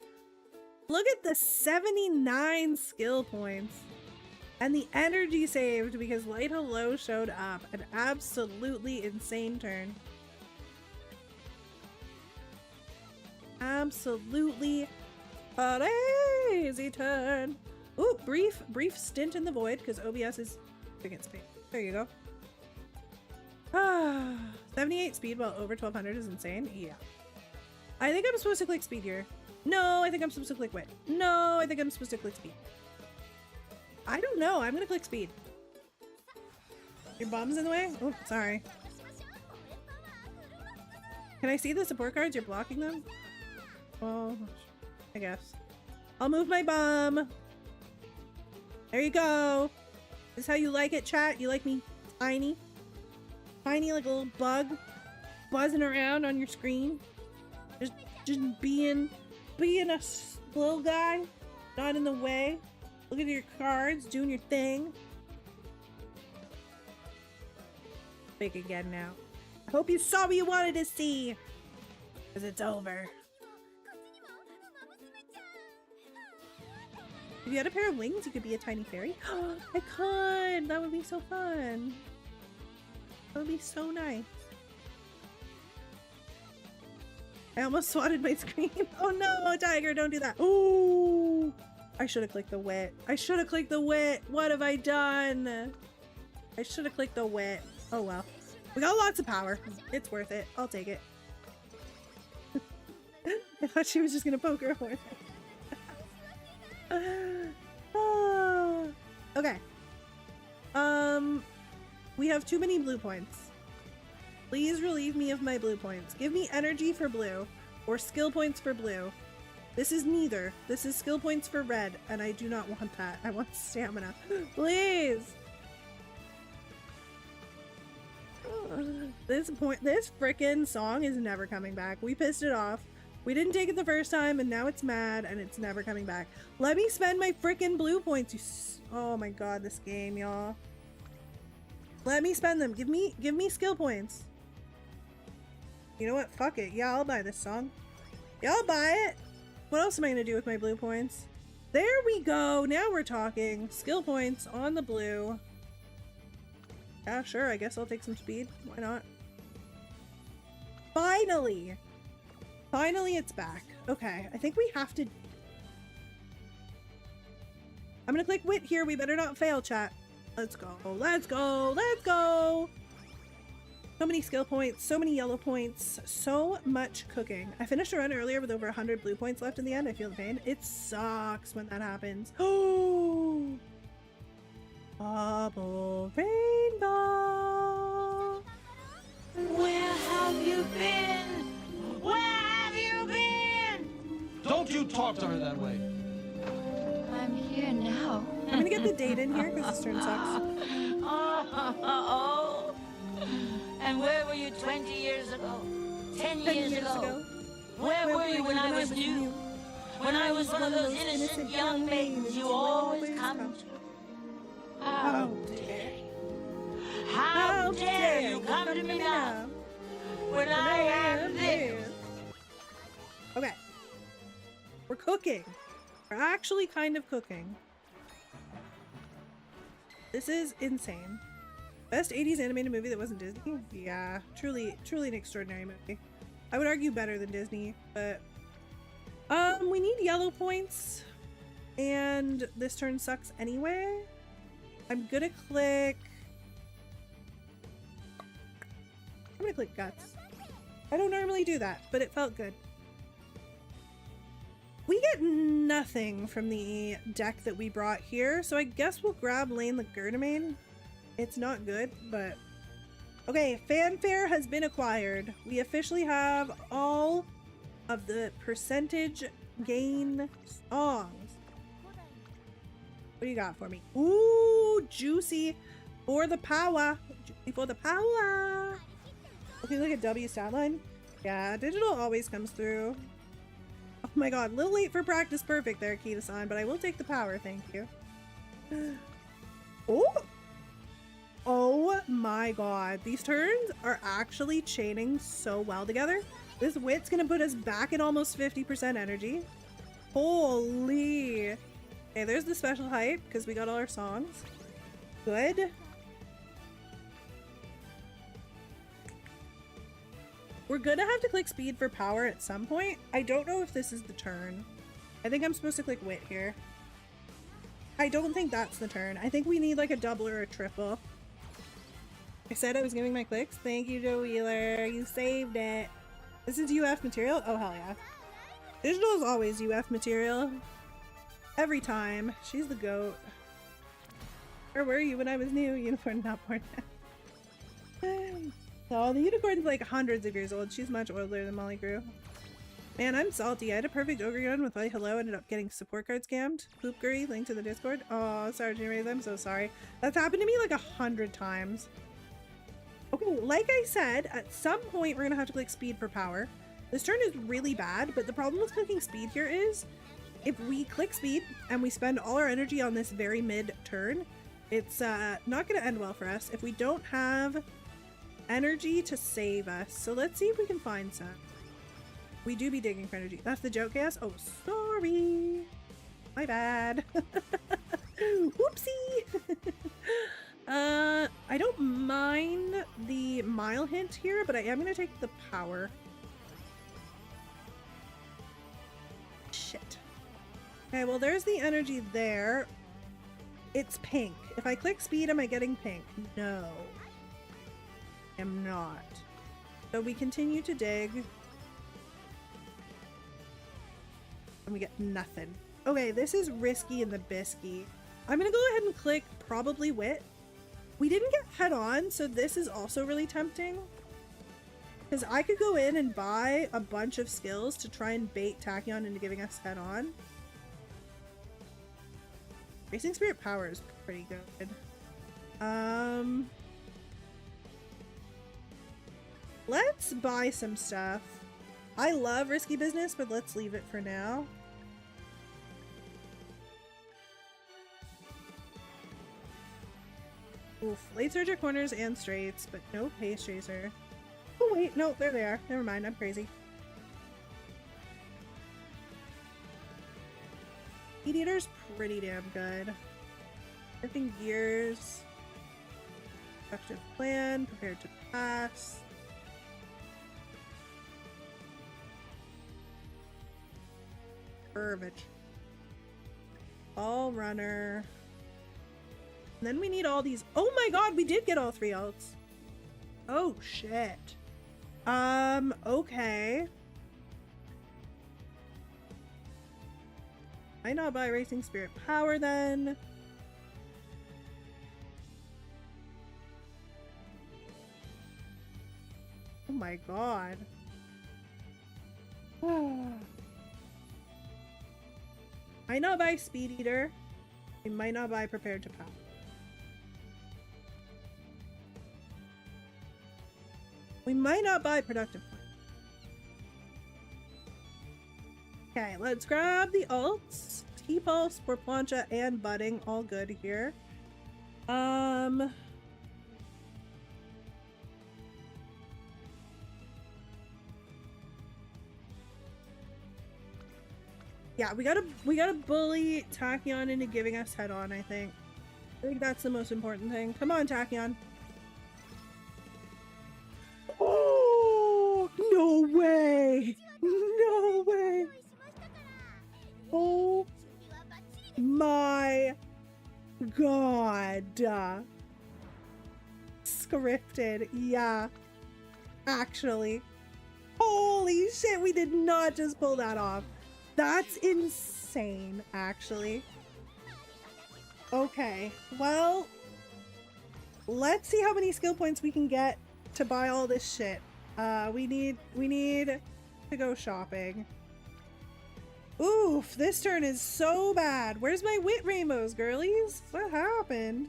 Look at the 79 skill points. And the energy saved because Light Hello showed up. An absolutely insane turn. Absolutely crazy turn. Ooh, brief stint in the void because OBS is against space. There you go. Ah, 78 speed while over 1200 is insane. Yeah. I think I'm supposed to click speed here. No, I think I'm supposed to click wit. No, I think I'm supposed to click speed. I don't know. I'm gonna click speed. Your bum's in the way? Oh, sorry. Can I see the support cards? You're blocking them? Oh, I guess. I'll move my bum. There you go. This is how you like it, chat? You like me tiny? Tiny like a little bug buzzing around on your screen? Just being a little guy, not in the way. Looking at your cards, doing your thing. Big again now. I hope you saw what you wanted to see. Because it's over. If you had a pair of wings, you could be a tiny fairy. I could! That would be so fun. That would be so nice. I almost swatted my screen. Oh no, Tiger, don't do that. Ooh! I should have clicked the wit. I should have clicked the wit. What have I done? I should have clicked the wit. Oh well. We got lots of power. It's worth it. I'll take it. I thought she was just gonna poke her horse. Oh. Okay. We have too many blue points. Please relieve me of my blue points. Give me energy for blue or skill points for blue. This is neither. This is skill points for red, and I do not want that. I want stamina. Please! This frickin' song is never coming back. We pissed it off. We didn't take it the first time, and now it's mad, and it's never coming back. Let me spend my frickin' blue points, oh my god, this game, y'all. Let me spend them. Give me skill points. You know what? Fuck it. Yeah, I'll buy this song. Yeah, I'll buy it. What else am I gonna do with my blue points? There we go. Now we're talking. Skill points on the blue. Yeah, sure. I guess I'll take some speed. Why not? Finally! Finally, it's back. Okay, I think we have to... I'm gonna click wit here. We better not fail, chat. Let's go. Let's go. Let's go. So many skill points, so many yellow points, so much cooking. I finished a run earlier with over 100 blue points left in the end. I feel the pain. It sucks when that happens. Oh, bubble rainbow. Where have you been? Where have you been? Don't you talk to her that way. I'm here now. I'm gonna get the date in here because this turn sucks. Oh. And where were you 20 years ago? 10 years ago? Where were you when I was new? When I was one of those innocent young maidens you always come to? How dare you? How dare you come to me now when I am this? Okay. We're cooking. We're actually kind of cooking. This is insane. Best 80s animated movie that wasn't Disney? Yeah, truly an extraordinary movie. I would argue better than Disney, but we need yellow points and this turn sucks anyway. I'm gonna click guts. I don't normally do that, but it felt good. We get nothing from the deck that we brought here, so I guess we'll grab Lane Legerdemain. It's not good, but... Okay, Fanfare has been acquired. We officially have all of the percentage gain songs. What do you got for me? Ooh, juicy for the power. Juicy for the power. Okay, look at W stat line. Yeah, digital always comes through. Oh my god, a little late for practice perfect there, Kita-san, but I will take the power, thank you. Oh! Oh my god, these turns are actually chaining so well together. This wit's gonna put us back at almost 50% energy. Holy! Okay, there's the special hype, because we got all our songs. Good. We're gonna have to click speed for power at some point. I don't know if this is the turn. I think I'm supposed to click wit here. I don't think that's the turn. I think we need like a double or a triple. I said I was giving my clicks. Thank you, Joe Wheeler. You saved it. This is UF material? Oh, hell yeah. Digital is always UF material. Every time. She's the goat. Where were you when I was new? Unicorn not born now. Oh, the unicorn's like hundreds of years old. She's much older than Molly Grew. Man, I'm salty. I had a perfect ogre run with hello, ended up getting support card scammed. Poopgurry, link to the Discord. Oh, sorry, Jimmy. I'm so sorry. That's happened to me like 100 times. Okay, like I said, at some point we're gonna have to click speed for power. This turn is really bad, but the problem with clicking speed here is if we click speed and we spend all our energy on this very mid turn, it's not gonna end well for us if we don't have energy to save us. So let's see if we can find some. We do be digging for energy. That's the joke, yes? Oh, sorry. My bad. Whoopsie. I don't mind the mile hint here, but I am going to take the power. Shit. Okay, well, there's the energy there. It's pink. If I click speed, am I getting pink? No. I am not. So we continue to dig. And we get nothing. Okay, this is risky in the bisky. I'm going to go ahead and click probably wit. We didn't get head on, so this is also really tempting. Because I could go in and buy a bunch of skills to try and bait Tachyon into giving us head on. Racing Spirit Power is pretty good. Let's buy some stuff. I love risky business, but let's leave it for now. Oof, late surger corners and straights, but no pace chaser. Oh wait, no, there they are. Never mind, I'm crazy. Heat Eater's pretty damn good. Shifting gears. Effective plan, prepared to pass. Curvature. All runner. And then we need all these. Oh my god, we did get all 3 alts. Oh shit. Okay. Might not buy Racing Spirit Power then. Oh my god. Might not buy Speed Eater. We might not buy Prepared to Power. We might not buy Productive Point. Okay, let's grab the alts. T-Pulse, Porplancha, and Budding. All good here. Yeah, we gotta bully Tachyon into giving us head on, I think. I think that's the most important thing. Come on, Tachyon. Oh, no way! No way! Oh my god. Scripted, yeah. Actually. Holy shit, we did not just pull that off. That's insane, actually. Okay, well, let's see how many skill points we can get to buy all this shit. We need to go shopping. Oof, this turn is so bad. Where's my wit rainbows, girlies? What happened?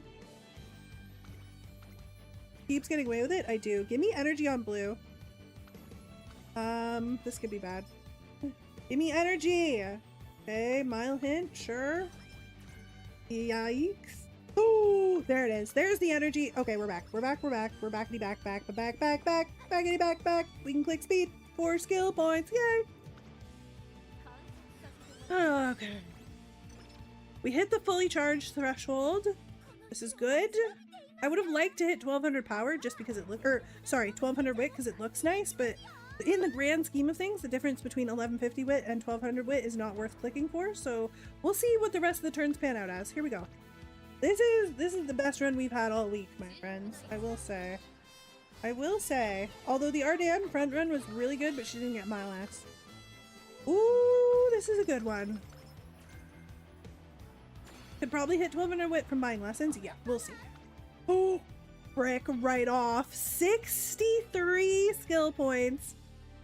Keeps getting away with it? I do. Give me energy on blue. This could be bad. Give me energy! Okay, mile hint, sure. Yikes. Ooh, there it is. There's the energy. Okay, we're back. We're back. We're backity back. Backity back. We can click speed. 4 skill points. Yay! Oh, okay. We hit the fully charged threshold. This is good. I would have liked to hit 1200 power just because it looked, 1200 wit because it looks nice, but in the grand scheme of things, the difference between 1150 wit and 1200 wit is not worth clicking for, so we'll see what the rest of the turns pan out as. Here we go. This is the best run we've had all week, my friends. I will say. Although the Ardan front run was really good, but she didn't get mile ass. Ooh, this is a good one. Could probably hit 1200 wit from buying lessons. Yeah, we'll see. Oh, brick right off. 63 skill points.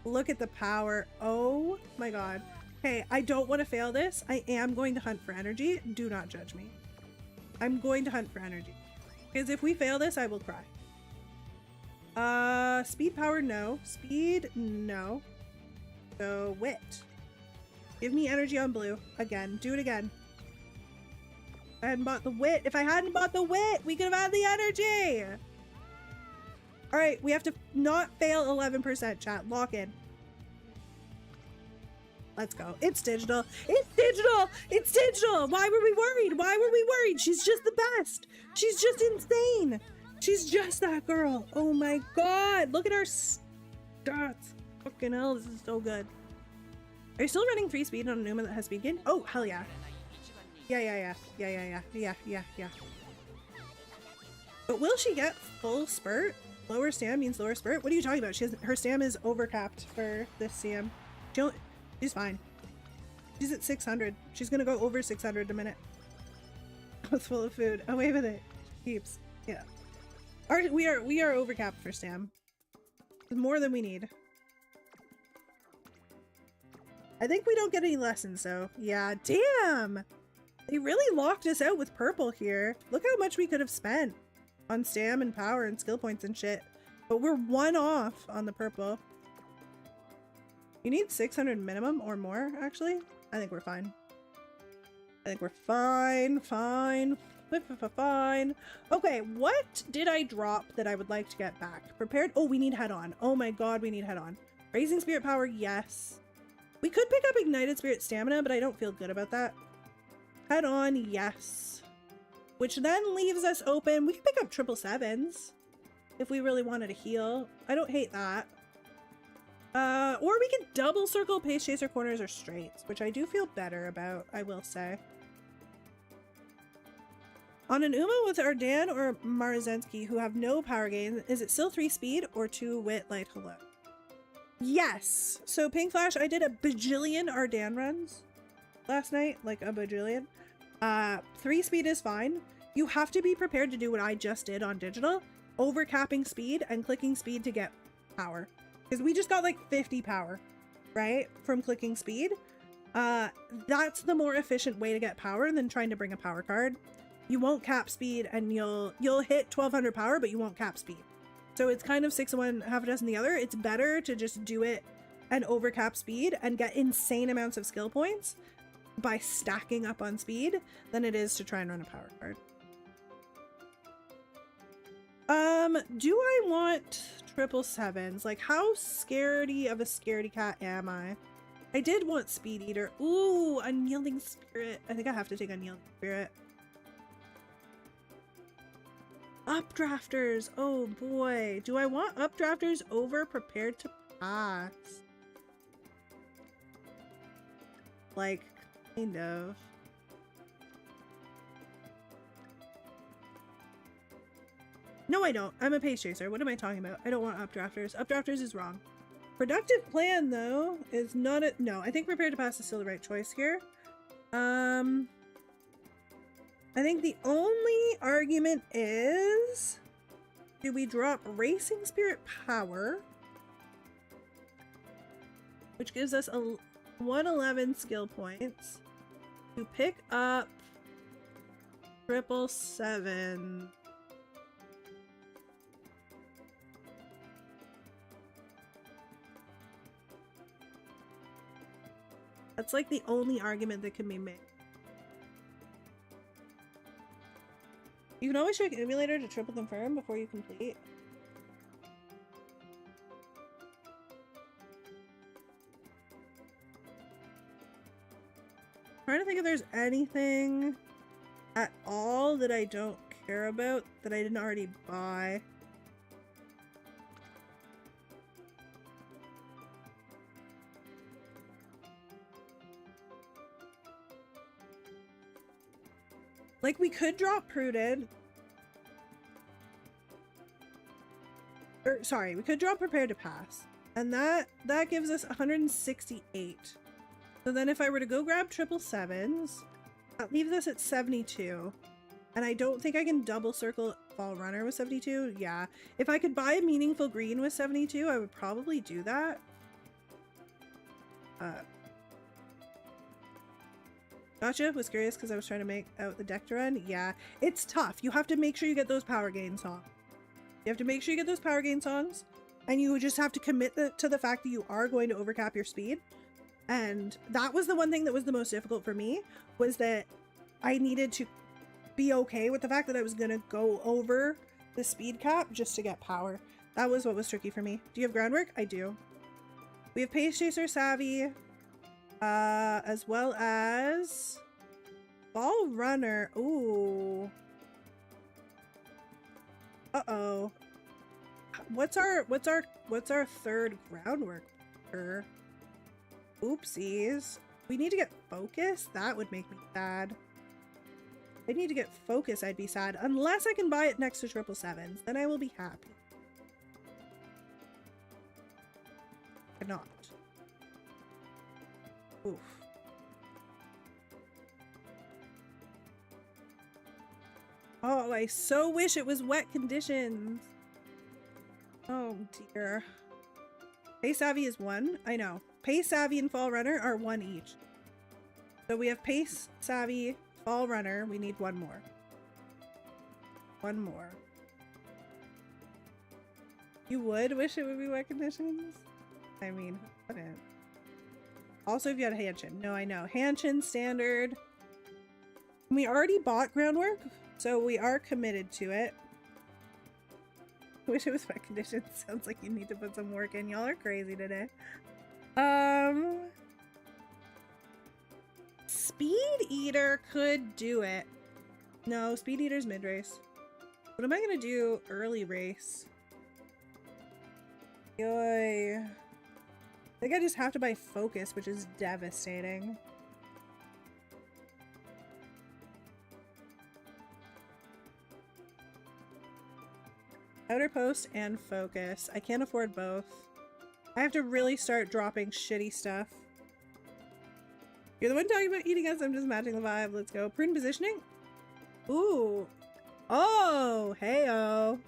Look at the power. Oh my god. Hey, I don't want to fail this. I am going to hunt for energy. Do not judge me. I'm going to hunt for energy. Because if we fail this, I will cry. Speed power, no. Speed, no. So, wit. Give me energy on blue. Again. Do it again. I hadn't bought the wit. If I hadn't bought the wit, we could have had the energy. Alright, we have to not fail 11%, chat. Lock in. Let's go. It's digital. It's digital. It's digital. Why were we worried? Why were we worried? She's just the best. She's just insane. She's just that girl. Oh my god. Look at our stats. Fucking hell, this is so good. Are you still running 3 speed on a Numa that has speed gain? Oh, hell yeah. Yeah. But will she get full spurt? Lower stam means lower spurt? What are you talking about? Her stam is overcapped for this CM. She's fine. She's at 600. She's gonna go over 600 in a minute. It's full of food. Away with it. Keeps. Yeah. We are overcapped for stam. More than we need. I think we don't get any lessons though. Yeah, damn! They really locked us out with purple here. Look how much we could have spent on stam and power and skill points and shit. But we're 1 off on the purple. You need 600 minimum or more, actually. I think we're fine. I think we're fine. Okay, what did I drop that I would like to get back? Prepared? Oh, we need head on. Oh my god, we need head on. Raising spirit power, yes. We could pick up ignited spirit stamina, but I don't feel good about that. Head on, yes. Which then leaves us open. We can pick up 777s if we really wanted to heal. I don't hate that. Or we can double circle pace chaser corners or straights, which I do feel better about, I will say. On an Uma with Ardan or Marzensky who have no power gain, is it still 3 speed or 2 wit light hello? Yes. So Pink Flash, I did a bajillion Ardan runs last night, like a bajillion. 3 speed is fine. You have to be prepared to do what I just did on digital, overcapping speed and clicking speed to get power. Because we just got like 50 power, right? From clicking speed. That's the more efficient way to get power than trying to bring a power card. You won't cap speed and you'll hit 1200 power, but you won't cap speed. So it's kind of 6 of one, half a dozen the other. It's better to just do it and overcap speed and get insane amounts of skill points by stacking up on speed than it is to try and run a power card. Do I want 777s? Like, how scaredy of a scaredy cat am I? I did want Speed Eater. Ooh, Unyielding Spirit. I think I have to take Unyielding Spirit. Updrafters. Oh boy. Do I want Updrafters over Prepared to Pass? Like, kind of. No, I don't. I'm a pace chaser. What am I talking about? I don't want Updrafters. Updrafters is wrong. Productive Plan, though, is not a... No, I think Prepared to Pass is still the right choice here. I think the only argument is... Do we drop Racing Spirit Power? Which gives us a 111 skill points to pick up 777. That's like the only argument that can be made. You can always check emulator to triple confirm before you complete. I'm trying to think if there's anything at all that I don't care about that I didn't already buy. Like, we could drop Prudent. Or, sorry, we could drop Prepared to Pass. And that gives us 168. So then if I were to go grab 777s, that leaves us at 72. And I don't think I can double circle Fall Runner with 72. Yeah. If I could buy a meaningful green with 72, I would probably do that. Gotcha. Was curious because I was trying to make out the deck to run. Yeah, it's tough. You have to make sure you get those power gain songs. You have to make sure you get those power gain songs, and you just have to commit to the fact that you are going to overcap your speed. And that was the one thing that was the most difficult for me, was that I needed to be okay with the fact that I was going to go over the speed cap just to get power. That was what was tricky for me. Do you have groundwork? I do. We have Pace Chaser Savvy. As well as Ball Runner. Ooh. Uh-oh. What's our third groundwork? Oopsies. We need to get focus? That would make me sad. I need to get focus, I'd be sad. Unless I can buy it next to 777s. Then I will be happy. Cannot. Oof. Oh, I so wish it was wet conditions. Oh dear. Pace Savvy is 1. I know. Pace Savvy and Fall Runner are 1 each. So we have Pace Savvy, Fall Runner. We need 1 more. 1 more. You would wish it would be wet conditions? I mean, who wouldn't? Also, if you had a Hanshin. No, I know. Hanshin standard. We already bought groundwork, so we are committed to it. I wish it was wet conditions. Sounds like you need to put some work in. Y'all are crazy today. Speed Eater could do it. No, Speed Eater's mid-race. What am I gonna do early race? Yoy. I think I just have to buy focus, which is devastating. Outer post and focus. I can't afford both. I have to really start dropping shitty stuff. You're the one talking about eating us. I'm just matching the vibe. Let's go. Prudent positioning. Ooh. Oh, hey-oh.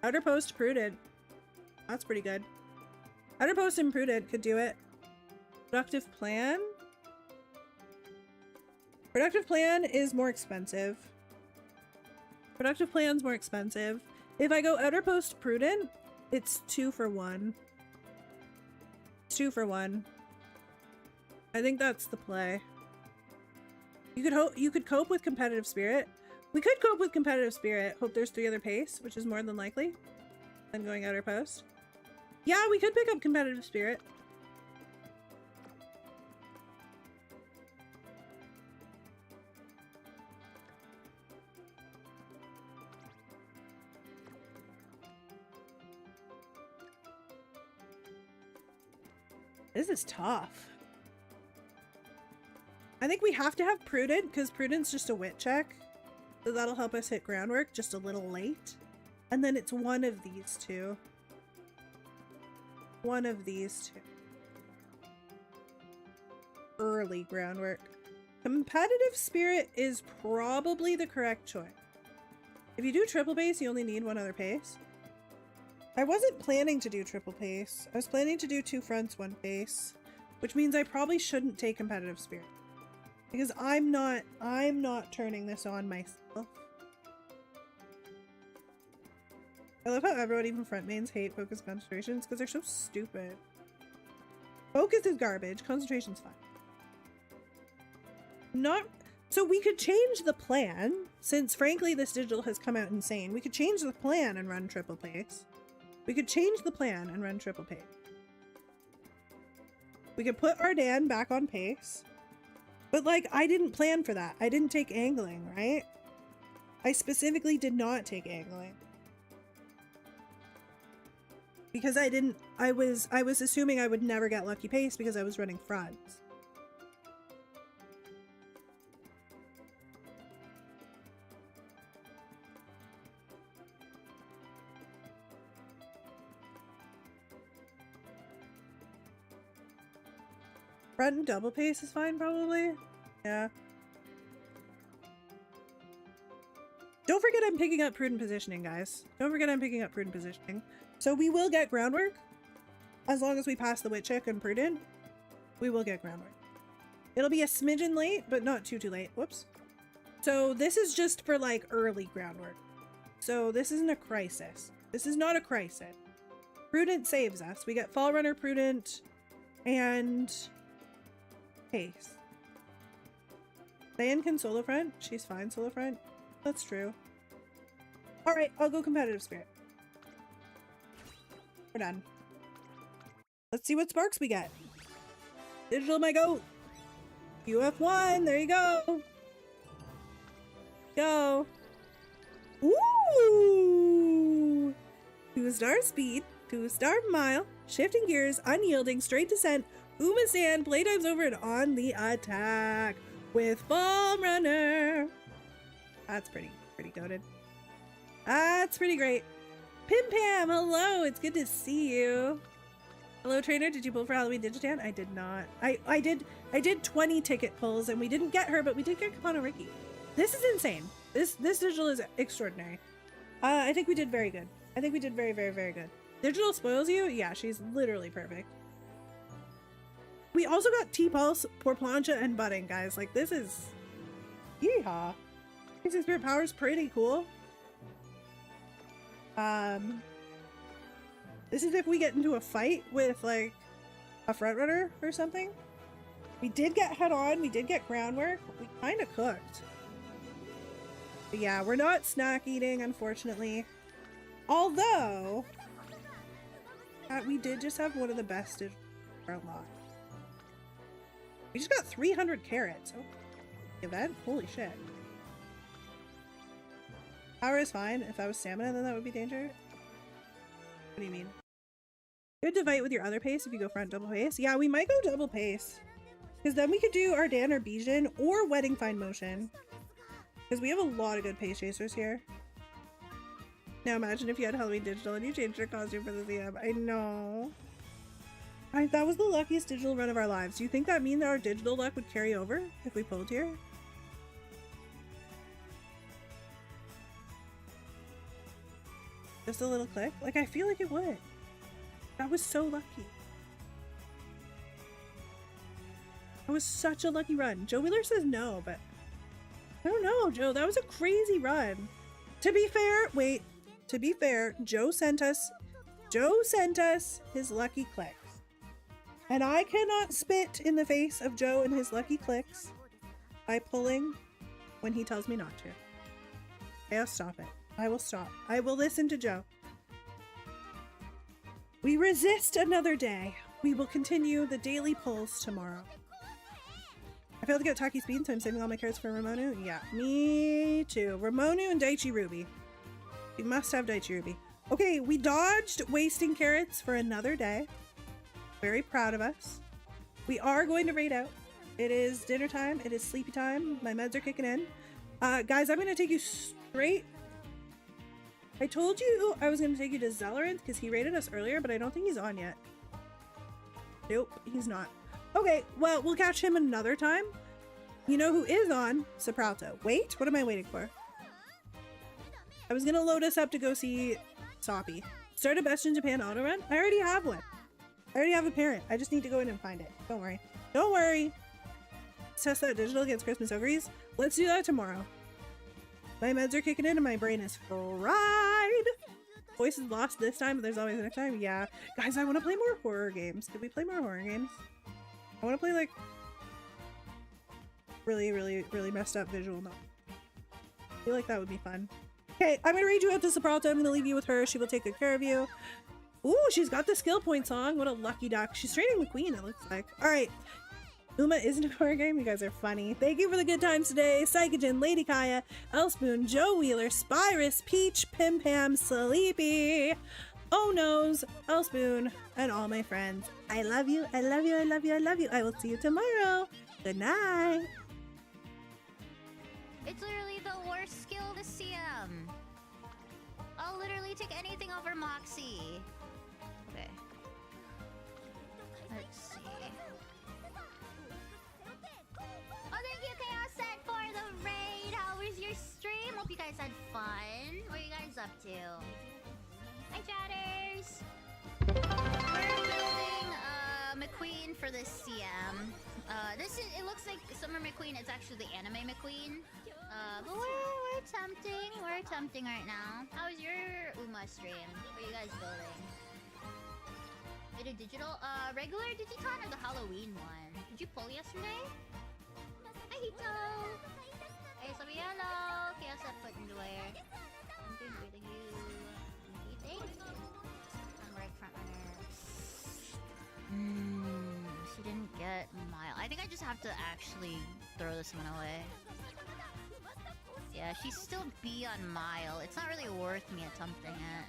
Outer post prudent. That's pretty good. Outer post and prudent could do it. Productive plan. Productive plan is more expensive. Productive plan's more expensive. If I go outer post prudent, it's 2 for 1. It's 2 for 1. I think that's the play. You could cope with competitive spirit. We could cope with competitive spirit. Hope there's 3 other pace, which is more than likely. Than going outer post. Yeah, we could pick up competitive spirit. This is tough. I think we have to have prudent because prudent's just a wit check. So that'll help us hit groundwork just a little late. And then it's one of these two. One of these two. Early groundwork. Competitive spirit is probably the correct choice. If you do triple pace, you only need 1 other pace. I wasn't planning to do triple pace. I was planning to do 2 fronts, 1 pace, which means I probably shouldn't take competitive spirit because I'm not turning this on myself. I love how everyone, even front mains, hate focus concentrations because they're so stupid. Focus is garbage. Concentration's fine. So we could change the plan since frankly this digital has come out insane. We could change the plan and run triple pace. We could change the plan and run triple pace. We could put Ardan back on pace. But like, I didn't plan for that. I didn't take angling, right? I specifically did not take angling. Because I was assuming I would never get lucky pace because I was running fronts. Front and double pace is fine, probably. Yeah. Don't forget I'm picking up prudent positioning, guys. Don't forget I'm picking up prudent positioning. So we will get groundwork. As long as we pass the wit check and prudent, we will get groundwork. It'll be a smidgen late, but not too late. Whoops. So this is just for like early groundwork. So this isn't a crisis. This is not a crisis. Prudent saves us. We get fall runner, prudent, and pace. Diane can solo front. She's fine solo front. That's true. Alright, I'll go competitive spirit. We're done. Let's see what sparks we get. Digital my goat. UF1, there you go. Go. Ooh! 2-star speed, 2-star mile, shifting gears, unyielding, straight descent, Uma Sand, playtime's over and on the attack with Ball Runner. That's pretty goated. That's pretty great. Pim Pam, hello, it's good to see you. Hello trainer, did you pull for Halloween Digitan? I did not. I did 20 ticket pulls and we didn't get her, but we did get Kapana Ricky. This is insane. This digital is extraordinary. I think we did very good. I think we did very, very, very good. Digital spoils you? Yeah, she's literally perfect. We also got T-Pulse, Porplancha, and Budding, guys. Like, this is... Yeehaw. Basic Spirit Power's pretty cool. This is if we get into a fight with, like, a front runner or something. We did get head on. We did get groundwork. We kind of cooked. But yeah, we're not snack eating, unfortunately. Although, we did just have one of the best of our lot. We just got 300 carrots. Oh, event? Holy shit. Power is fine. If I was stamina, then that would be danger. What do you mean? Good to fight with your other pace if you go front double pace. Yeah, we might go double pace. Because then we could do Ardan or Bijan or Wedding Find Motion. Because we have a lot of good pace chasers here. Now imagine if you had Halloween digital and you changed your costume for the CM. I know. That was the luckiest digital run of our lives. Do you think that means that our digital luck would carry over if we pulled here? Just a little click? Like, I feel like it would. That was so lucky. That was such a lucky run. Joe Wheeler says no, but I don't know, Joe. That was a crazy run. To be fair, wait. To be fair, Joe sent us his lucky clicks. And I cannot spit in the face of Joe and his lucky clicks by pulling when he tells me not to. I'll stop it. I will stop. I will listen to Joe. We resist another day. We will continue the daily pulls tomorrow. I failed to get Taki Speed, so I'm saving all my carrots for Ramonu. Yeah, me too. Ramonu and Daichi Ruby. We must have Daichi Ruby. Okay, we dodged wasting carrots for another day. Very proud of us. We are going to raid out. It is dinner time. It is sleepy time. My meds are kicking in. Guys, I'm going to take you straight. I told you I was going to take you to Zellerant because he raided us earlier, but I don't think he's on yet. Nope, he's not. Okay, well, we'll catch him another time. You know who is on? Sopralto. Wait, what am I waiting for? I was going to load us up to go see Soppy. Start a Best in Japan auto run? I already have one. I already have a parent. I just need to go in and find it. Don't worry. Don't worry. Let's test that digital against Christmas Ogres. Let's do that tomorrow. My meds are kicking in and my brain is fried. Voice is lost this time, but there's always next time. Yeah. Guys, I want to play more horror games. Did we play more horror games? I want to play like really, really, really messed up visual novel. I feel like that would be fun. Okay, I'm going to read you out to Sopralto. I'm going to leave you with her. She will take good care of you. Ooh, she's got the skill point song. What a lucky duck. She's training the queen, it looks like. All right. Uma isn't a horror game. You guys are funny. Thank you for the good times today. Psychogen, Lady Kaya, Elspoon, Joe Wheeler, Spyrus, Peach, Pim Pam, Sleepy, Oh No's, Elspoon, and all my friends. I love you. I love you. I love you. I love you. I will see you tomorrow. Good night. It's literally the worst skill to CM. I'll literally take anything over Moxie. Okay. Let's see. Oh, thank you, Chaos Set, for the raid. How was your stream? Hope you guys had fun. What are you guys up to? Hi, chatters. We're building McQueen for this CM. It looks like Summer McQueen. It's actually the anime McQueen. But we're attempting. We're attempting right now. How was your Uma stream? What are you guys building? Did a digital, regular Digicon or the Halloween one? Did you pull yesterday? Hi, Hito! Hey, Sabiano! Chaos set foot into where? I'm doing great, thank you. Thank you. I'm right front runner. She didn't get Mile. I think I just have to actually throw this one away. Yeah, she's still B on Mile. It's not really worth me attempting it.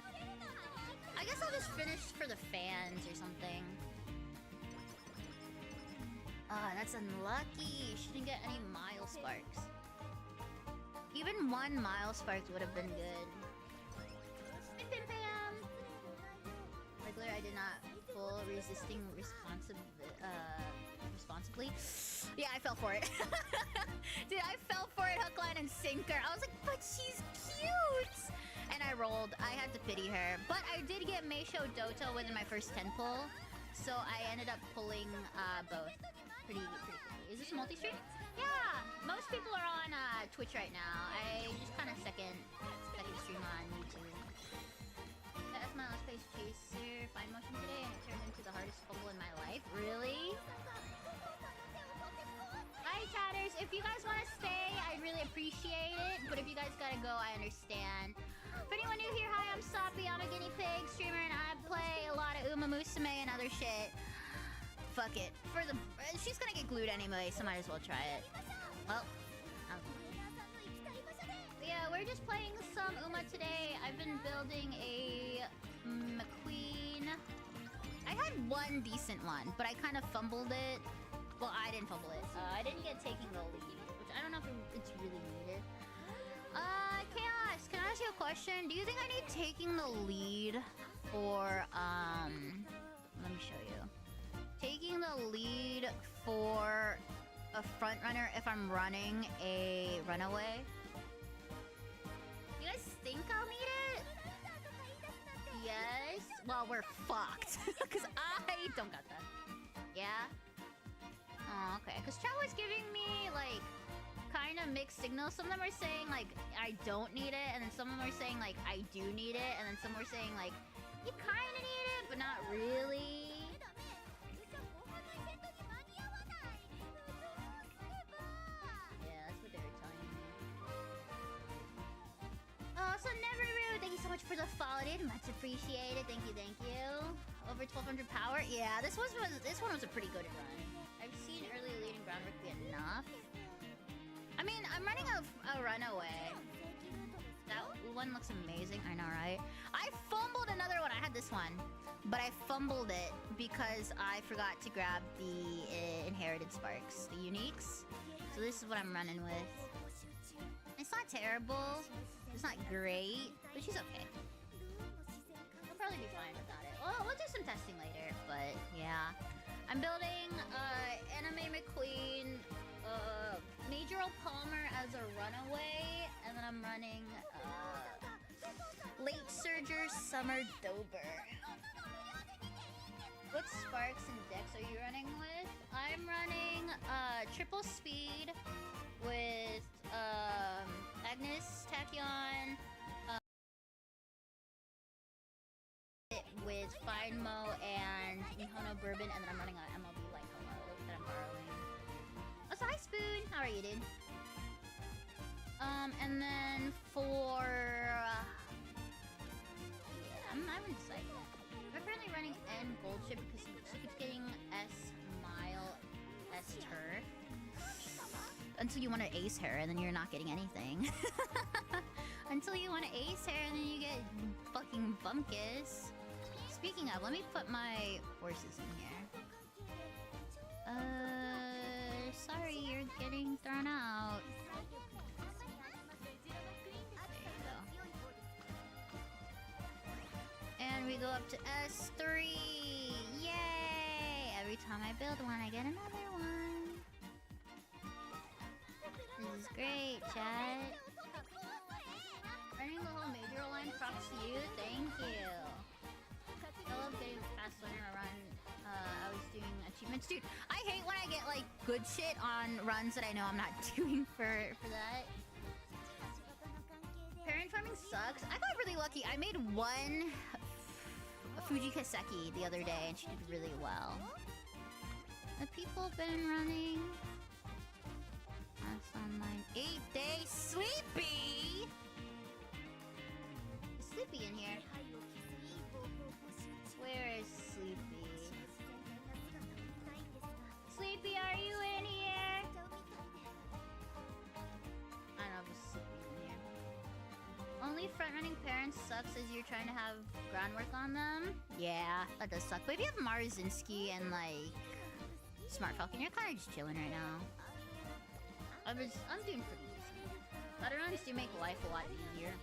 I guess I'll just finish for the fans or something. That's unlucky. She didn't get any Mile Sparks. Even one Mile Sparks would have been good. Hi, Pim Pam! Regular, I did not pull resisting responsibly. Yeah, I fell for it. Dude, I fell for it hook, line, and sinker. I was like, but she's cute! And I rolled. I had to pity her. But I did get Meisho Doto within my first 10 pull. So I ended up pulling both pretty quickly. Is this multi-stream? Yeah! Most people are on Twitch right now. I just kind of second stream on YouTube. That's my last place chaser fine motion today, and it turned into the hardest fumble in my life. Really? Hi, chatters. If you guys want to stay, I'd really appreciate it. But if you guys gotta go, I understand. For anyone new here, hi, I'm Soppy. I'm a guinea pig streamer, and I play a lot of Uma Musume and other shit. Fuck it. She's gonna get glued anyway, so might as well try it. Well, yeah, we're just playing some Uma today. I've been building a McQueen. I had one decent one, but I kind of fumbled it. Well, I didn't fumble it. I didn't get taking the lead, which I don't know if it's really needed. Chaos, can I ask you a question? Do you think I need taking the lead for, let me show you. Taking the lead for a front runner if I'm running a runaway? You guys think I'll need it? Yes? Well, we're fucked. Because I don't got that. Yeah? Oh, okay. Because chat was giving me, like, kind of mixed signals. Some of them are saying, like, I don't need it. And then some of them are saying, like, I do need it. And then some were saying, like, you kind of need it, but not really. Yeah, that's what they were telling me. Oh, so never rude. Thank you so much for the follow, dude. Much appreciated. Thank you, thank you. Over 1200 power. Yeah, this one was a pretty good run. I've seen early lead and groundwork be enough. I mean, I'm running a runaway. That one looks amazing. I know, right? I fumbled another one. I had this one, but I fumbled it because I forgot to grab the inherited sparks, the uniques. So this is what I'm running with. It's not terrible. It's not great, but she's okay. I'll probably be fine without it. Well, we'll do some testing later, but yeah. I'm building Anime McQueen, Major Palmer as a runaway, and then I'm running Late Surger Summer Dober. What sparks and decks are you running with? I'm running triple speed with Agnes Tachyon, with Fine Mo and Mihono Bourbon, and then I'm running a MLB Light Hello that I'm borrowing. Oh, so hi Spoon! How are you, dude? And then for... yeah, I haven't decided yet. I'm currently running N Bullshit because she keeps getting S Mile, S Turf. Until you want to ace her, and then you're not getting anything. Until you want to ace her, and then you get fucking Bumpkus. Speaking of, let me put my horses in here. Sorry, you're getting thrown out. There you go. And we go up to S3. Yay! Every time I build one, I get another one. This is great, chat. Running the whole major line, props to you. Thank you. I love getting past winner run. I was doing achievements. Dude, I hate when I get like good shit on runs that I know I'm not doing for that. Parent farming sucks. I got really lucky. I made one Fuji Kaseki the other day and she did really well. Have people been running? That's online. 8 days sleepy! Is Sleepy in here? Where is Sleepy? Sleepy, are you in here? I don't know if it's Sleepy in here. Only front-running parents sucks as you're trying to have groundwork on them. Yeah, that does suck. But if you have Marzinski and like Smart Falcon, you're kind of just chilling right now. I'm doing pretty decent. Better runs do make life a lot easier.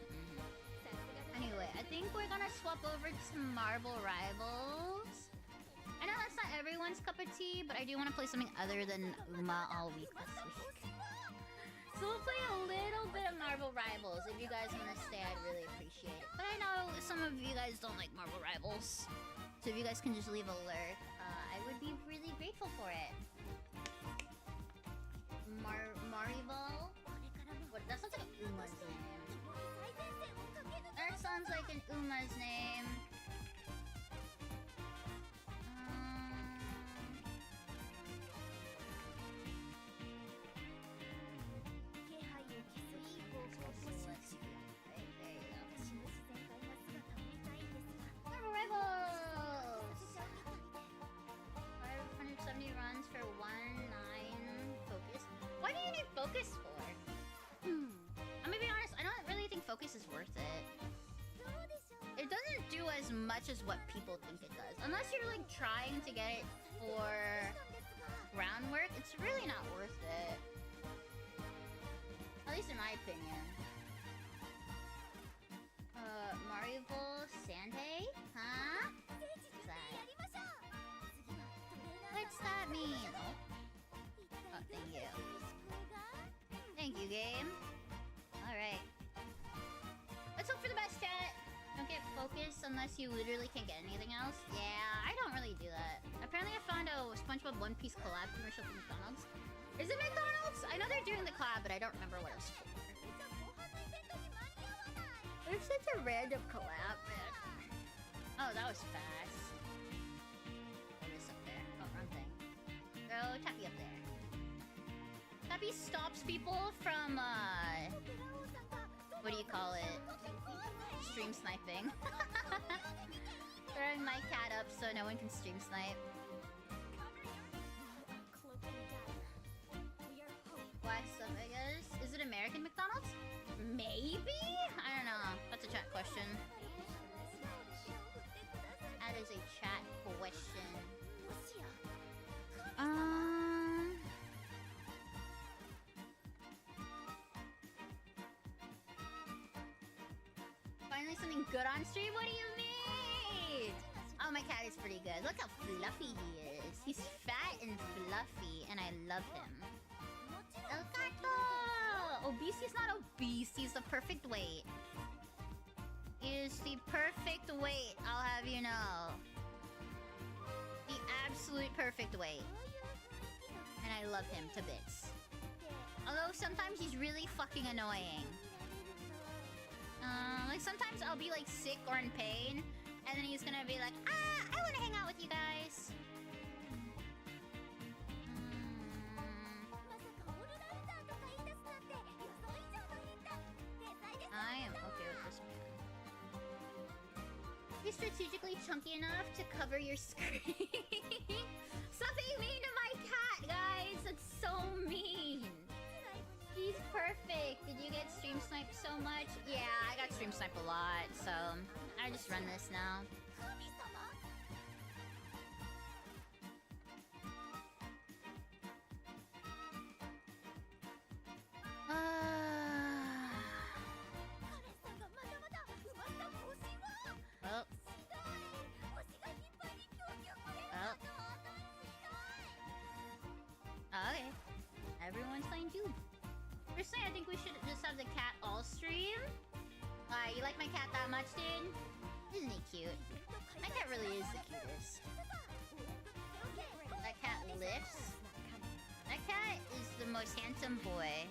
Anyway, I think we're gonna swap over to Marble Rivals. I know that's not everyone's cup of tea, but I do want to play something other than Uma all week this week. So we'll play a little bit of Marble Rivals. If you guys want to stay, I'd really appreciate it. But I know some of you guys don't like Marble Rivals. So if you guys can just leave a lurk, I would be really grateful for it. Maribel? What? That sounds like an Uma's name. That sounds like an Uma's name. Marble Rivals! 570 runs for 1-9 focus. Why do you need focus for? I'm gonna be honest, I don't really think focus is worth it. It doesn't do as much as what people think it does. Unless you're like trying to get it for groundwork, it's really not worth it. At least in my opinion. game. Alright. Let's hope for the best, chat. Don't get focused unless you literally can't get anything else. Yeah, I don't really do that. Apparently I found a SpongeBob One Piece collab commercial from McDonald's. Is it McDonald's? I know they're doing the collab, but I don't remember what it was for. It's such a random collab, man. Oh, that was fast. Throw this up there. Oh, wrong thing. Throw Tappy up there. Tappy stops people from, what do you call it? Stream sniping. Throwing my cat up so no one can stream snipe. Wax up, I guess. Is it American McDonald's? Maybe? I don't know. That's a chat question. That is a chat question. Finally something good on stream? What do you mean? Oh, my cat is pretty good. Look how fluffy he is. He's fat and fluffy, and I love him. El gato! Obese? He's not obese. He's the perfect weight. He is the perfect weight, I'll have you know. The absolute perfect weight. And I love him to bits. Although sometimes he's really fucking annoying. Like sometimes I'll be like sick or in pain, and then he's gonna be like, I wanna hang out with you guys. I am okay with this man. Be strategically chunky enough to cover your screen. Stop being mean to my cat, guys! That's so mean! He's perfect! Did you get stream sniped so much? Yeah, I got stream sniped a lot, so I just run this now. Well. Okay. Everyone's playing too. Personally, I think we should just have the cat all stream. You like my cat that much, dude? Isn't he cute? My cat really is the cutest. That cat lifts. That cat is the most handsome boy.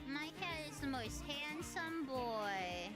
My cat is the most handsome boy.